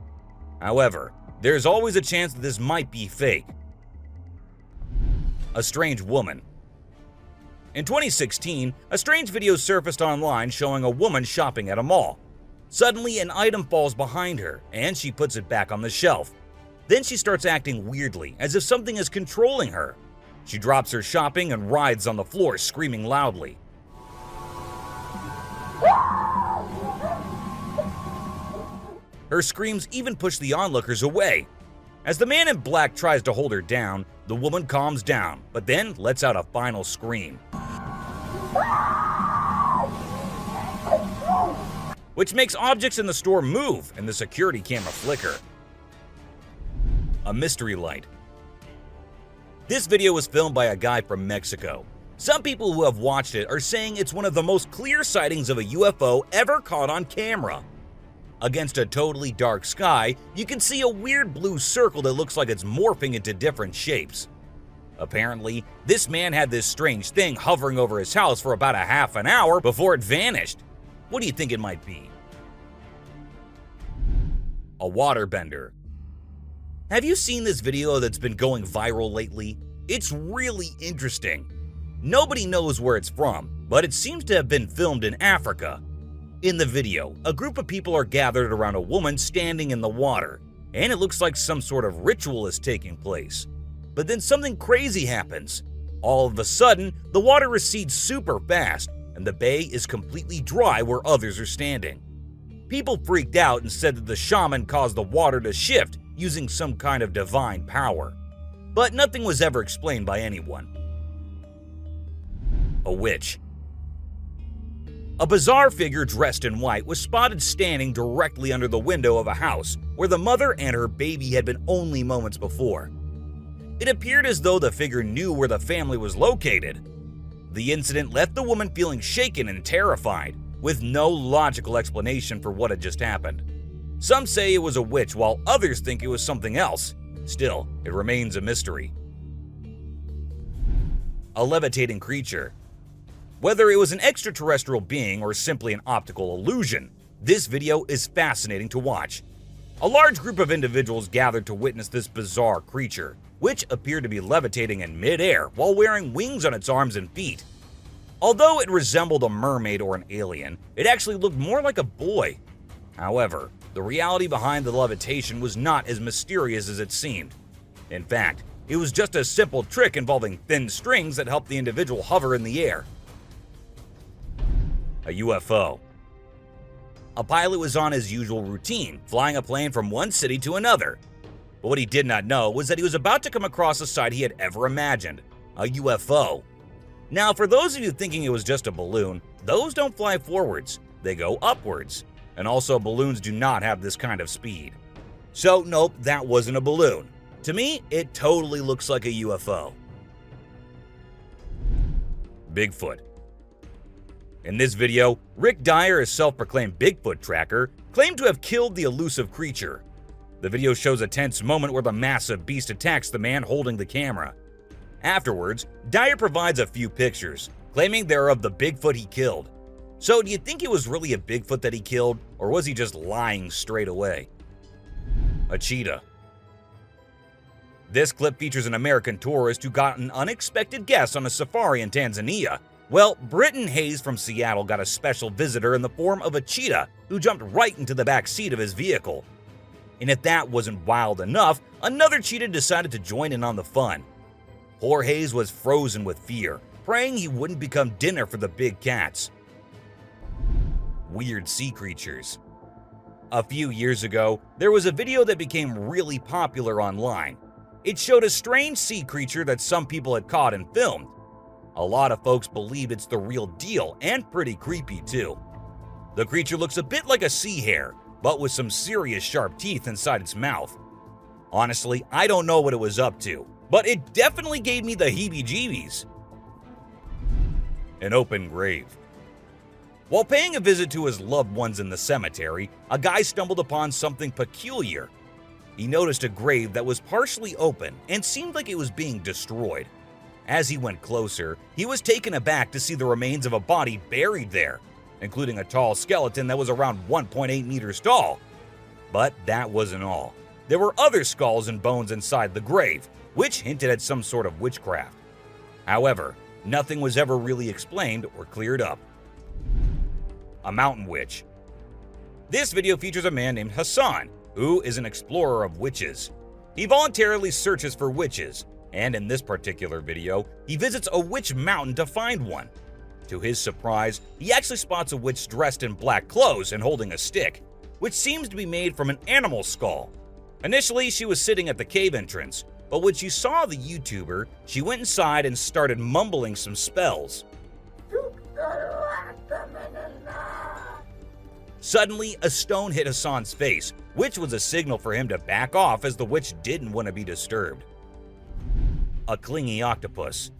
However, there's always a chance that this might be fake. A strange woman. In 2016, a strange video surfaced online showing a woman shopping at a mall. Suddenly, an item falls behind her, and she puts it back on the shelf. Then she starts acting weirdly, as if something is controlling her. She drops her shopping and writhes on the floor, screaming loudly. Her screams even push the onlookers away. As the man in black tries to hold her down, the woman calms down, but then lets out a final scream, which makes objects in the store move and the security camera flicker. A mystery light. This video was filmed by a guy from Mexico. Some people who have watched it are saying it's one of the most clear sightings of a UFO ever caught on camera. Against a totally dark sky, you can see a weird blue circle that looks like it's morphing into different shapes. Apparently, this man had this strange thing hovering over his house for about a half an hour before it vanished. What do you think it might be? A waterbender. Have you seen this video that's been going viral lately? It's really interesting. Nobody knows where it's from, but it seems to have been filmed in Africa. In the video, a group of people are gathered around a woman standing in the water, and it looks like some sort of ritual is taking place. But then something crazy happens. All of a sudden, the water recedes super fast, and the bay is completely dry where others are standing. People freaked out and said that the shaman caused the water to shift using some kind of divine power. But nothing was ever explained by anyone. A witch. A bizarre figure dressed in white was spotted standing directly under the window of a house where the mother and her baby had been only moments before. It appeared as though the figure knew where the family was located. The incident left the woman feeling shaken and terrified, with no logical explanation for what had just happened. Some say it was a witch, while others think it was something else. Still, it remains a mystery. A levitating creature. Whether it was an extraterrestrial being or simply an optical illusion, this video is fascinating to watch. A large group of individuals gathered to witness this bizarre creature, which appeared to be levitating in mid-air while wearing wings on its arms and feet. Although it resembled a mermaid or an alien, it actually looked more like a boy. However, the reality behind the levitation was not as mysterious as it seemed. In fact, it was just a simple trick involving thin strings that helped the individual hover in the air. A UFO. A pilot was on his usual routine, flying a plane from one city to another. But what he did not know was that he was about to come across a sight he had ever imagined, a UFO. Now, for those of you thinking it was just a balloon, those don't fly forwards, they go upwards. And also, balloons do not have this kind of speed. So nope, that wasn't a balloon. To me, it totally looks like a UFO. Bigfoot. In this video, Rick Dyer, a self-proclaimed Bigfoot tracker, claimed to have killed the elusive creature. The video shows a tense moment where the massive beast attacks the man holding the camera. Afterwards, Dyer provides a few pictures, claiming they're of the Bigfoot he killed. So do you think it was really a Bigfoot that he killed, or was he just lying straight away? A cheetah. This clip features an American tourist who got an unexpected guest on a safari in Tanzania. Well, Britton Hayes from Seattle got a special visitor in the form of a cheetah who jumped right into the back seat of his vehicle. And if that wasn't wild enough, another cheetah decided to join in on the fun. Poor Hayes was frozen with fear, praying he wouldn't become dinner for the big cats. Weird sea creatures. A few years ago, there was a video that became really popular online. It showed a strange sea creature that some people had caught and filmed. A lot of folks believe it's the real deal, and pretty creepy too. The creature looks a bit like a sea hare, but with some serious sharp teeth inside its mouth. Honestly, I don't know what it was up to, but it definitely gave me the heebie-jeebies. An open grave. While paying a visit to his loved ones in the cemetery, a guy stumbled upon something peculiar. He noticed a grave that was partially open and seemed like it was being destroyed. As he went closer, he was taken aback to see the remains of a body buried there, including a tall skeleton that was around 1.8 meters tall. But that wasn't all. There were other skulls and bones inside the grave, which hinted at some sort of witchcraft. However, nothing was ever really explained or cleared up. A mountain witch. This video features a man named Hassan, who is an explorer of witches. He voluntarily searches for witches, and in this particular video, he visits a witch mountain to find one. To his surprise, he actually spots a witch dressed in black clothes and holding a stick, which seems to be made from an animal skull. Initially, she was sitting at the cave entrance, but when she saw the YouTuber, she went inside and started mumbling some spells. Suddenly, a stone hit Hassan's face, which was a signal for him to back off as the witch didn't want to be disturbed. A clingy octopus.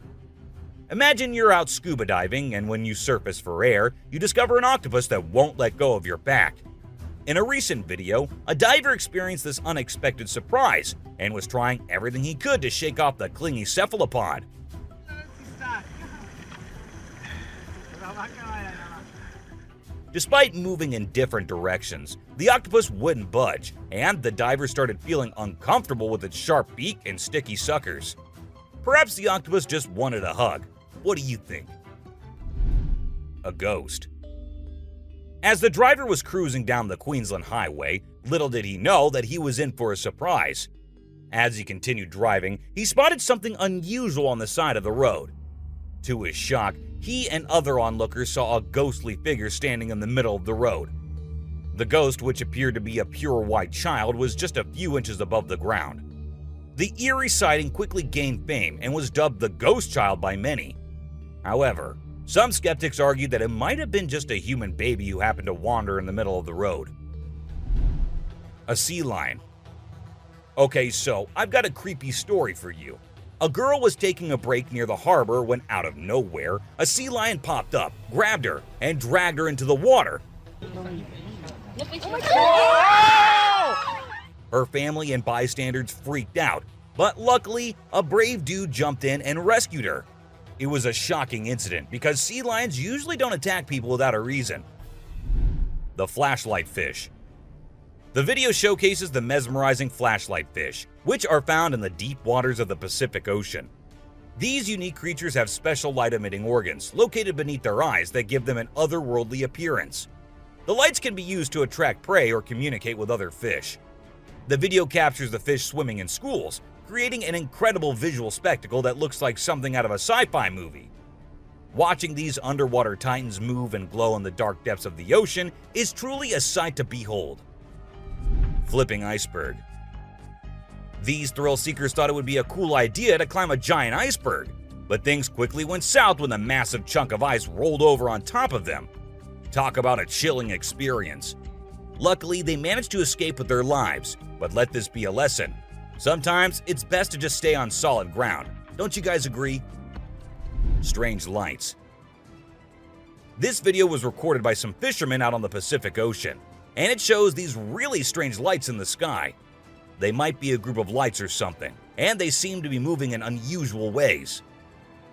Imagine you're out scuba diving, and when you surface for air, you discover an octopus that won't let go of your back. In a recent video, a diver experienced this unexpected surprise and was trying everything he could to shake off the clingy cephalopod. Despite moving in different directions, the octopus wouldn't budge, and the diver started feeling uncomfortable with its sharp beak and sticky suckers. Perhaps the octopus just wanted a hug. What do you think? A ghost. As the driver was cruising down the Queensland Highway, little did he know that he was in for a surprise. As he continued driving, he spotted something unusual on the side of the road. To his shock, he and other onlookers saw a ghostly figure standing in the middle of the road. The ghost, which appeared to be a pure white child, was just a few inches above the ground. The eerie sighting quickly gained fame and was dubbed the Ghost Child by many. However, some skeptics argued that it might have been just a human baby who happened to wander in the middle of the road. A sea lion. Okay, so I've got a creepy story for you. A girl was taking a break near the harbor when, out of nowhere, a sea lion popped up, grabbed her, and dragged her into the water. Her family and bystanders freaked out, but luckily, a brave dude jumped in and rescued her. It was a shocking incident because sea lions usually don't attack people without a reason. The flashlight fish. The video showcases the mesmerizing flashlight fish, which are found in the deep waters of the Pacific Ocean. These unique creatures have special light-emitting organs located beneath their eyes that give them an otherworldly appearance. The lights can be used to attract prey or communicate with other fish. The video captures the fish swimming in schools, creating an incredible visual spectacle that looks like something out of a sci-fi movie. Watching these underwater titans move and glow in the dark depths of the ocean is truly a sight to behold. Flipping iceberg. These thrill seekers thought it would be a cool idea to climb a giant iceberg, but things quickly went south when a massive chunk of ice rolled over on top of them. Talk about a chilling experience. Luckily, they managed to escape with their lives, but let this be a lesson. Sometimes it's best to just stay on solid ground. Don't you guys agree? Strange lights. This video was recorded by some fishermen out on the Pacific Ocean, and it shows these really strange lights in the sky. They might be a group of lights or something, and they seem to be moving in unusual ways.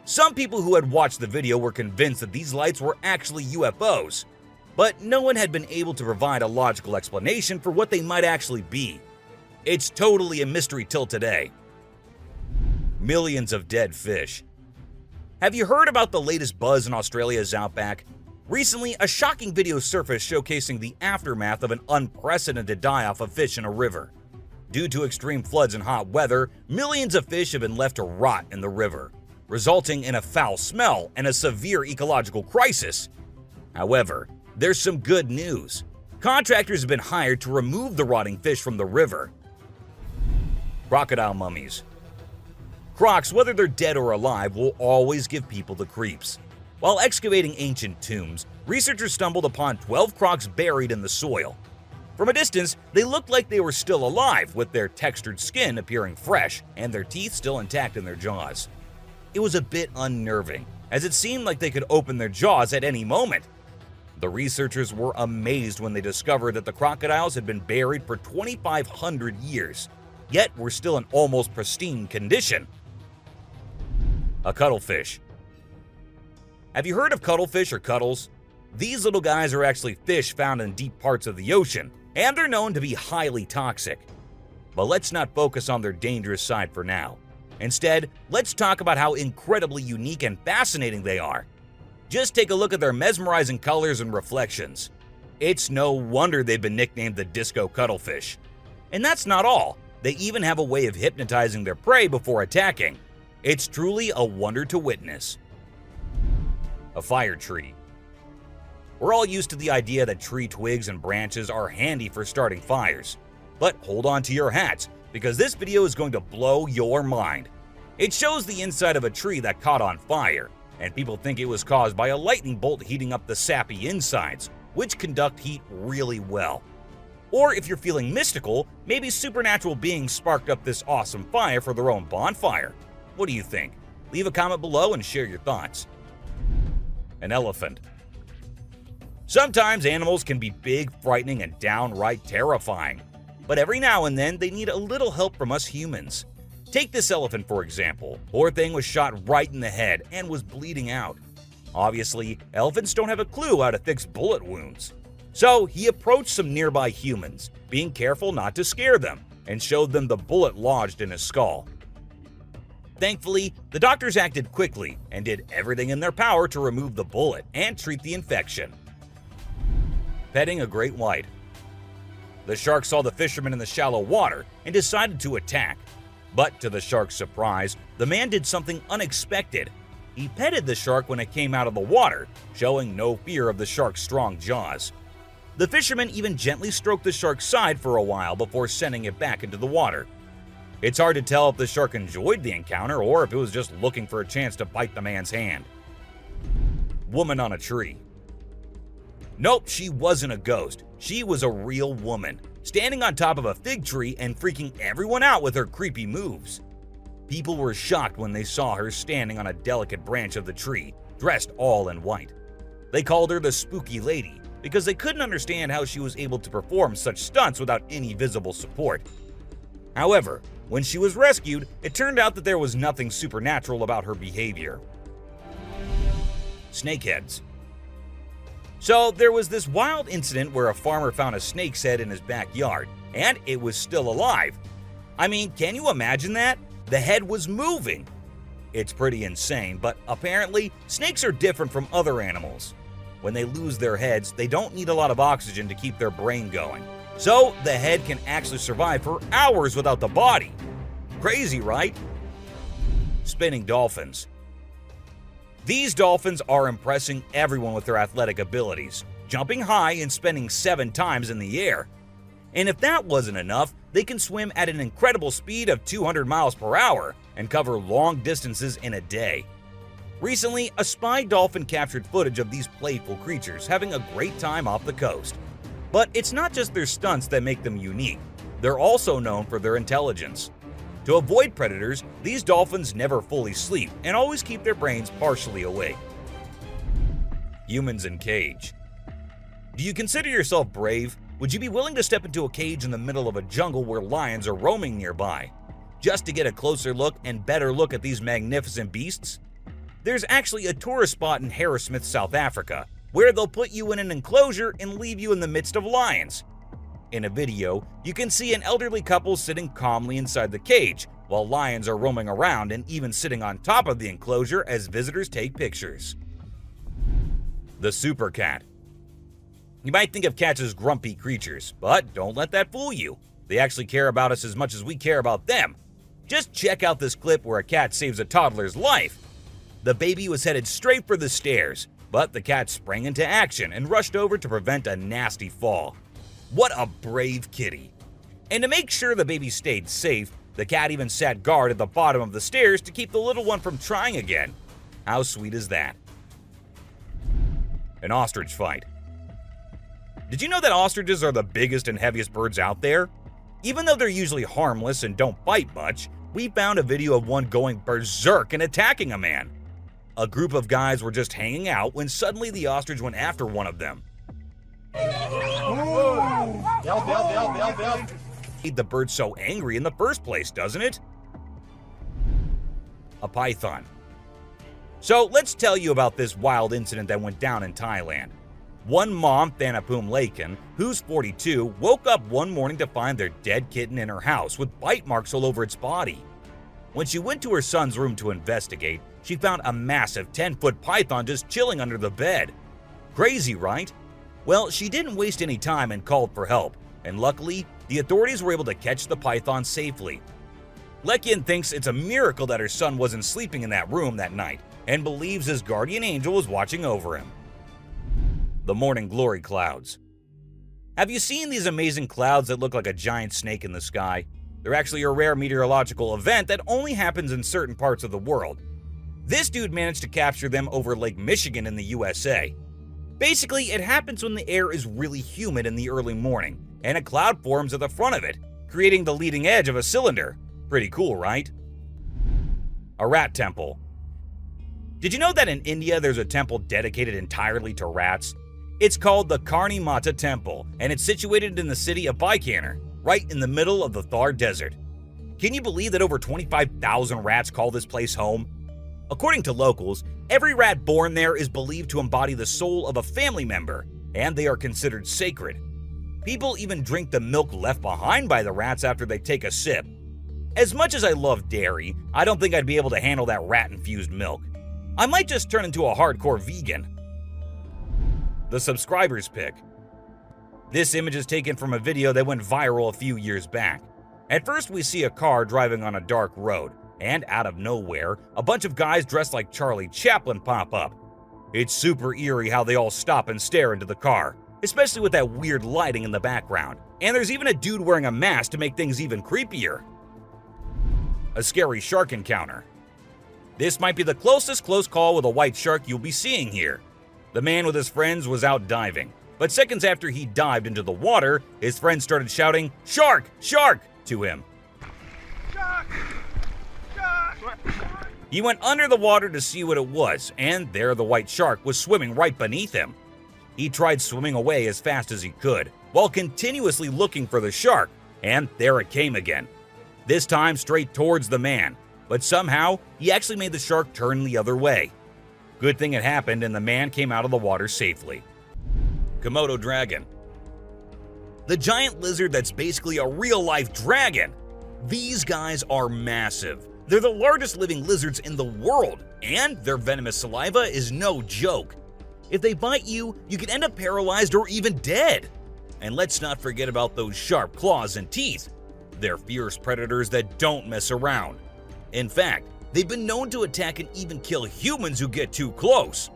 Some people who had watched the video were convinced that these lights were actually UFOs, but no one had been able to provide a logical explanation for what they might actually be. It's totally a mystery till today. Millions of dead fish. Have you heard about the latest buzz in Australia's outback? Recently, a shocking video surfaced showcasing the aftermath of an unprecedented die-off of fish in a river. Due to extreme floods and hot weather, millions of fish have been left to rot in the river, resulting in a foul smell and a severe ecological crisis. However, there's some good news. Contractors have been hired to remove the rotting fish from the river. Crocodile mummies. Crocs, whether they're dead or alive, will always give people the creeps. While excavating ancient tombs, researchers stumbled upon 12 crocs buried in the soil. From a distance, they looked like they were still alive, with their textured skin appearing fresh and their teeth still intact in their jaws. It was a bit unnerving, as it seemed like they could open their jaws at any moment. The researchers were amazed when they discovered that the crocodiles had been buried for 2,500 years, yet were still in almost pristine condition. A cuttlefish. Have you heard of cuttlefish or cuttles? These little guys are actually fish found in deep parts of the ocean, and they're known to be highly toxic. But let's not focus on their dangerous side for now. Instead, let's talk about how incredibly unique and fascinating they are. Just take a look at their mesmerizing colors and reflections. It's no wonder they've been nicknamed the disco cuttlefish. And that's not all. They even have a way of hypnotizing their prey before attacking. It's truly a wonder to witness. A fire tree. We're all used to the idea that tree twigs and branches are handy for starting fires. But hold on to your hats, because this video is going to blow your mind. It shows the inside of a tree that caught on fire, and people think it was caused by a lightning bolt heating up the sappy insides, which conduct heat really well. Or if you're feeling mystical, maybe supernatural beings sparked up this awesome fire for their own bonfire. What do you think? Leave a comment below and share your thoughts. An elephant. Sometimes animals can be big, frightening, and downright terrifying. But every now and then, they need a little help from us humans. Take this elephant for example. Poor thing was shot right in the head and was bleeding out. Obviously, elephants don't have a clue how to fix bullet wounds. So he approached some nearby humans, being careful not to scare them, and showed them the bullet lodged in his skull. Thankfully, the doctors acted quickly and did everything in their power to remove the bullet and treat the infection. Petting a great white. The shark saw the fisherman in the shallow water and decided to attack. But to the shark's surprise, the man did something unexpected. He petted the shark when it came out of the water, showing no fear of the shark's strong jaws. The fisherman even gently stroked the shark's side for a while before sending it back into the water. It's hard to tell if the shark enjoyed the encounter or if it was just looking for a chance to bite the man's hand. Woman on a tree. Nope, she wasn't a ghost. She was a real woman, standing on top of a fig tree and freaking everyone out with her creepy moves. People were shocked when they saw her standing on a delicate branch of the tree, dressed all in white. They called her the Spooky Lady because they couldn't understand how she was able to perform such stunts without any visible support. However, when she was rescued, it turned out that there was nothing supernatural about her behavior. Snakeheads. So there was this wild incident where a farmer found a snake's head in his backyard, and it was still alive. I mean, can you imagine that? The head was moving. It's pretty insane, but apparently snakes are different from other animals. When they lose their heads, they don't need a lot of oxygen to keep their brain going. So the head can actually survive for hours without the body. Crazy, right? Spinning dolphins. These dolphins are impressing everyone with their athletic abilities, jumping high and spinning 7 times in the air. And if that wasn't enough, they can swim at an incredible speed of 200 miles per hour and cover long distances in a day. Recently, a spy dolphin captured footage of these playful creatures having a great time off the coast. But it's not just their stunts that make them unique. They're also known for their intelligence. To avoid predators, these dolphins never fully sleep and always keep their brains partially awake. Humans in cage. Do you consider yourself brave? Would you be willing to step into a cage in the middle of a jungle where lions are roaming nearby, just to get a closer look and better look at these magnificent beasts? There's actually a tourist spot in Harrismith, South Africa, where they'll put you in an enclosure and leave you in the midst of lions. In a video, you can see an elderly couple sitting calmly inside the cage, while lions are roaming around and even sitting on top of the enclosure as visitors take pictures. The super cat. You might think of cats as grumpy creatures, but don't let that fool you. They actually care about us as much as we care about them. Just check out this clip where a cat saves a toddler's life. The baby was headed straight for the stairs, but the cat sprang into action and rushed over to prevent a nasty fall. What a brave kitty. And to make sure the baby stayed safe, the cat even sat guard at the bottom of the stairs to keep the little one from trying again. How sweet is that? An ostrich fight. Did you know that ostriches are the biggest and heaviest birds out there? Even though they're usually harmless and don't bite much, we found a video of one going berserk and attacking a man. A group of guys were just hanging out when suddenly the ostrich went after one of them. Made the bird so angry in the first place, doesn't it? A python. So let's tell you about this wild incident that went down in Thailand. One mom, Thanapum Laken, who's 42, woke up one morning to find their dead kitten in her house with bite marks all over its body. When she went to her son's room to investigate, she found a massive 10-foot python just chilling under the bed. Crazy, right? Well, she didn't waste any time and called for help, and luckily, the authorities were able to catch the python safely. Lekian thinks it's a miracle that her son wasn't sleeping in that room that night and believes his guardian angel was watching over him. The morning glory clouds. Have you seen these amazing clouds that look like a giant snake in the sky? They're actually a rare meteorological event that only happens in certain parts of the world. This dude managed to capture them over Lake Michigan in the USA. Basically, it happens when the air is really humid in the early morning, and a cloud forms at the front of it, creating the leading edge of a cylinder. Pretty cool, right? A rat temple. Did you know that in India there's a temple dedicated entirely to rats? It's called the Karni Mata Temple, and it's situated in the city of Bikaner, right in the middle of the Thar Desert. Can you believe that over 25,000 rats call this place home? According to locals, every rat born there is believed to embody the soul of a family member, and they are considered sacred. People even drink the milk left behind by the rats after they take a sip. As much as I love dairy, I don't think I'd be able to handle that rat-infused milk. I might just turn into a hardcore vegan. The subscribers pick. This image is taken from a video that went viral a few years back. At first, we see a car driving on a dark road, and out of nowhere, a bunch of guys dressed like Charlie Chaplin pop up. It's super eerie how they all stop and stare into the car, especially with that weird lighting in the background. And there's even a dude wearing a mask to make things even creepier. A scary shark encounter. This might be the closest close call with a white shark you'll be seeing here. The man with his friends was out diving, but seconds after he dived into the water, his friends started shouting, "Shark! Shark!" to him. Shark! Shark! He went under the water to see what it was, and there the white shark was swimming right beneath him. He tried swimming away as fast as he could, while continuously looking for the shark, and there it came again. This time straight towards the man, but somehow he actually made the shark turn the other way. Good thing it happened and the man came out of the water safely. Komodo dragon. The giant lizard that's basically a real-life dragon. These guys are massive. They're the largest living lizards in the world, and their venomous saliva is no joke. If they bite you, you could end up paralyzed or even dead. And let's not forget about those sharp claws and teeth. They're fierce predators that don't mess around. In fact, they've been known to attack and even kill humans who get too close.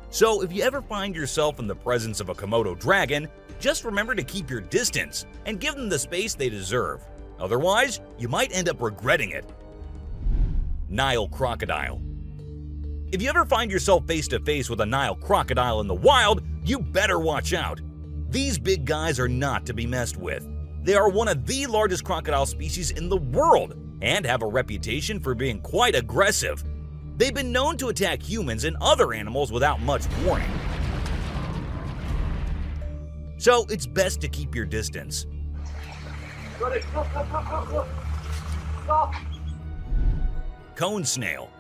So if you ever find yourself in the presence of a Komodo dragon, just remember to keep your distance and give them the space they deserve. Otherwise, you might end up regretting it. Nile crocodile. If you ever find yourself face to face with a Nile crocodile in the wild, you better watch out. These big guys are not to be messed with. They are one of the largest crocodile species in the world and have a reputation for being quite aggressive. They've been known to attack humans and other animals without much warning. So it's best to keep your distance. Cone snail.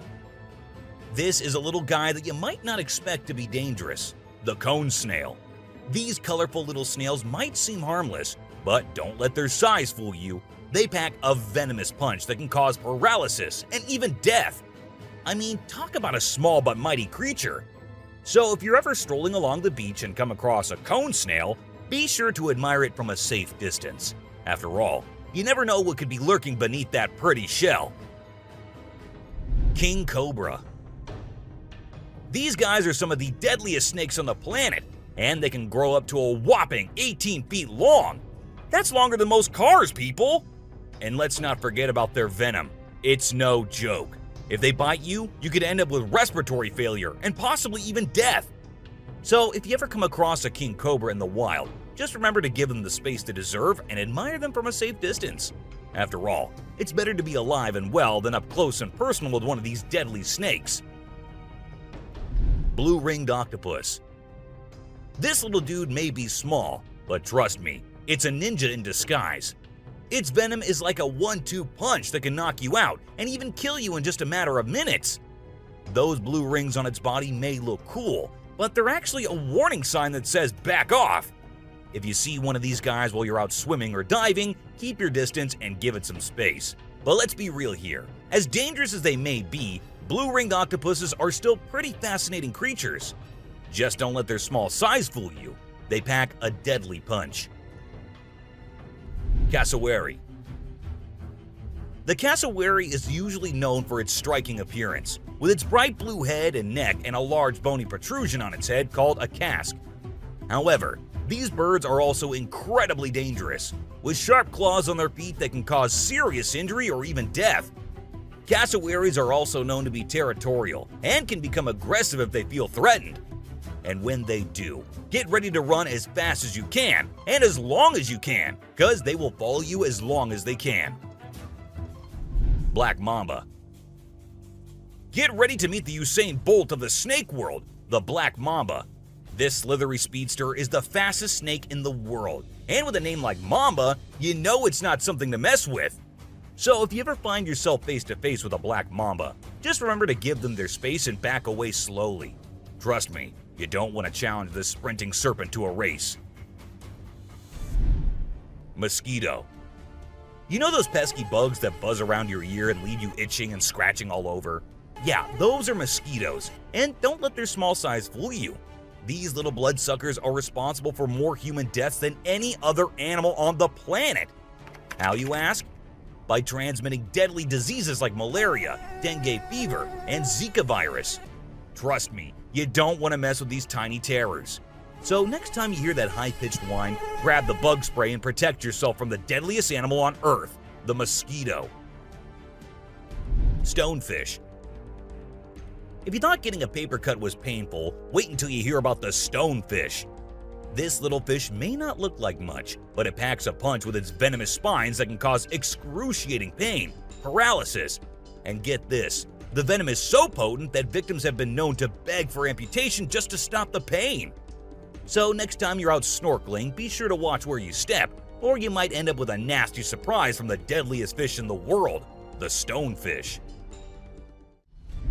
This is a little guy that you might not expect to be dangerous. The cone snail. These colorful little snails might seem harmless, but don't let their size fool you. They pack a venomous punch that can cause paralysis and even death. I mean, talk about a small but mighty creature. So if you're ever strolling along the beach and come across a cone snail, be sure to admire it from a safe distance. After all, you never know what could be lurking beneath that pretty shell. King cobra. These guys are some of the deadliest snakes on the planet, and they can grow up to a whopping 18 feet long. That's longer than most cars, people! And let's not forget about their venom. It's no joke. If they bite you, you could end up with respiratory failure and possibly even death. So if you ever come across a king cobra in the wild, just remember to give them the space they deserve and admire them from a safe distance. After all, it's better to be alive and well than up close and personal with one of these deadly snakes. Blue-ringed octopus. This little dude may be small, but trust me, it's a ninja in disguise. Its venom is like a 1-2 punch that can knock you out and even kill you in just a matter of minutes. Those blue rings on its body may look cool, but they're actually a warning sign that says back off. If you see one of these guys while you're out swimming or diving, keep your distance and give it some space. But let's be real here. As dangerous as they may be, blue-ringed octopuses are still pretty fascinating creatures. Just don't let their small size fool you. They pack a deadly punch. Cassowary. The cassowary is usually known for its striking appearance, with its bright blue head and neck and a large bony protrusion on its head called a casque. However, these birds are also incredibly dangerous, with sharp claws on their feet that can cause serious injury or even death. Cassowaries are also known to be territorial and can become aggressive if they feel threatened. And when they do, get ready to run as fast as you can and as long as you can, because they will follow you as long as they can. Black Mamba. Get ready to meet the Usain Bolt of the snake world, the Black Mamba. This slithery speedster is the fastest snake in the world, and with a name like Mamba, you know it's not something to mess with. So if you ever find yourself face to face with a black mamba, just remember to give them their space and back away slowly. Trust me, you don't want to challenge this sprinting serpent to a race. Mosquito. You know those pesky bugs that buzz around your ear and leave you itching and scratching all over? Yeah, those are mosquitoes, and don't let their small size fool you. These little bloodsuckers are responsible for more human deaths than any other animal on the planet. How, you ask? By transmitting deadly diseases like malaria, dengue fever, and Zika virus. Trust me, you don't want to mess with these tiny terrors. So next time you hear that high-pitched whine, grab the bug spray and protect yourself from the deadliest animal on Earth, the mosquito. Stonefish. If you thought getting a paper cut was painful, wait until you hear about the stonefish. This little fish may not look like much, but it packs a punch with its venomous spines that can cause excruciating pain, paralysis, and get this, the venom is so potent that victims have been known to beg for amputation just to stop the pain. So next time you're out snorkeling, be sure to watch where you step, or you might end up with a nasty surprise from the deadliest fish in the world, the stonefish.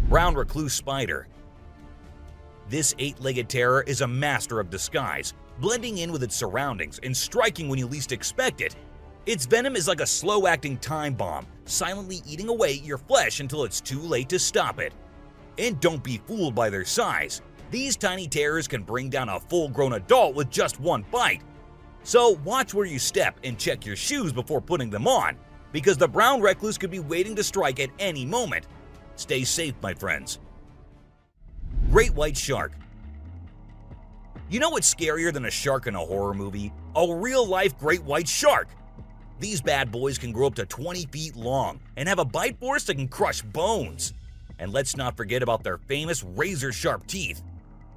Brown recluse spider. This 8-legged terror is a master of disguise, blending in with its surroundings and striking when you least expect it. Its venom is like a slow-acting time bomb, silently eating away at your flesh until it's too late to stop it. And don't be fooled by their size. These tiny terrors can bring down a full-grown adult with just one bite. So watch where you step and check your shoes before putting them on, because the brown recluse could be waiting to strike at any moment. Stay safe, my friends. Great white shark. You know what's scarier than a shark in a horror movie? A real-life great white shark. These bad boys can grow up to 20 feet long and have a bite force that can crush bones. And let's not forget about their famous razor-sharp teeth.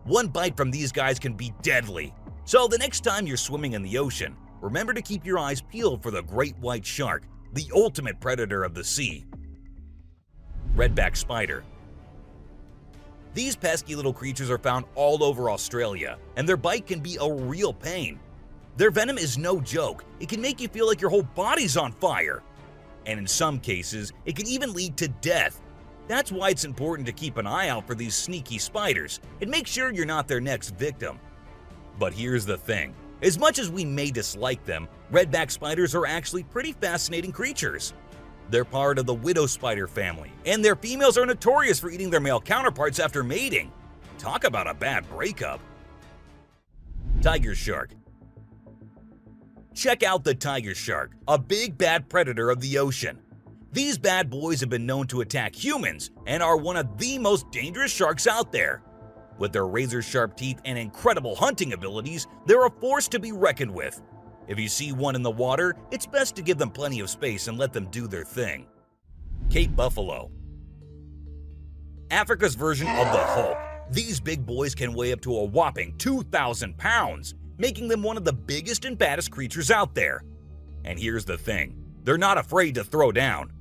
One bite from these guys can be deadly. So the next time you're swimming in the ocean, remember to keep your eyes peeled for the great white shark, the ultimate predator of the sea. Redback spider. These pesky little creatures are found all over Australia, and their bite can be a real pain. Their venom is no joke. It can make you feel like your whole body's on fire. And in some cases, it can even lead to death. That's why it's important to keep an eye out for these sneaky spiders and make sure you're not their next victim. But here's the thing. As much as we may dislike them, redback spiders are actually pretty fascinating creatures. They're part of the widow spider family, and their females are notorious for eating their male counterparts after mating. Talk about a bad breakup. Tiger shark. Check out the tiger shark, a big bad predator of the ocean. These bad boys have been known to attack humans and are one of the most dangerous sharks out there. With their razor-sharp teeth and incredible hunting abilities, they're a force to be reckoned with. If you see one in the water, it's best to give them plenty of space and let them do their thing. Cape buffalo. Africa's version of the Hulk. These big boys can weigh up to a whopping 2,000 pounds, making them one of the biggest and baddest creatures out there. And here's the thing, they're not afraid to throw down.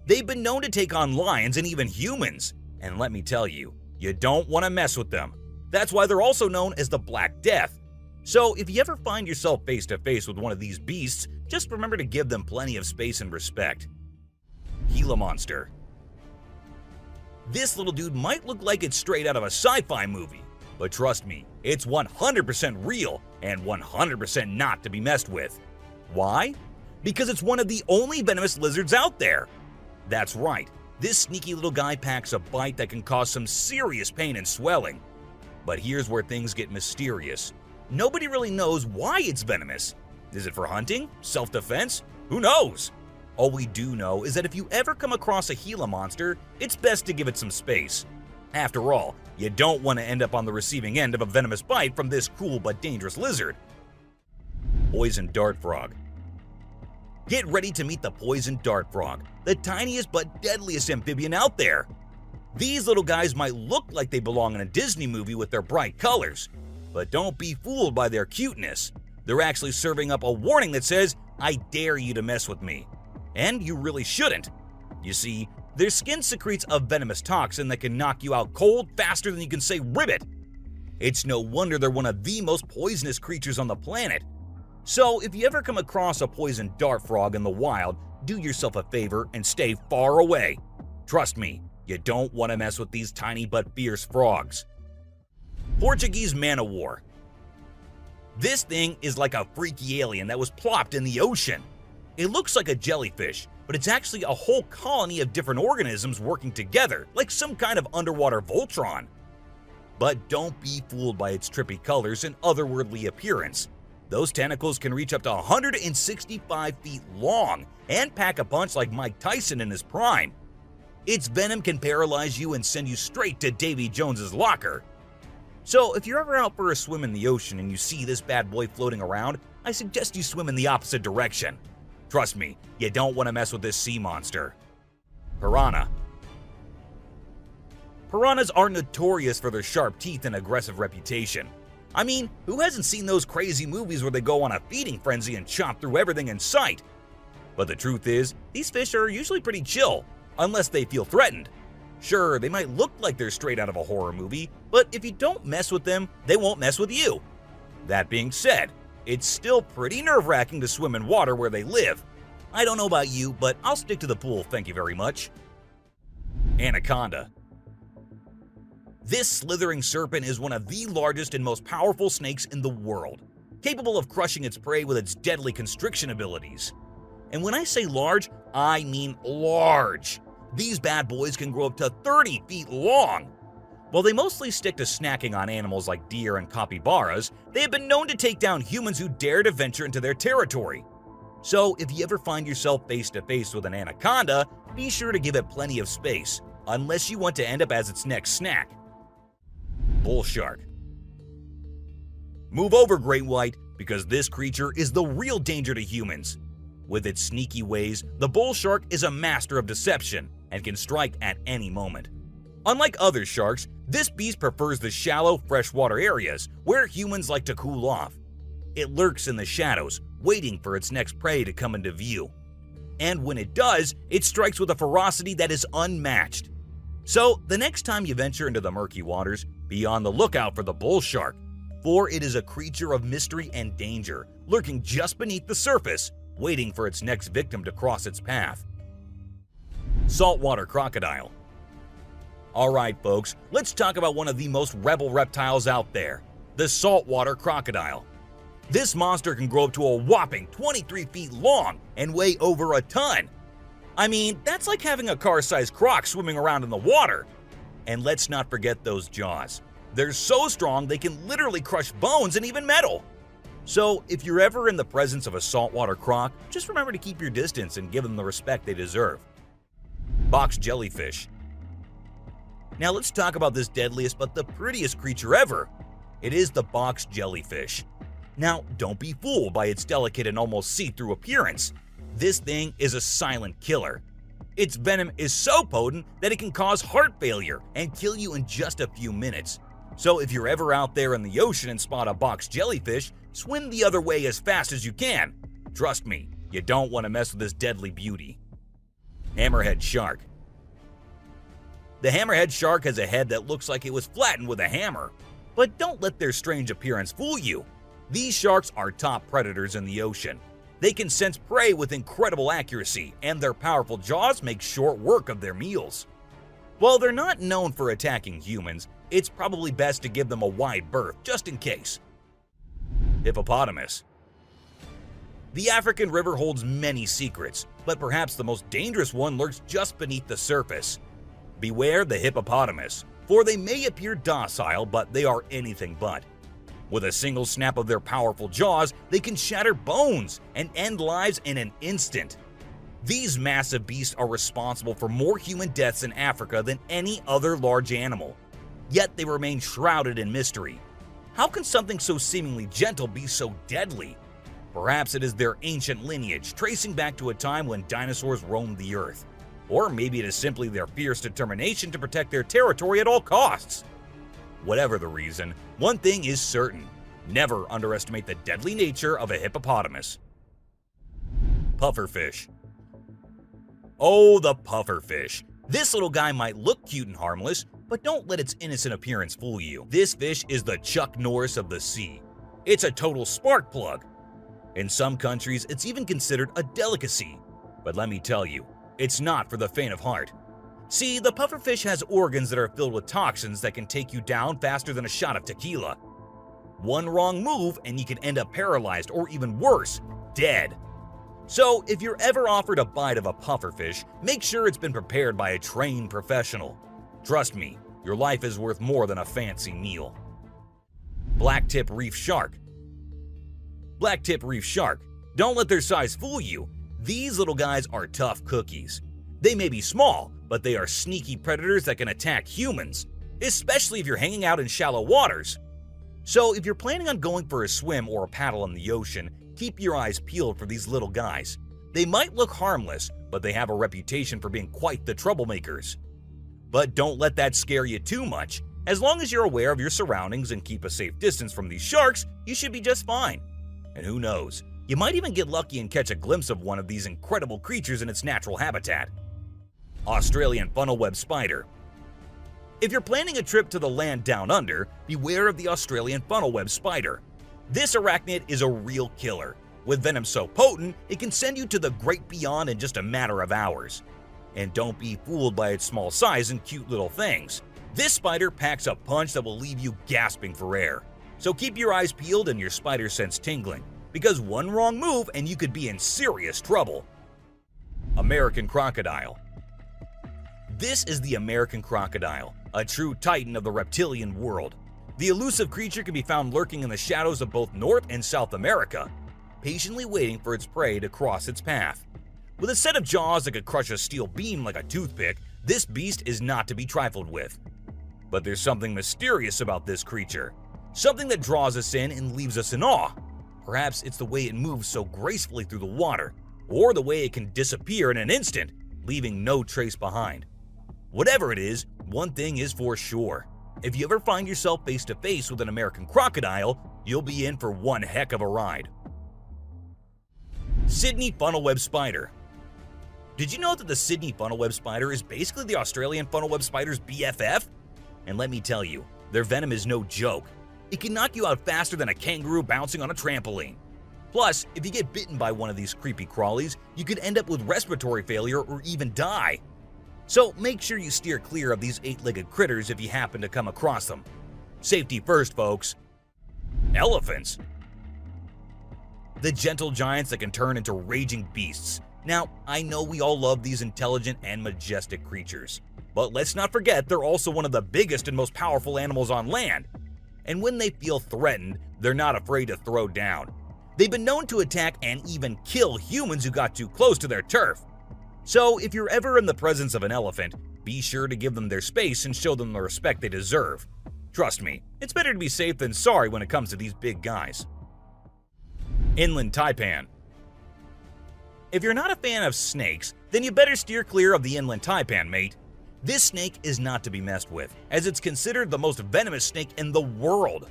They've been known to take on lions and even humans, and let me tell you, you don't want to mess with them. That's why they're also known as the Black Death. So if you ever find yourself face to face with one of these beasts, just remember to give them plenty of space and respect. Gila monster. This little dude might look like it's straight out of a sci-fi movie, but trust me, it's 100% real and 100% not to be messed with. Why? Because it's one of the only venomous lizards out there. That's right, this sneaky little guy packs a bite that can cause some serious pain and swelling. But here's where things get mysterious. Nobody really knows why it's venomous. Is it for hunting, self-defense, Who knows? All we do know is that if you ever come across a Gila monster, it's best to give it some space. After all, you don't want to end up on the receiving end of a venomous bite from this cool but dangerous lizard. Poison dart frog. Get ready to meet the poison dart frog, the tiniest but deadliest amphibian out there. These little guys might look like they belong in a Disney movie with their bright colors, but don't be fooled by their cuteness. They're actually serving up a warning that says, "I dare you to mess with me." And you really shouldn't. You see, their skin secretes a venomous toxin that can knock you out cold faster than you can say ribbit. It's no wonder they're one of the most poisonous creatures on the planet. So if you ever come across a poison dart frog in the wild, do yourself a favor and stay far away. Trust me, you don't want to mess with these tiny but fierce frogs. Portuguese man-o'-war. This thing is like a freaky alien that was plopped in the ocean. It looks like a jellyfish, but it's actually a whole colony of different organisms working together, like some kind of underwater Voltron. But don't be fooled by its trippy colors and otherworldly appearance. Those tentacles can reach up to 165 feet long and pack a punch like Mike Tyson in his prime. Its venom can paralyze you and send you straight to Davy Jones's locker. So if you're ever out for a swim in the ocean and you see this bad boy floating around, I suggest you swim in the opposite direction. Trust me, you don't want to mess with this sea monster. Piranha. Piranhas are notorious for their sharp teeth and aggressive reputation. I mean, who hasn't seen those crazy movies where they go on a feeding frenzy and chomp through everything in sight? But the truth is, these fish are usually pretty chill, unless they feel threatened. Sure, they might look like they're straight out of a horror movie, but if you don't mess with them, they won't mess with you. That being said, it's still pretty nerve-wracking to swim in water where they live. I don't know about you, but I'll stick to the pool, thank you very much. Anaconda. This slithering serpent is one of the largest and most powerful snakes in the world, capable of crushing its prey with its deadly constriction abilities. And when I say large, I mean large. These bad boys can grow up to 30 feet long. While they mostly stick to snacking on animals like deer and capybaras, they have been known to take down humans who dare to venture into their territory. So if you ever find yourself face to face with an anaconda, be sure to give it plenty of space, unless you want to end up as its next snack. Bull shark. Move over, great white, because this creature is the real danger to humans. With its sneaky ways, the bull shark is a master of deception and can strike at any moment. Unlike other sharks, this beast prefers the shallow, freshwater areas where humans like to cool off. It lurks in the shadows, waiting for its next prey to come into view. And when it does, it strikes with a ferocity that is unmatched. So, the next time you venture into the murky waters, be on the lookout for the bull shark, for it is a creature of mystery and danger, lurking just beneath the surface, waiting for its next victim to cross its path. Saltwater crocodile. Alright folks, let's talk about one of the most rebel reptiles out there, the saltwater crocodile. This monster can grow up to a whopping 23 feet long and weigh over a ton. I mean, that's like having a car-sized croc swimming around in the water. And let's not forget those jaws. They're so strong they can literally crush bones and even metal. So if you're ever in the presence of a saltwater croc, just remember to keep your distance and give them the respect they deserve. Box jellyfish. Now let's talk about this deadliest but the prettiest creature ever. It is the box jellyfish. Now don't be fooled by its delicate and almost see-through appearance. This thing is a silent killer. Its venom is so potent that it can cause heart failure and kill you in just a few minutes. So if you're ever out there in the ocean and spot a box jellyfish, swim the other way as fast as you can. Trust me, you don't want to mess with this deadly beauty. Hammerhead shark. The hammerhead shark has a head that looks like it was flattened with a hammer. But don't let their strange appearance fool you. These sharks are top predators in the ocean. They can sense prey with incredible accuracy, and their powerful jaws make short work of their meals. While they're not known for attacking humans, it's probably best to give them a wide berth just in case. Hippopotamus. The African river holds many secrets, but perhaps the most dangerous one lurks just beneath the surface. Beware the hippopotamus, for they may appear docile, but they are anything but. With a single snap of their powerful jaws, they can shatter bones and end lives in an instant. These massive beasts are responsible for more human deaths in Africa than any other large animal. Yet they remain shrouded in mystery. How can something so seemingly gentle be so deadly? Perhaps it is their ancient lineage, tracing back to a time when dinosaurs roamed the earth. Or maybe it is simply their fierce determination to protect their territory at all costs. Whatever the reason, one thing is certain: never underestimate the deadly nature of a hippopotamus. Pufferfish. Oh, the pufferfish. This little guy might look cute and harmless, but don't let its innocent appearance fool you. This fish is the Chuck Norris of the sea. It's a total spark plug. In some countries, it's even considered a delicacy. But let me tell you, it's not for the faint of heart. See, the pufferfish has organs that are filled with toxins that can take you down faster than a shot of tequila. One wrong move and you can end up paralyzed, or even worse, dead. So if you're ever offered a bite of a pufferfish, make sure it's been prepared by a trained professional. Trust me, your life is worth more than a fancy meal. Blacktip reef shark. Blacktip reef shark. Don't let their size fool you. These little guys are tough cookies. They may be small, but they are sneaky predators that can attack humans, especially if you're hanging out in shallow waters. So if you're planning on going for a swim or a paddle in the ocean, keep your eyes peeled for these little guys. They might look harmless, but they have a reputation for being quite the troublemakers. But don't let that scare you too much. As long as you're aware of your surroundings and keep a safe distance from these sharks, you should be just fine. And who knows, you might even get lucky and catch a glimpse of one of these incredible creatures in its natural habitat. Australian funnel-web spider. If you're planning a trip to the land down under, beware of the Australian funnel-web spider. This arachnid is a real killer. With venom so potent, it can send you to the great beyond in just a matter of hours. And don't be fooled by its small size and cute little things. This spider packs a punch that will leave you gasping for air. So keep your eyes peeled and your spider sense tingling, because one wrong move and you could be in serious trouble. American crocodile. This is the American crocodile, a true titan of the reptilian world. The elusive creature can be found lurking in the shadows of both North and South America, patiently waiting for its prey to cross its path. With a set of jaws that could crush a steel beam like a toothpick, this beast is not to be trifled with. But there's something mysterious about this creature, something that draws us in and leaves us in awe. Perhaps it's the way it moves so gracefully through the water, or the way it can disappear in an instant, leaving no trace behind. Whatever it is, one thing is for sure. If you ever find yourself face to face with an American crocodile, you'll be in for one heck of a ride. Sydney funnel-web spider. Did you know that the Sydney funnel-web spider is basically the Australian funnel-web spider's BFF? And let me tell you, their venom is no joke. It can knock you out faster than a kangaroo bouncing on a trampoline. Plus, if you get bitten by one of these creepy crawlies, you could end up with respiratory failure or even die. So make sure you steer clear of these 8-legged critters if you happen to come across them. Safety first, folks. Elephants. The gentle giants that can turn into raging beasts. Now, I know we all love these intelligent and majestic creatures, but let's not forget they're also one of the biggest and most powerful animals on land. And when they feel threatened, they're not afraid to throw down. They've been known to attack and even kill humans who got too close to their turf. So if you're ever in the presence of an elephant, be sure to give them their space and show them the respect they deserve. Trust me, it's better to be safe than sorry when it comes to these big guys. Inland taipan. If you're not a fan of snakes, then you better steer clear of the inland taipan, mate. This snake is not to be messed with, as it's considered the most venomous snake in the world.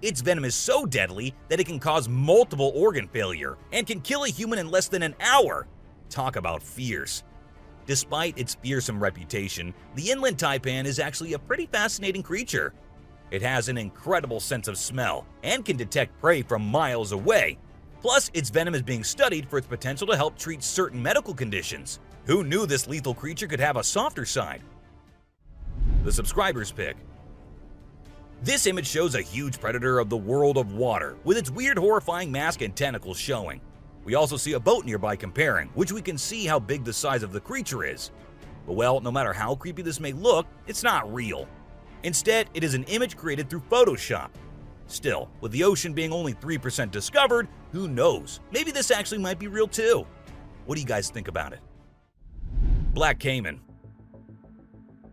Its venom is so deadly that it can cause multiple organ failure and can kill a human in less than an hour. Talk about fierce. Despite its fearsome reputation, the inland taipan is actually a pretty fascinating creature. It has an incredible sense of smell and can detect prey from miles away. Plus, its venom is being studied for its potential to help treat certain medical conditions. Who knew this lethal creature could have a softer side? The subscriber's pick. This image shows a huge predator of the world of water, with its weird horrifying mask and tentacles showing. We also see a boat nearby comparing, which we can see how big the size of the creature is. But well, no matter how creepy this may look, it's not real. Instead, it is an image created through Photoshop. Still, with the ocean being only 3% discovered, who knows? Maybe this actually might be real too. What do you guys think about it? Black Caiman.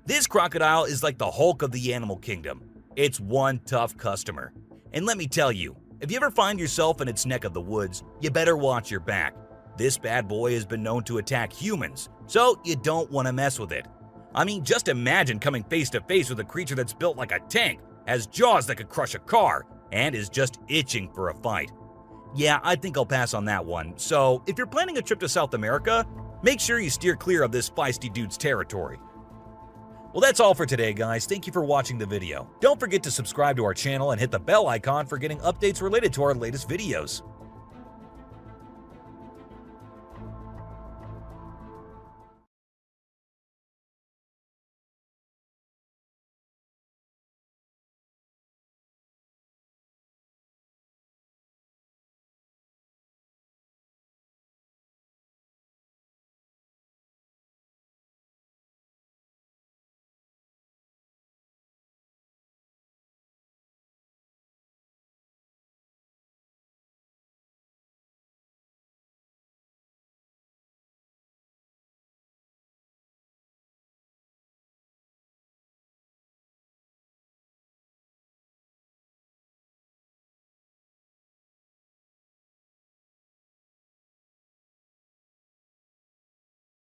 This crocodile is like the Hulk of the animal kingdom. It's one tough customer. And let me tell you, if you ever find yourself in its neck of the woods, you better watch your back. This bad boy has been known to attack humans, so you don't want to mess with it. I mean, just imagine coming face to face with a creature that's built like a tank, has jaws that could crush a car, and is just itching for a fight. Yeah, I think I'll pass on that one. So, if you're planning a trip to South America, make sure you steer clear of this feisty dude's territory. Well, that's all for today, guys. Thank you for watching the video. Don't forget to subscribe to our channel and hit the bell icon for getting updates related to our latest videos.